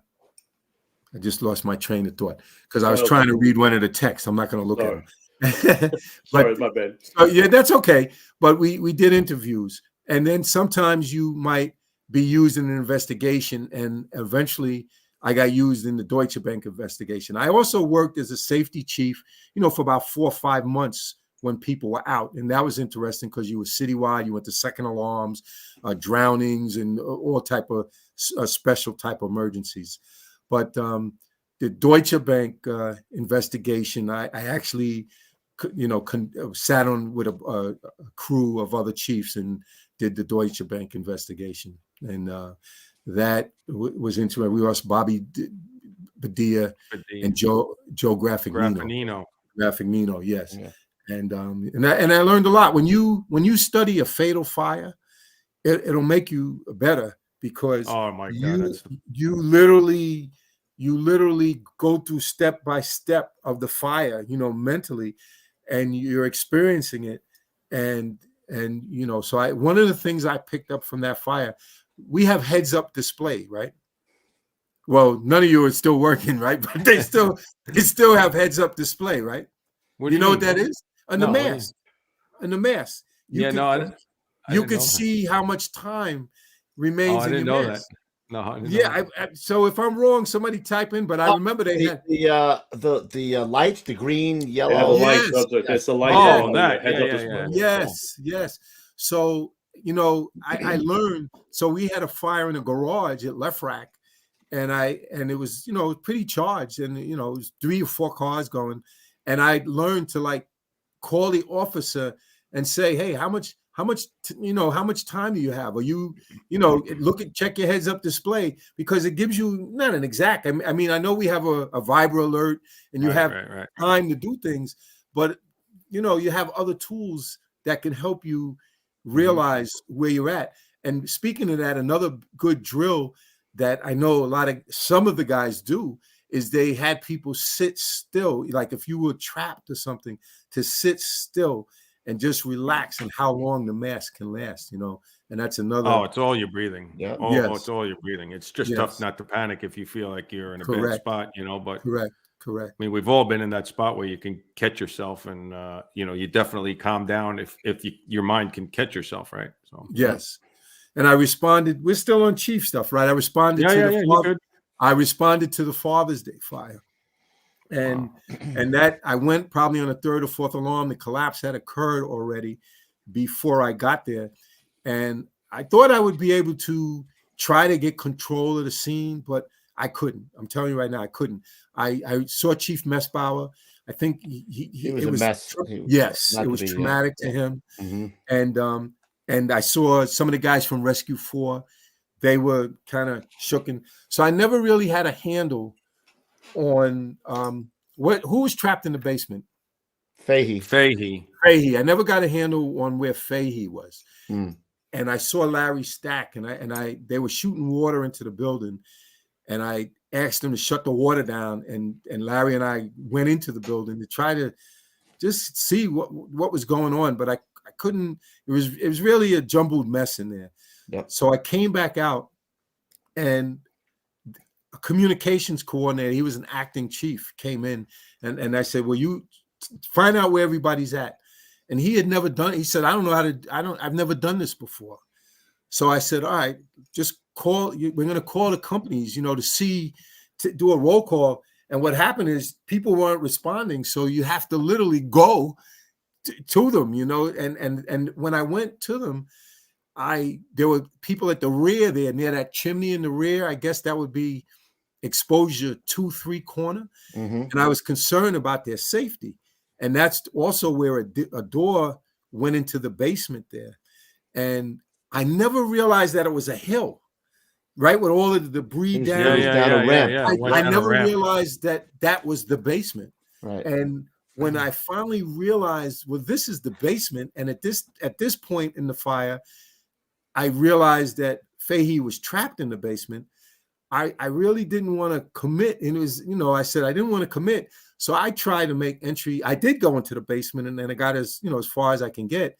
just lost my train of thought because I was trying to read one of the texts. I'm not going to look at them. Sorry, my bad. Yeah, that's okay. But we did interviews, and then sometimes you might be used in an investigation, and eventually I got used in the Deutsche Bank investigation. I also worked as a safety chief, for about 4 or 5 months when people were out, and that was interesting because you were citywide. You went to second alarms, drownings, and all type of special type of emergencies. But the Deutsche Bank investigation, I actually, sat on with a crew of other chiefs and did the Deutsche Bank investigation, and that was interesting. We lost Bobby Badia and Joe Graffignino. Graffignino, yes, yeah. And I learned a lot. When you study a fatal fire, it'll make you better. Because you literally go through step by step of the fire, mentally, and you're experiencing it, and so one of the things I picked up from that fire, we have heads up display, right? Well, none of you are still working, right? But they still have heads up display, right? What do you know what that is? On the mask. In the mask. You can see how much time remains. I didn't know that. No, I didn't know that. So if I'm wrong, somebody type in. But I remember they had the lights, the green, yellow. Yeah, the lights. That's the light. Oh, that. Yes. So I learned. So we had a fire in a garage at Left Rack, and it was pretty charged, and it was 3 or 4 cars going, and I learned to call the officer and say, hey, how much time do you have? Or check your heads up display, because it gives you not an exact. I mean, I know we have a vibra alert and you have time to do things, but you have other tools that can help you realize where you're at. And speaking of that, another good drill that I know some of the guys do is they had people sit still, like if you were trapped or something, to sit still and just relax, and how long the mask can last, and that's another. Oh, it's all your breathing. Yeah. It's all your breathing. It's just tough not to panic if you feel like you're in a bad spot, but correct. I mean, we've all been in that spot where you can catch yourself, and you definitely calm down if your mind can catch yourself, right? So yes. And I responded. We're still on chief stuff, right? I responded I responded to the Father's Day fire. And that I went probably on the 3rd or 4th alarm. The collapse had occurred already before I got there. And I thought I would be able to try to get control of the scene, but I couldn't. I'm telling you right now, I couldn't. I saw Chief Messbauer. I think he was a mess. Yes, it was traumatic to him. Mm-hmm. And I saw some of the guys from Rescue 4. They were kind of shooken. So I never really had a handle on who was trapped in the basement. Fahey. I never got a handle on where Fahey was. And I saw Larry Stack, and they were shooting water into the building, and I asked them to shut the water down, and Larry and I went into the building to try to just see what was going on, but I couldn't. It was really a jumbled mess in there. Yep. So I came back out, and a communications coordinator, he was an acting chief, came in, and I said, well, you find out where everybody's at. And he had never done it. He said, I've never done this before. So I said, all right, just call, we're going to call the companies, to do a roll call. And what happened is people weren't responding. So you have to literally go to them, and when I went to them, there were people at the rear there, near that chimney in the rear. I guess that would be exposure 2-3 corner. Mm-hmm. And I was concerned about their safety. And that's also where a door went into the basement there. And I never realized that it was a hill, right? With all of the debris down. A ramp. I never realized that was the basement. Right. And when I finally realized, well, this is the basement. And at this point in the fire, I realized that Fahey was trapped in the basement, I really didn't want to commit. And it was, I said I didn't want to commit. So I tried to make entry. I did go into the basement, and then I got as far as I can get.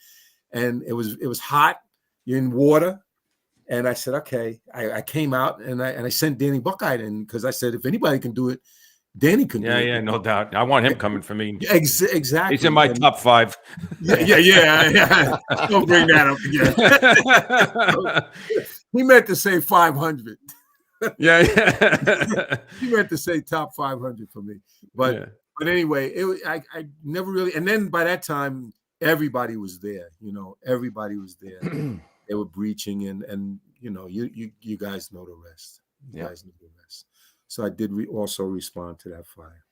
And it was hot. You're in water. And I said, okay. I came out and I sent Danny Buckeye in, because I said, if anybody can do it, Danny can do it. Yeah, no doubt. I want him coming for me. Exactly. He's in my top 5. Yeah. Don't bring that up again. He meant to say 500. Yeah. He meant to say top 500 for me. But anyway, I never really. And then by that time, everybody was there. Everybody was there. They were breaching, and you guys know the rest. You guys know the rest. So I did also respond to that fire.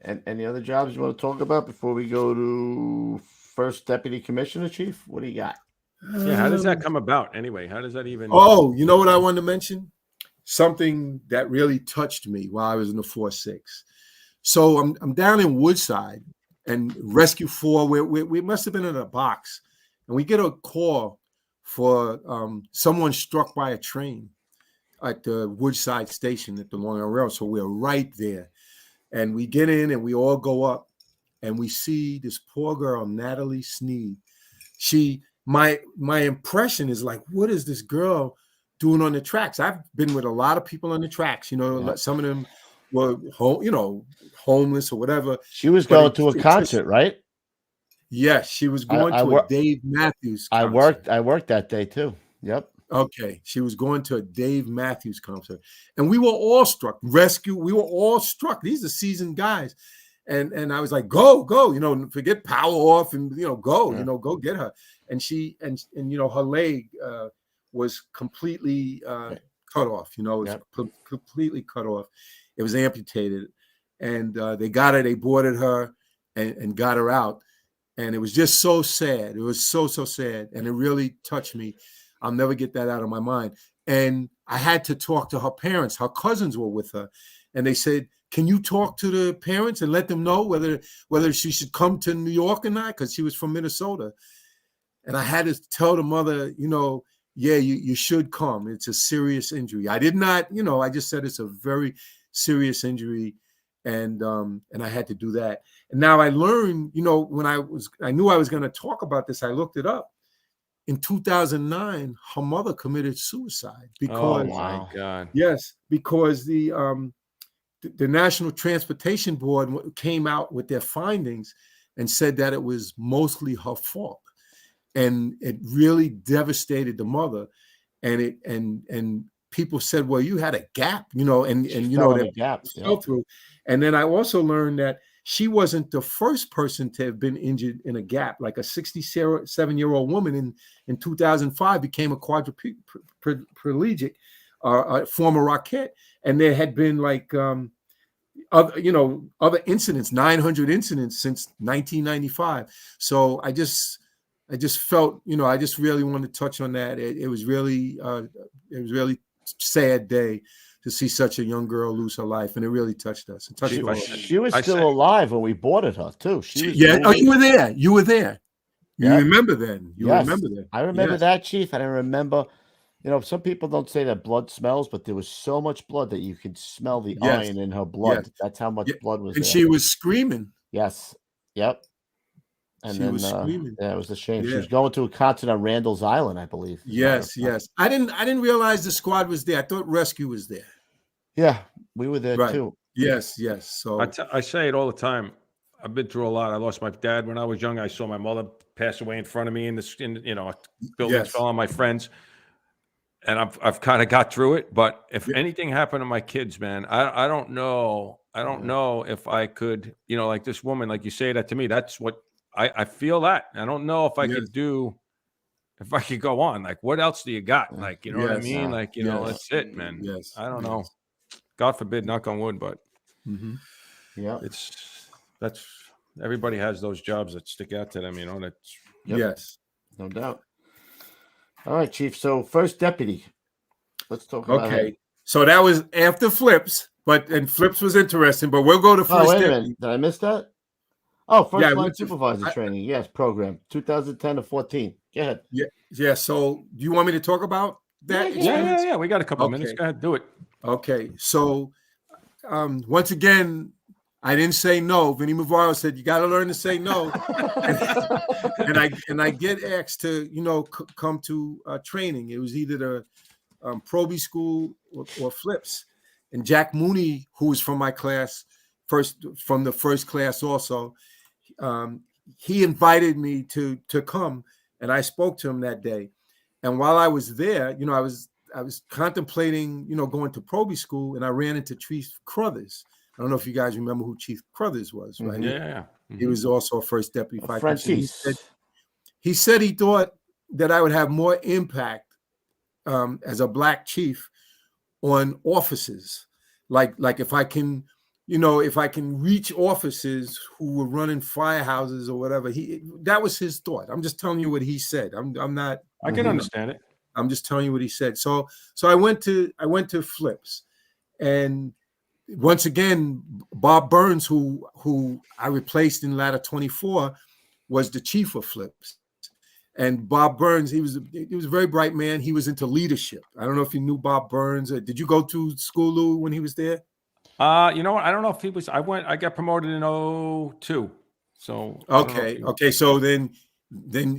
And any other jobs you want to talk about before we go to first deputy commissioner, chief? What do you got? Yeah, how does that come about anyway? How does that even? Oh, you know what I wanted to mention? Something that really touched me while I was in the 4-6. So I'm down in Woodside, and Rescue 4, we must have been in a box, and we get a call for someone struck by a train at the Woodside station at the Long Island Railroad. So we're right there, and we get in and we all go up, and we see this poor girl, Natalie Sneed. My impression is like, what is this girl doing on the tracks? I've been with a lot of people on the tracks. Some of them were homeless or whatever. She was going to a concert, right? Yes, she was going to a Dave Matthews concert. I worked that day too. Yep. Okay. She was going to a Dave Matthews concert. And we were all struck. Rescue, we were all struck. These are seasoned guys. And I was like, go, forget power off and go, go get her. And she and her leg was completely cut off. It was completely cut off. It was amputated. And they got her, they boarded her and got her out. And it was just so sad. It was so sad. And it really touched me. I'll never get that out of my mind. And I had to talk to her parents. Her cousins were with her. And they said, can you talk to the parents and let them know whether she should come to New York or not? Because she was from Minnesota. And I had to tell the mother, you should come. It's a serious injury. I did not, I just said it's a very serious injury. And I had to do that. And now I learned, when I knew I was going to talk about this, I looked it up. In 2009, her mother committed suicide because, oh my God. Yes, because the National Transportation Board came out with their findings and said that it was mostly her fault. And it really devastated the mother. And people said, well, you had a gap, that gap fell through. And then I also learned that she wasn't the first person to have been injured in a gap. Like a 67-year-old woman in 2005 became a quadriplegic, a former Rockette. And there had been like, other incidents, 900 incidents since 1995. So I just felt, I just really wanted to touch on that. It was really sad day to see such a young girl lose her life, and it really touched us. She was still alive when we boarded her too. Oh, you were there. You were there. You remember then? Remember that? I remember that, Chief. And I remember, some people don't say that blood smells, but there was so much blood that you could smell the iron in her blood. Yes. That's how much blood was and there. She was screaming. Yes. Yep. And she was screaming. Yeah, it was a shame. Yeah. She was going to a concert on Randall's Island, I believe. Yes. I didn't realize the squad was there. I thought rescue was there. Yeah, we were there too. Yes. So I say it all the time. I've been through a lot. I lost my dad when I was young. I saw my mother pass away in front of me buildings fell on my friends. And I've kind of got through it. But if anything happened to my kids, man, I don't know. I don't know if I could, like this woman, like you say that to me, that's what I feel that. I don't know if I could if I could go on. Like, what else do you got? Like, you know what I mean? Like, that's it, man. Yes. I don't know. God forbid, knock on wood, but that's everybody has those jobs that stick out to them, that's yes, no doubt. All right, Chief. So first deputy. Let's talk about him. So that was after Flips, and Flips was interesting, but we'll go to first deputy. A minute. Did I miss that? Oh, first line supervisor training. Yes, program 2010 to 14. Go ahead. Yeah. So do you want me to talk about that? Yeah. We got a couple of minutes. Go ahead, do it. Okay. So once again, I didn't say no. Vinny Mavaro said, you got to learn to say no. and I get asked to, come to training. It was either the Proby school or Flips. And Jack Mooney, who was from my class, from the first class also, he invited me to come, and I spoke to him that day. And while I was there, I was contemplating, going to Proby school, and I ran into Chief Crothers. I don't know if you guys remember who Chief Crothers was, right? Yeah. He was also a first deputy fire Francis. He said he thought that I would have more impact as a black chief on officers, like if I can, if I can reach officers who were running firehouses or whatever. That was his thought. I'm just telling you what he said. I'm not. I can understand it. I'm just telling you what he said. So I went to Flips, and once again, Bob Burns, who I replaced in ladder 24, was the chief of Flips. And Bob Burns, he was a very bright man. He was into leadership. I don't know if you knew Bob Burns. Did you go to school, Lou, when he was there? You know what? I don't know if he was. I got promoted in 2002. So okay. So then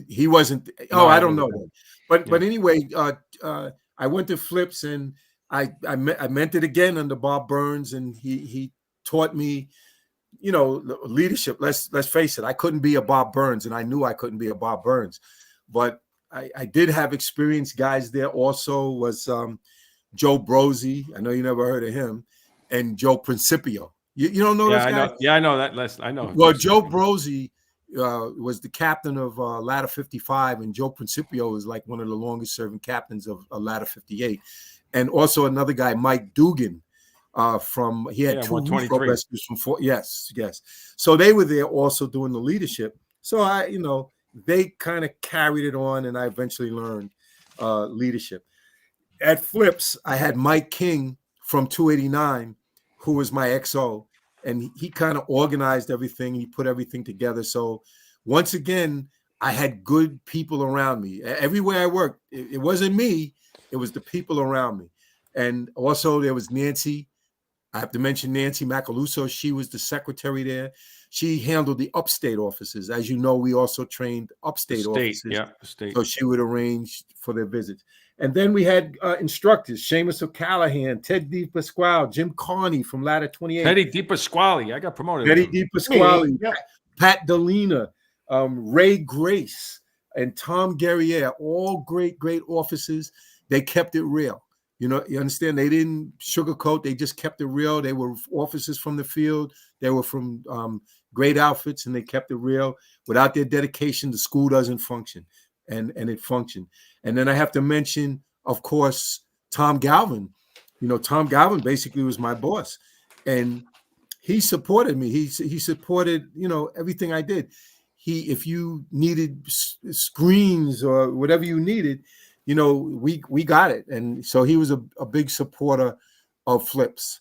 he wasn't. I don't know that. But anyway, I went to Flips, and I meant it again under Bob Burns, and he taught me, leadership. Let's face it. I couldn't be a Bob Burns, and I knew I couldn't be a Bob Burns. But I did have experienced guys there. Also was Joe Brosey. I know you never heard of him, and Joe Principio. You don't know those guys? I know that. I know. Well, Joe Brosey was the captain of ladder 55, and Joe Principio is like one of the longest serving captains of ladder 58. And also another guy, Mike Dugan, he had 2 pro rescues from 4. Yes. So they were there also doing the leadership. So they kind of carried it on, and I eventually learned leadership. At Flips, I had Mike King from 289, who was my XO, and he kind of organized everything. He put everything together. So once again, I had good people around me. Everywhere I worked, it wasn't me. It was the people around me. And also there was Nancy. I have to mention Nancy Macaluso. She was the secretary there. She handled the upstate offices. As you know, we also trained upstate offices. Yeah, state. So she would arrange for their visits. And then we had instructors, Seamus O'Callahan, Ted DePasquale, Jim Carney from ladder 28. Teddy DePasquale. I got promoted. Teddy DePasquale, Pat Delina, Ray Grace, and Tom Guerriere, all great officers. They kept it real. You understand? They didn't sugarcoat. They just kept it real. They were officers from the field. They were from great outfits, and they kept it real. Without their dedication, the school doesn't function, and it functioned. And then I have to mention, of course, Tom Galvin. Tom Galvin basically was my boss, and he supported me. He supported, everything I did. If you needed screens or whatever you needed, we got it. And so he was a big supporter of Flips.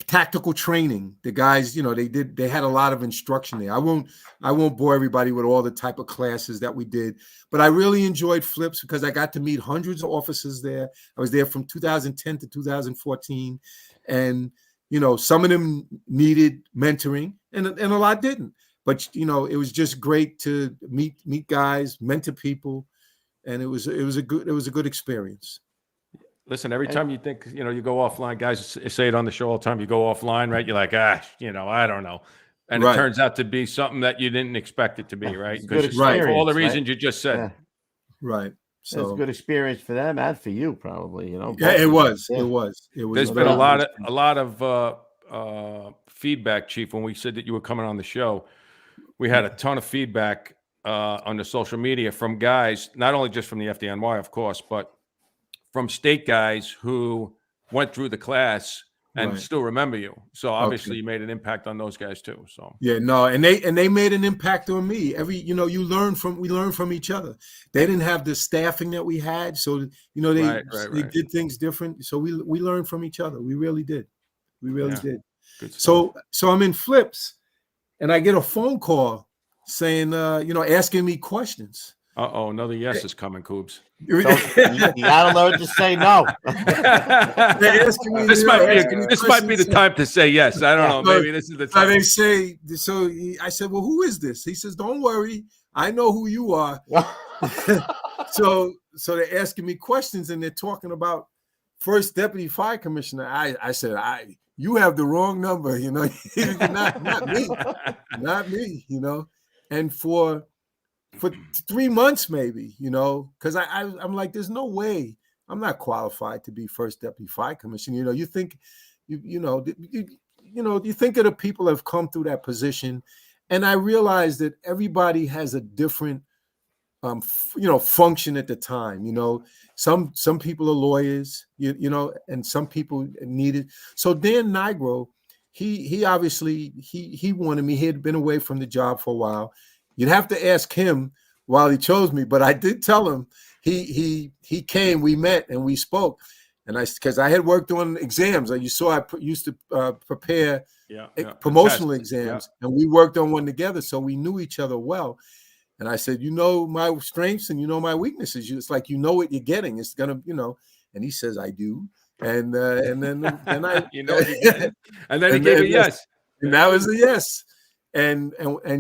Tactical training. The guys, they had a lot of instruction there. I won't bore everybody with all the type of classes that we did, but I really enjoyed Flips because I got to meet hundreds of officers there. I was there from 2010 to 2014. And, some of them needed mentoring and a lot didn't. But it was just great to meet guys, mentor people, and it was a good experience. Listen, every time you think you go offline, guys say it on the show all the time. You go offline, right? You're like, I don't know, and it turns out to be something that you didn't expect it to be, right? Because for all the reasons you just said, right. So it's a good experience for them and for you, probably. Yeah, it was. It was. There's been a lot of feedback, Chief. When we said that you were coming on the show, we had a ton of feedback on the social media from guys, not only just from the FDNY, of course, but from state guys who went through the class and still remember you. So obviously you made an impact on those guys too. So and they made an impact on me. We learn from each other. They didn't have the staffing that we had, so they did things different. So we learned from each other. We really did. We really did. So I'm in Flips, and I get a phone call saying, asking me questions. Uh-oh, another yes is coming, Coobs. So you gotta learn to say no. This might be the time to say yes. I don't know. Maybe this is the time. They say so. I said, "Well, who is this?" He says, "Don't worry, I know who you are." So they're asking me questions, and they're talking about first deputy fire commissioner. I said, you have the wrong number. Not me, not me. And for 3 months, maybe, because I'm like, there's no way I'm not qualified to be first deputy fire commissioner. You think, you think of the people that have come through that position, and I realized that everybody has a different, function at the time. Some people are lawyers, and some people need it. So Dan Nigro, he obviously he wanted me. He had been away from the job for a while. You'd have to ask him while he chose me, but I did tell him. He came, we met, and we spoke. And because I had worked on exams, you saw I used to prepare promotional exams, and we worked on one together, so we knew each other well. And I said, my strengths and my weaknesses. It's like what you're getting. It's gonna, And he says, I do. And then I, what you're getting. And then he gave a yes. And that was a yes. And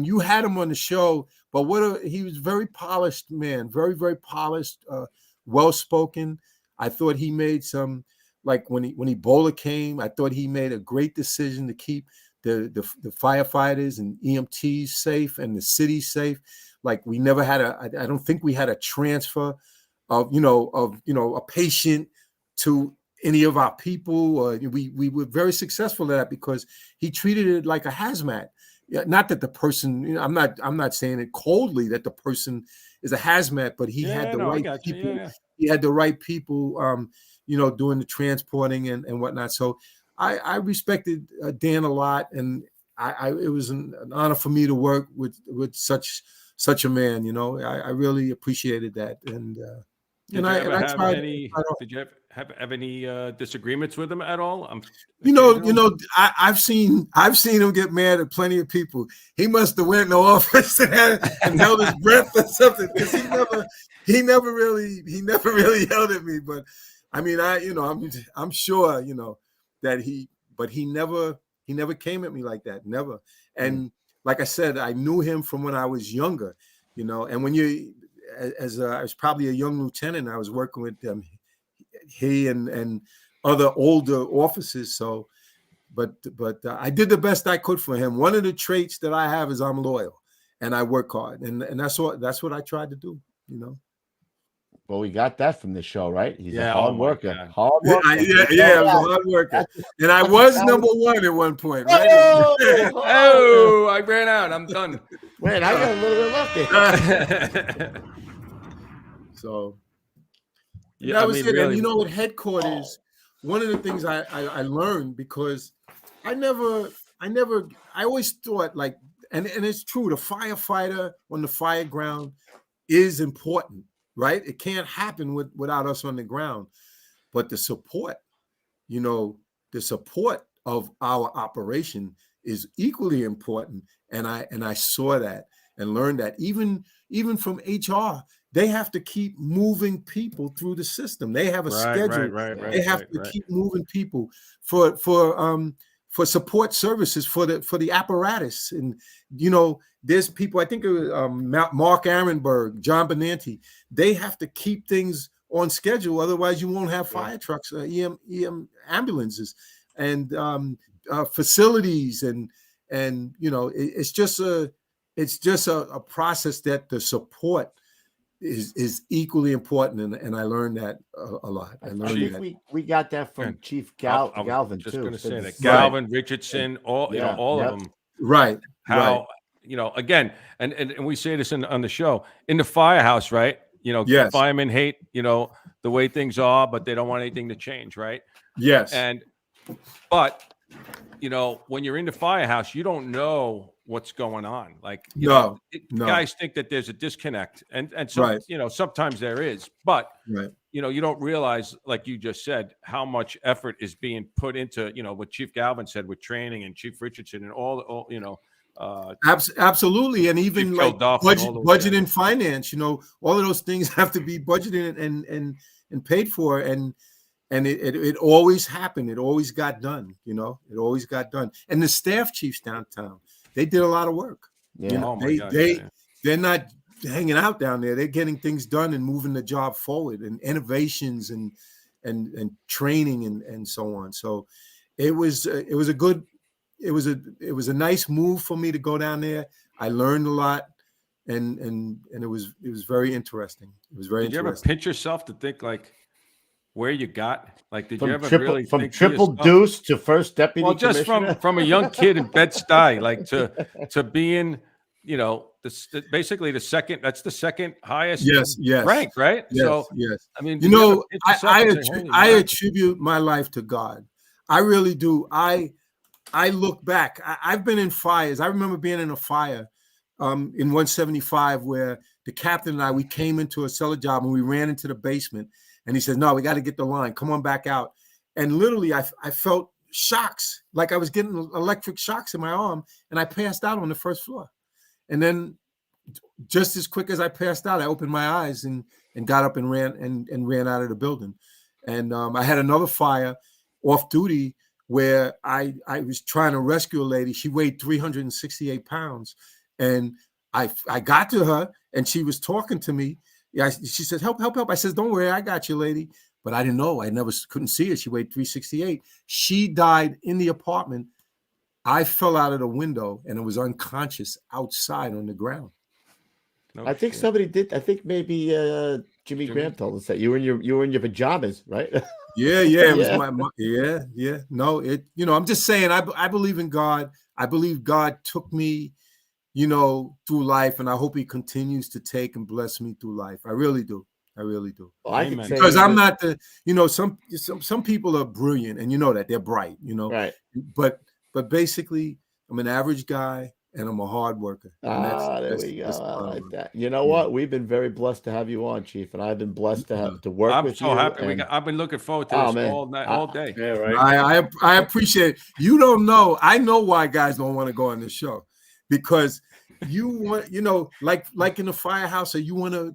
you had him on the show, but he was very polished man, very, very polished, well-spoken. I thought he made some, like when Ebola came, I thought he made a great decision to keep the firefighters and EMTs safe and the city safe. Like we never had I don't think we had a transfer of a patient to any of our people. We were very successful at that because he treated it like a hazmat. Not that the person, I'm not saying it coldly that the person is a hazmat, but he had the right people. Yeah. He had the right people, doing the transporting and whatnot. So I respected Dan a lot, and it was an honor for me to work with such a man. I really appreciated that. And did you have any disagreements with him at all? I've seen him get mad at plenty of people. He must have went in the office and held his breath or something, because he never really yelled at me. But I mean, I'm sure that he never came at me like that, never. And like I said, I knew him from when I was younger, and when I was probably a young lieutenant, I was working with he and other older officers. So, but I did the best I could for him. One of the traits that I have is I'm loyal and I work hard, and that's what I tried to do. Well, we got that from the show, right? He's a hard worker. I was a hard worker, and I was number one at one point. Right? Oh, I ran out. I'm done. Wait, I got a little bit left. So. Yeah, that was it. Really. And at headquarters, one of the things I learned, because I always thought, like, and it's true, the firefighter on the fire ground is important, right? It can't happen without us on the ground. But the support, the support of our operation is equally important. And I saw that and learned that even from HR. They have to keep moving people through the system. They have a schedule. They have to keep moving people for support services for the apparatus. And there's people. I think it was Mark Arenberg, John Benanti. They have to keep things on schedule. Otherwise, you won't have fire trucks, EM ambulances, and facilities. And it's just a process that the support is equally important, and I learned that a lot. I learned we got that from Chief Galvin just too. Going to say that Galvin, Richardson, all of them. Right. How again, and we say this on the show, in the firehouse, right? Firemen hate the way things are, but they don't want anything to change, right? Yes. But when you're in the firehouse, you don't know what's going on. Like, guys think that there's a disconnect, and so sometimes there is, but you don't realize, like you just said, how much effort is being put into what Chief Galvin said with training, and Chief Richardson, and all Absolutely, and even like budget and and finance, all of those things have to be budgeted and paid for, and it always happened. It always got done. It always got done. And the staff chiefs downtown, they did a lot of work. Yeah. Oh my God, they're not hanging out down there. They're getting things done and moving the job forward, and innovations and training and so on. So it was a nice move for me to go down there. I learned a lot, and it was very interesting. It was very Did you interesting. ever pinch yourself to think like where you got? Like, did you ever really from think triple deuce to first deputy? Well, just from a young kid in Bed-Stuy, like to being, basically the second. That's the second highest rank, right? Yes, so yes. I mean, I attribute my life to God. I really do. I look back. I've been in fires. I remember being in a fire in 175 where the captain and we came into a cellar job and we ran into the basement. And he says, no, we got to get the line. Come on back out. And literally, I felt shocks, like I was getting electric shocks in my arm, and I passed out on the first floor. And then just as quick as I passed out, I opened my eyes and got up and ran out of the building. And I had another fire off duty where I was trying to rescue a lady. She weighed 368 pounds. And I got to her, and she was talking to me. Yeah, she said, help. I said, don't worry, I got you, lady. But I didn't know. I couldn't see her. She weighed 368. She died in the apartment. I fell out of the window and I was unconscious outside on the ground. I think somebody did. I think maybe Jimmy Graham told us that you were in your pajamas, right? Yeah. It was yeah. No, I'm just saying, I believe in God. I believe God took me, through life, and I hope he continues to take and bless me through life. I really do. Well, I can say because I'm not some people are brilliant, and that they're bright, right. But basically I'm an average guy and I'm a hard worker. There we go. I like that. You know what? We've been very blessed to have you on, Chief, and I've been blessed to work with you. I'm so happy. I've been looking forward to this all day. Yeah, right. I appreciate it. You don't know. I know why guys don't want to go on this show, because you want, like in the firehouse, or you want to,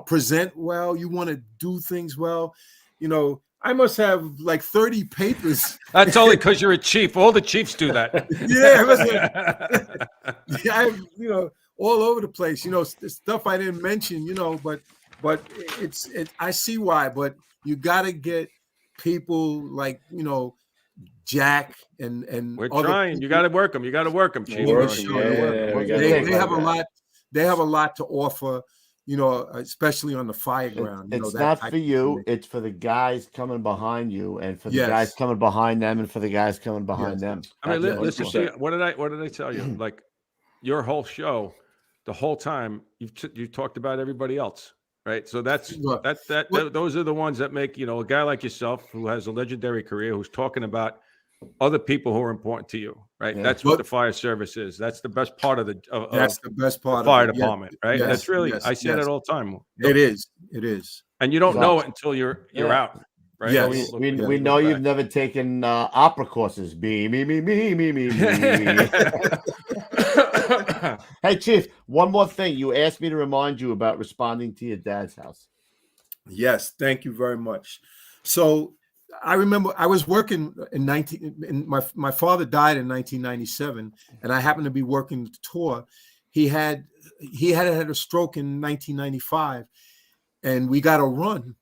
present well, you want to do things well. I must have like 30 papers. That's only because you're a chief. All the chiefs do that. Yeah, all over the place. Stuff I didn't mention. But it's I see why. But you got to get people like Jack and we're trying. People. You got to work them. Chief. They have a lot. They have a lot to offer. Especially on the fire ground. It's not for you. It's for the guys coming behind you, and for the guys coming behind them, and for the guys coming behind them. I mean, listen. What did I tell you? Like your whole show, the whole time you talked about everybody else, right? So those are the ones that make a guy like yourself who has a legendary career, who's talking about other people who are important to you, right? Yeah. That's what the fire service is. That's the best part of the fire department, right? Yes, that's really I say that all the time. It is, and you don't know it until you're out, right? Yes. We know you've never taken opera courses. Me. Hey, Chief, one more thing. You asked me to remind you about responding to your dad's house. Yes, thank you very much. So I remember I was working my father died in 1997, and I happened to be working the tour. He had a stroke in 1995, and we got a run.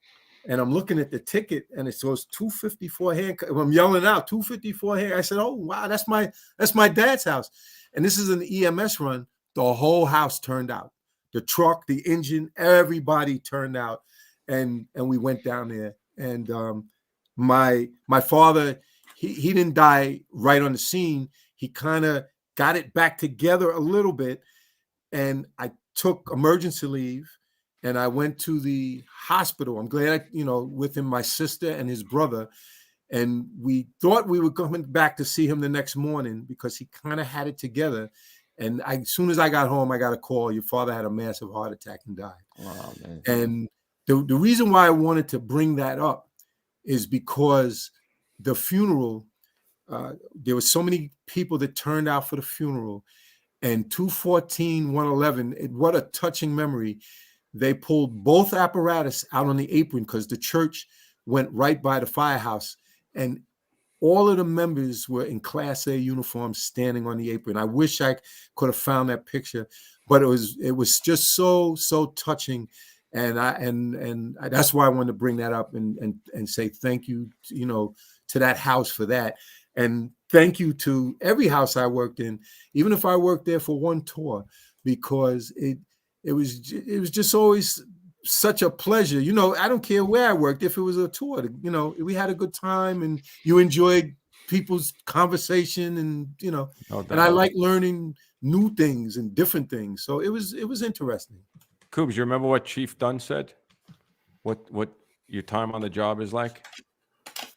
And I'm looking at the ticket, and it says 254 handcuff. I'm yelling out 254 handcuff. I said, "Oh wow, that's my dad's house." And this is an EMS run. The whole house turned out. The truck, the engine, everybody turned out, and we went down there. And my father, he didn't die right on the scene. He kind of got it back together a little bit, and I took emergency leave, and I went to the hospital. I'm glad, with him, my sister and his brother, and we thought we were coming back to see him the next morning because he kind of had it together. And as soon as I got home, I got a call. Your father had a massive heart attack and died. Wow, man. And the reason why I wanted to bring that up is because the funeral, there were so many people that turned out for the funeral, and 214-111. What a touching memory. They pulled both apparatus out on the apron because the church went right by the firehouse, and all of the members were in Class A uniforms standing on the apron. I wish I could have found that picture, but it was just so touching, and that's why I wanted to bring that up and say thank you, to that house for that, and thank you to every house I worked in, even if I worked there for one tour, because it was just always such a pleasure. I don't care where I worked, if it was a tour, we had a good time and you enjoyed people's conversation and, and I like learning new things and different things. So it was interesting. Coobs, you remember what Chief Dunn said? What your time on the job is like?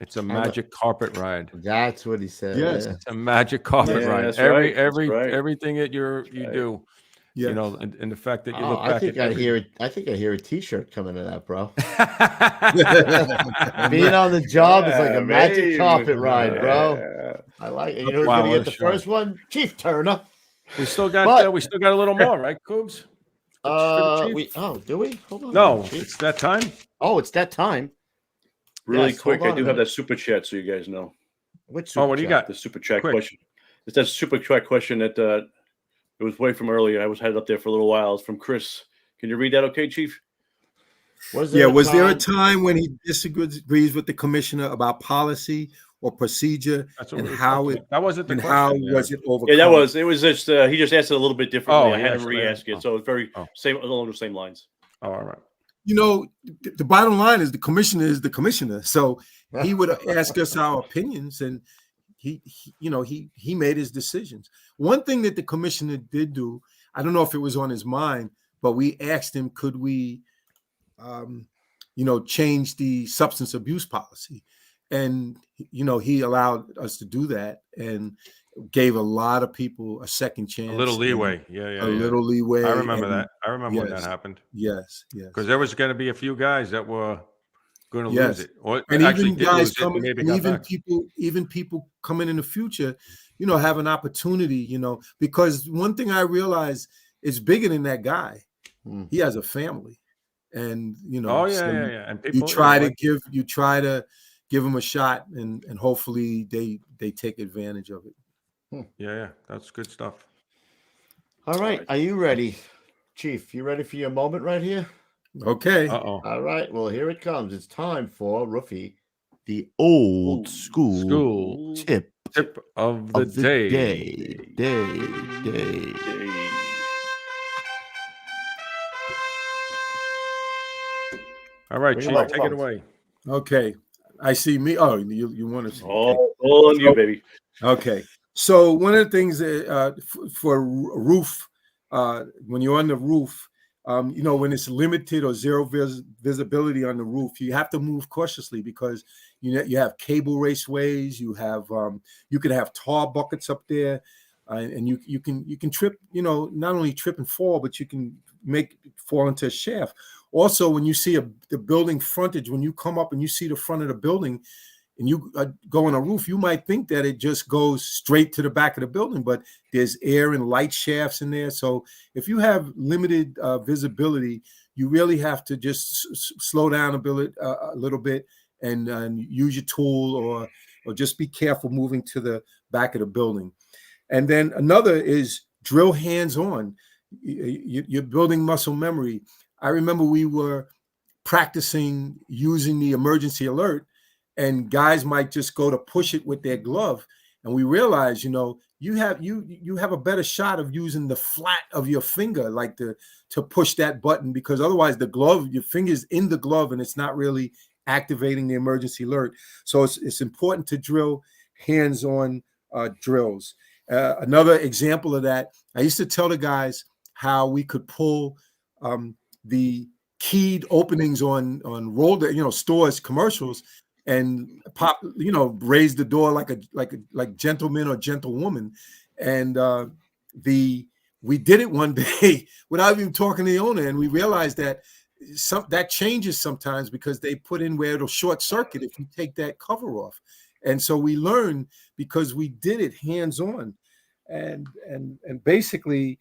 It's a magic carpet ride. That's what he said. Yes. Yeah. It's a magic carpet ride. That's right. Everything that you do. Yeah. And the fact that you look back. I think I hear a T-shirt coming to that, bro. Being on the job is like a magic carpet ride, bro. I like it. We're gonna get the first one, Chief Turner. We still got a little more, right, Coobs? Do we? Hold on. No, it's that time. Oh, it's that time. Really quick, I do have that super chat, so you guys know. Which what do you got? The super chat Quick. question. It's that super chat question that it was way from earlier. I was headed up there for a little while. It's from Chris. Can you read that, okay, Chief? Was there a time when he disagrees with the commissioner about policy or procedure and how it was it overcome? Yeah, that was. It was just he just asked it a little bit differently. I had him re-ask it, so it's very along the same lines. Oh, all right. The bottom line is the commissioner is the commissioner, so he would ask us our opinions, and he made his decisions. One thing that the commissioner did do, I don't know if it was on his mind, but we asked him, could we, change the substance abuse policy, and he allowed us to do that and gave a lot of people a second chance, a little leeway. Little leeway. I remember that. I remember when that happened. Yes. Because there was going to be a few guys that were going to lose it, and even guys coming, and even people coming in the future, have an opportunity. Because one thing I realized is bigger than that guy. He has a family, and And people, you try to give them a shot, and hopefully they take advantage of it. Yeah, that's good stuff. All right, are you ready, Chief? You ready for your moment right here? Okay. All right, well, here it comes. It's time for Ruffy, the old school tip of the day. All right, Chief, take it away. Okay. I see me. Oh, you want to see? All on you, baby. Okay. So one of the things for a roof, when you're on the roof, when it's limited or zero visibility on the roof, you have to move cautiously because you have cable raceways, you could have tar buckets up there, and you can trip. Not only trip and fall, but you can fall into a shaft. Also, when you see the building frontage, when you come up and you see the front of the building, and you go on a roof, you might think that it just goes straight to the back of the building, but there's air and light shafts in there. So if you have limited visibility, you really have to just slow down a little bit and use your tool or just be careful moving to the back of the building. And then another is drill hands-on. You're building muscle memory. I remember we were practicing using the emergency alert, and guys might just go to push it with their glove, and we realize, you have a better shot of using the flat of your finger, like to push that button, because otherwise your finger's in the glove and it's not really activating the emergency alert. So it's important to drill hands-on drills. Another example of that, I used to tell the guys how we could pull the keyed openings on stores, commercials, and pop, raise the door like gentleman or gentlewoman. And we did it one day without even talking to the owner, and we realized that that changes sometimes because they put in where it'll short circuit if you take that cover off. And so we learned because we did it hands-on. and basically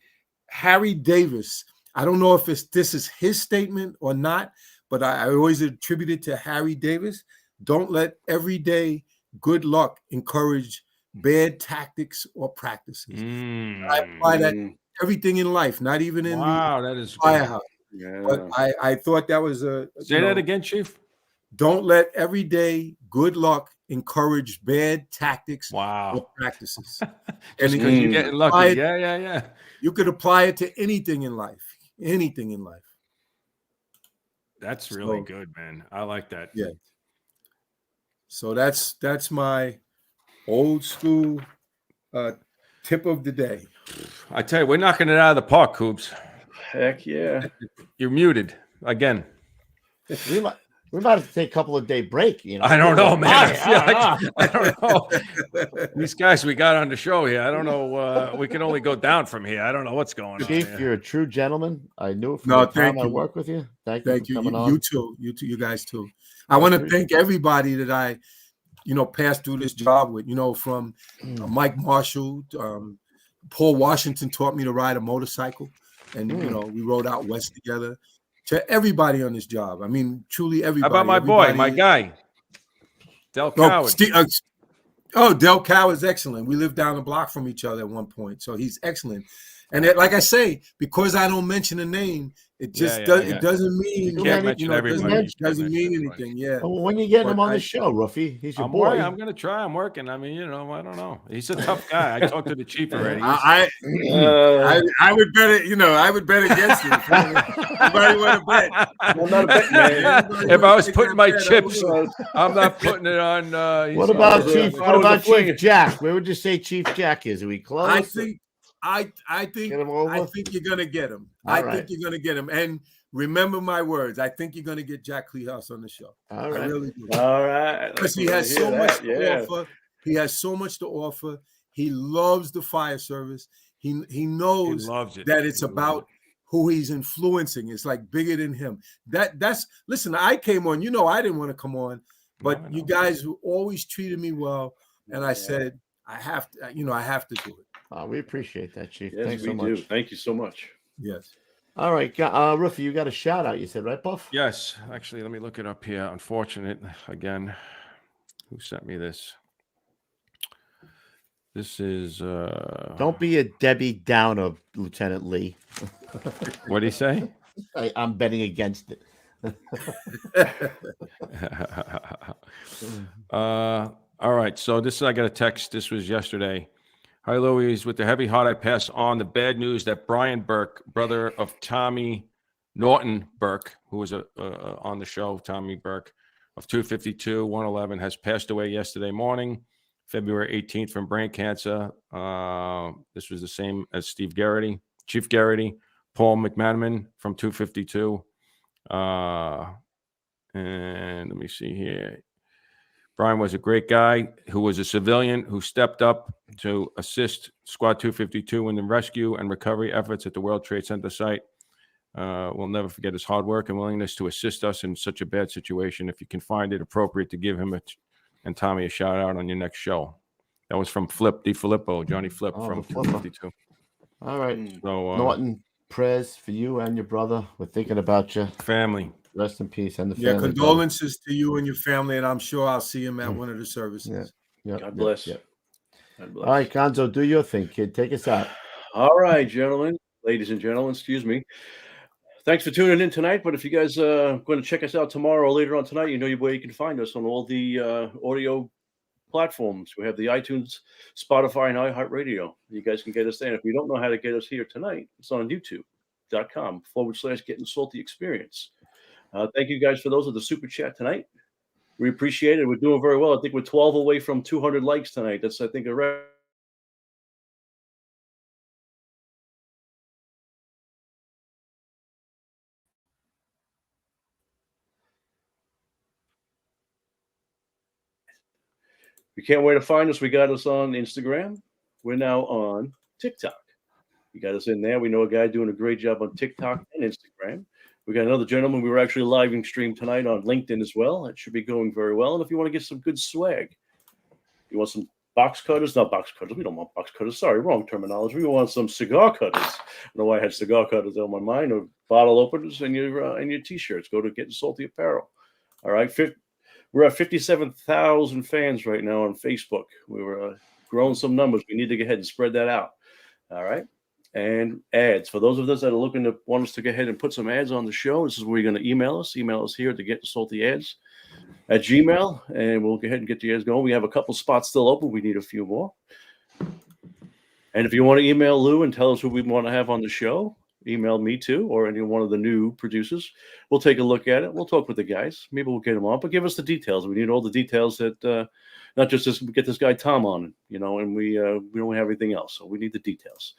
Harry Davis. I don't know if this is his statement or not, but I always attribute it to Harry Davis. Don't let everyday good luck encourage bad tactics or practices. I apply that to everything in life, not even in that is firehouse. Yeah. But I thought that was a say that again, Chief. Don't let everyday good luck encourage bad tactics or practices. Just because you're getting lucky. Yeah. You could apply it to anything in life. Anything in life. That's really good, man. I like that. Yeah. So that's my old school tip of the day. I tell you, we're knocking it out of the park, Coobs. Heck yeah. You're muted again. We're about to take a couple of day break. I don't know, man. I don't know. These guys we got on the show here, I don't know. We can only go down from here. I don't know what's going on. Chief, you're a true gentleman. I knew it from the time I work with you. Thank you for coming on. You too. You guys too. I want to thank everybody that I, passed through this job with. From Mike Marshall, Paul Washington taught me to ride a motorcycle, and we rode out west together. To everybody on this job. I mean, truly everybody. How about my guy, Del Coward? Del Coward's excellent. We lived down the block from each other at one point, so he's excellent. And like I say, because I don't mention a name, it just it doesn't mean it doesn't mean anything. Yeah. Well, when you get him on the show, Ruffy, he's your boy. I'm gonna try. I'm working. I mean, I don't know. He's a tough guy. I talked to the chief already. I would bet it. I would bet against him. Anybody want to bet? I'm not a bet man. If I was putting my chips, I'm not putting it on. What about Chief? What about Chief Jack? Where would you say Chief Jack is? Are we close? I think you're gonna get him. I think you're gonna get him. And remember my words. I think you're gonna get Jack Kleehouse on the show. All right. I really do. All right. Because he has so much to offer. He has so much to offer. He loves the fire service. He knows that it's about who he's influencing. It's like bigger than him. Listen, I came on. I didn't want to come on, but you guys always treated me well, and I said I have to. I have to do it. We appreciate that, Chief. Yes, Thanks so much. Do. Thank you so much. Yes. All right, Ruffy, you got a shout out. You said, right, Buff? Yes. Actually, let me look it up here. Unfortunate again. Who sent me this? This is. Don't be a Debbie Downer, Lieutenant Lee. What did he say? I'm betting against it. All right. So I got a text. This was yesterday. Hi, Louise. With the heavy heart, I pass on the bad news that Brian Burke, brother of Tommy Norton Burke, who was on the show, Tommy Burke, of 252, 111, has passed away yesterday morning, February 18th, from brain cancer. This was the same as Chief Garrity, Paul McManaman from 252. And let me see here. Brian was a great guy who was a civilian who stepped up to assist Squad 252 in the rescue and recovery efforts at the World Trade Center site. We'll never forget his hard work and willingness to assist us in such a bad situation. If you can find it appropriate to give him and Tommy a shout out on your next show. That was from Johnny Flip from 252. All right. So, Norton, prayers for you and your brother. We're thinking about you. Family. Rest in peace. And the family. Yeah, condolences to you and your family, and I'm sure I'll see him at one of the services. Yeah. God bless. God bless. All right, Gonzo, do your thing, kid. Take us out. All right, ladies and gentlemen, excuse me. Thanks for tuning in tonight. But if you guys are going to check us out tomorrow or later on tonight, you know where you can find us on all the audio platforms. We have the iTunes, Spotify, and iHeartRadio. You guys can get us there. And if you don't know how to get us here tonight, it's on youtube.com/Gettin Salty Experience. Thank you guys for those of the super chat tonight. We appreciate it. We're doing very well. I think we're 12 away from 200 likes tonight. That's, I think, a record. If you can't wait to find us, we got us on Instagram. We're now on TikTok. You got us in there. We know a guy doing a great job on TikTok and Instagram. We got another gentleman. We were actually living stream tonight on LinkedIn as well. It should be going very well. And if you want to get some good swag, you want some box cutters. Not box cutters. We don't want box cutters. Sorry, wrong terminology. We want some cigar cutters. I don't know why I had cigar cutters on my mind, or bottle openers and your T-shirts. Go to Gettin Salty Apparel. All right. We're at 57,000 fans right now on Facebook. We were growing some numbers. We need to go ahead and spread that out. All right. And ads. For those of us that are looking to want us to go ahead and put some ads on the show, this is where you're going to email us. Email us here to Gettin Salty Ads at Gmail, and we'll go ahead and get the ads going. We have a couple spots still open. We need a few more. And if you want to email Lou and tell us who we want to have on the show, email me too, or any one of the new producers. We'll take a look at it. We'll talk with the guys. Maybe we'll get them on, but give us the details. We need all the details that not just get this guy Tom on, and we don't have anything else. So we need the details.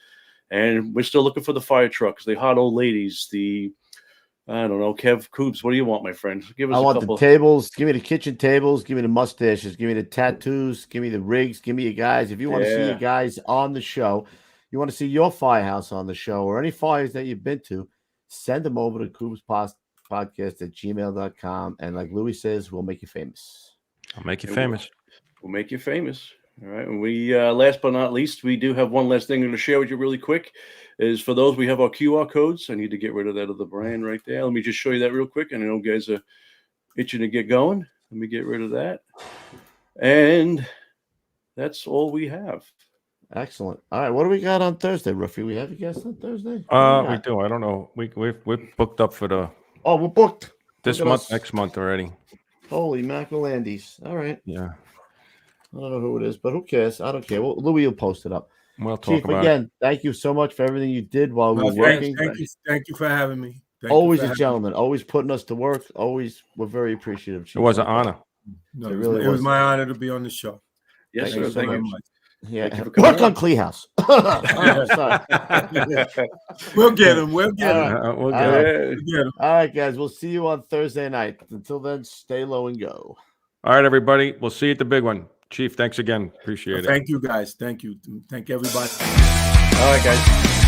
And we're still looking for the fire trucks, the hot old ladies, I don't know, Kev Coops. What do you want, my friend? Give us I want the tables. Give me the kitchen tables. Give me the mustaches. Give me the tattoos. Give me the rigs. Give me your guys. If you want to see your guys on the show, you want to see your firehouse on the show, or any fires that you've been to, send them over to Coops Podcast at gmail.com. And like Louis says, we'll make you famous. I'll make you famous. We'll make you famous. All right. And we, last but not least, we do have one last thing I'm going to share with you really quick. Is for those, we have our QR codes. I need to get rid of that other brand right there. Let me just show you that real quick. And I know you guys are itching to get going. Let me get rid of that. And that's all we have. Excellent. All right. What do we got on Thursday, Ruffy? We have a guest on Thursday? We do. I don't know. We're booked up for the. Oh, we're booked this month, next month already. Holy mackerlandis. All right. Yeah. I don't know who it is, but who cares? I don't care. Well, Louis will post it up. We'll talk Chief, about again, thank you so much for everything you did while we were working. Thank you for having me. Always a gentleman, always putting us to work. Always, we're very appreciative. Chief. It was an honor. No, it was my honor to be on the show. Yes, sir. Thank you. Yeah, work on Kleehouse. We'll get him. We'll get him. We'll get him. All right, guys. We'll see you on Thursday night. Until then, stay low and go. All right, everybody. We'll see you at the big one. Chief, thanks again. Appreciate it. Thank you, guys. Thank you. Thank everybody. All right, guys.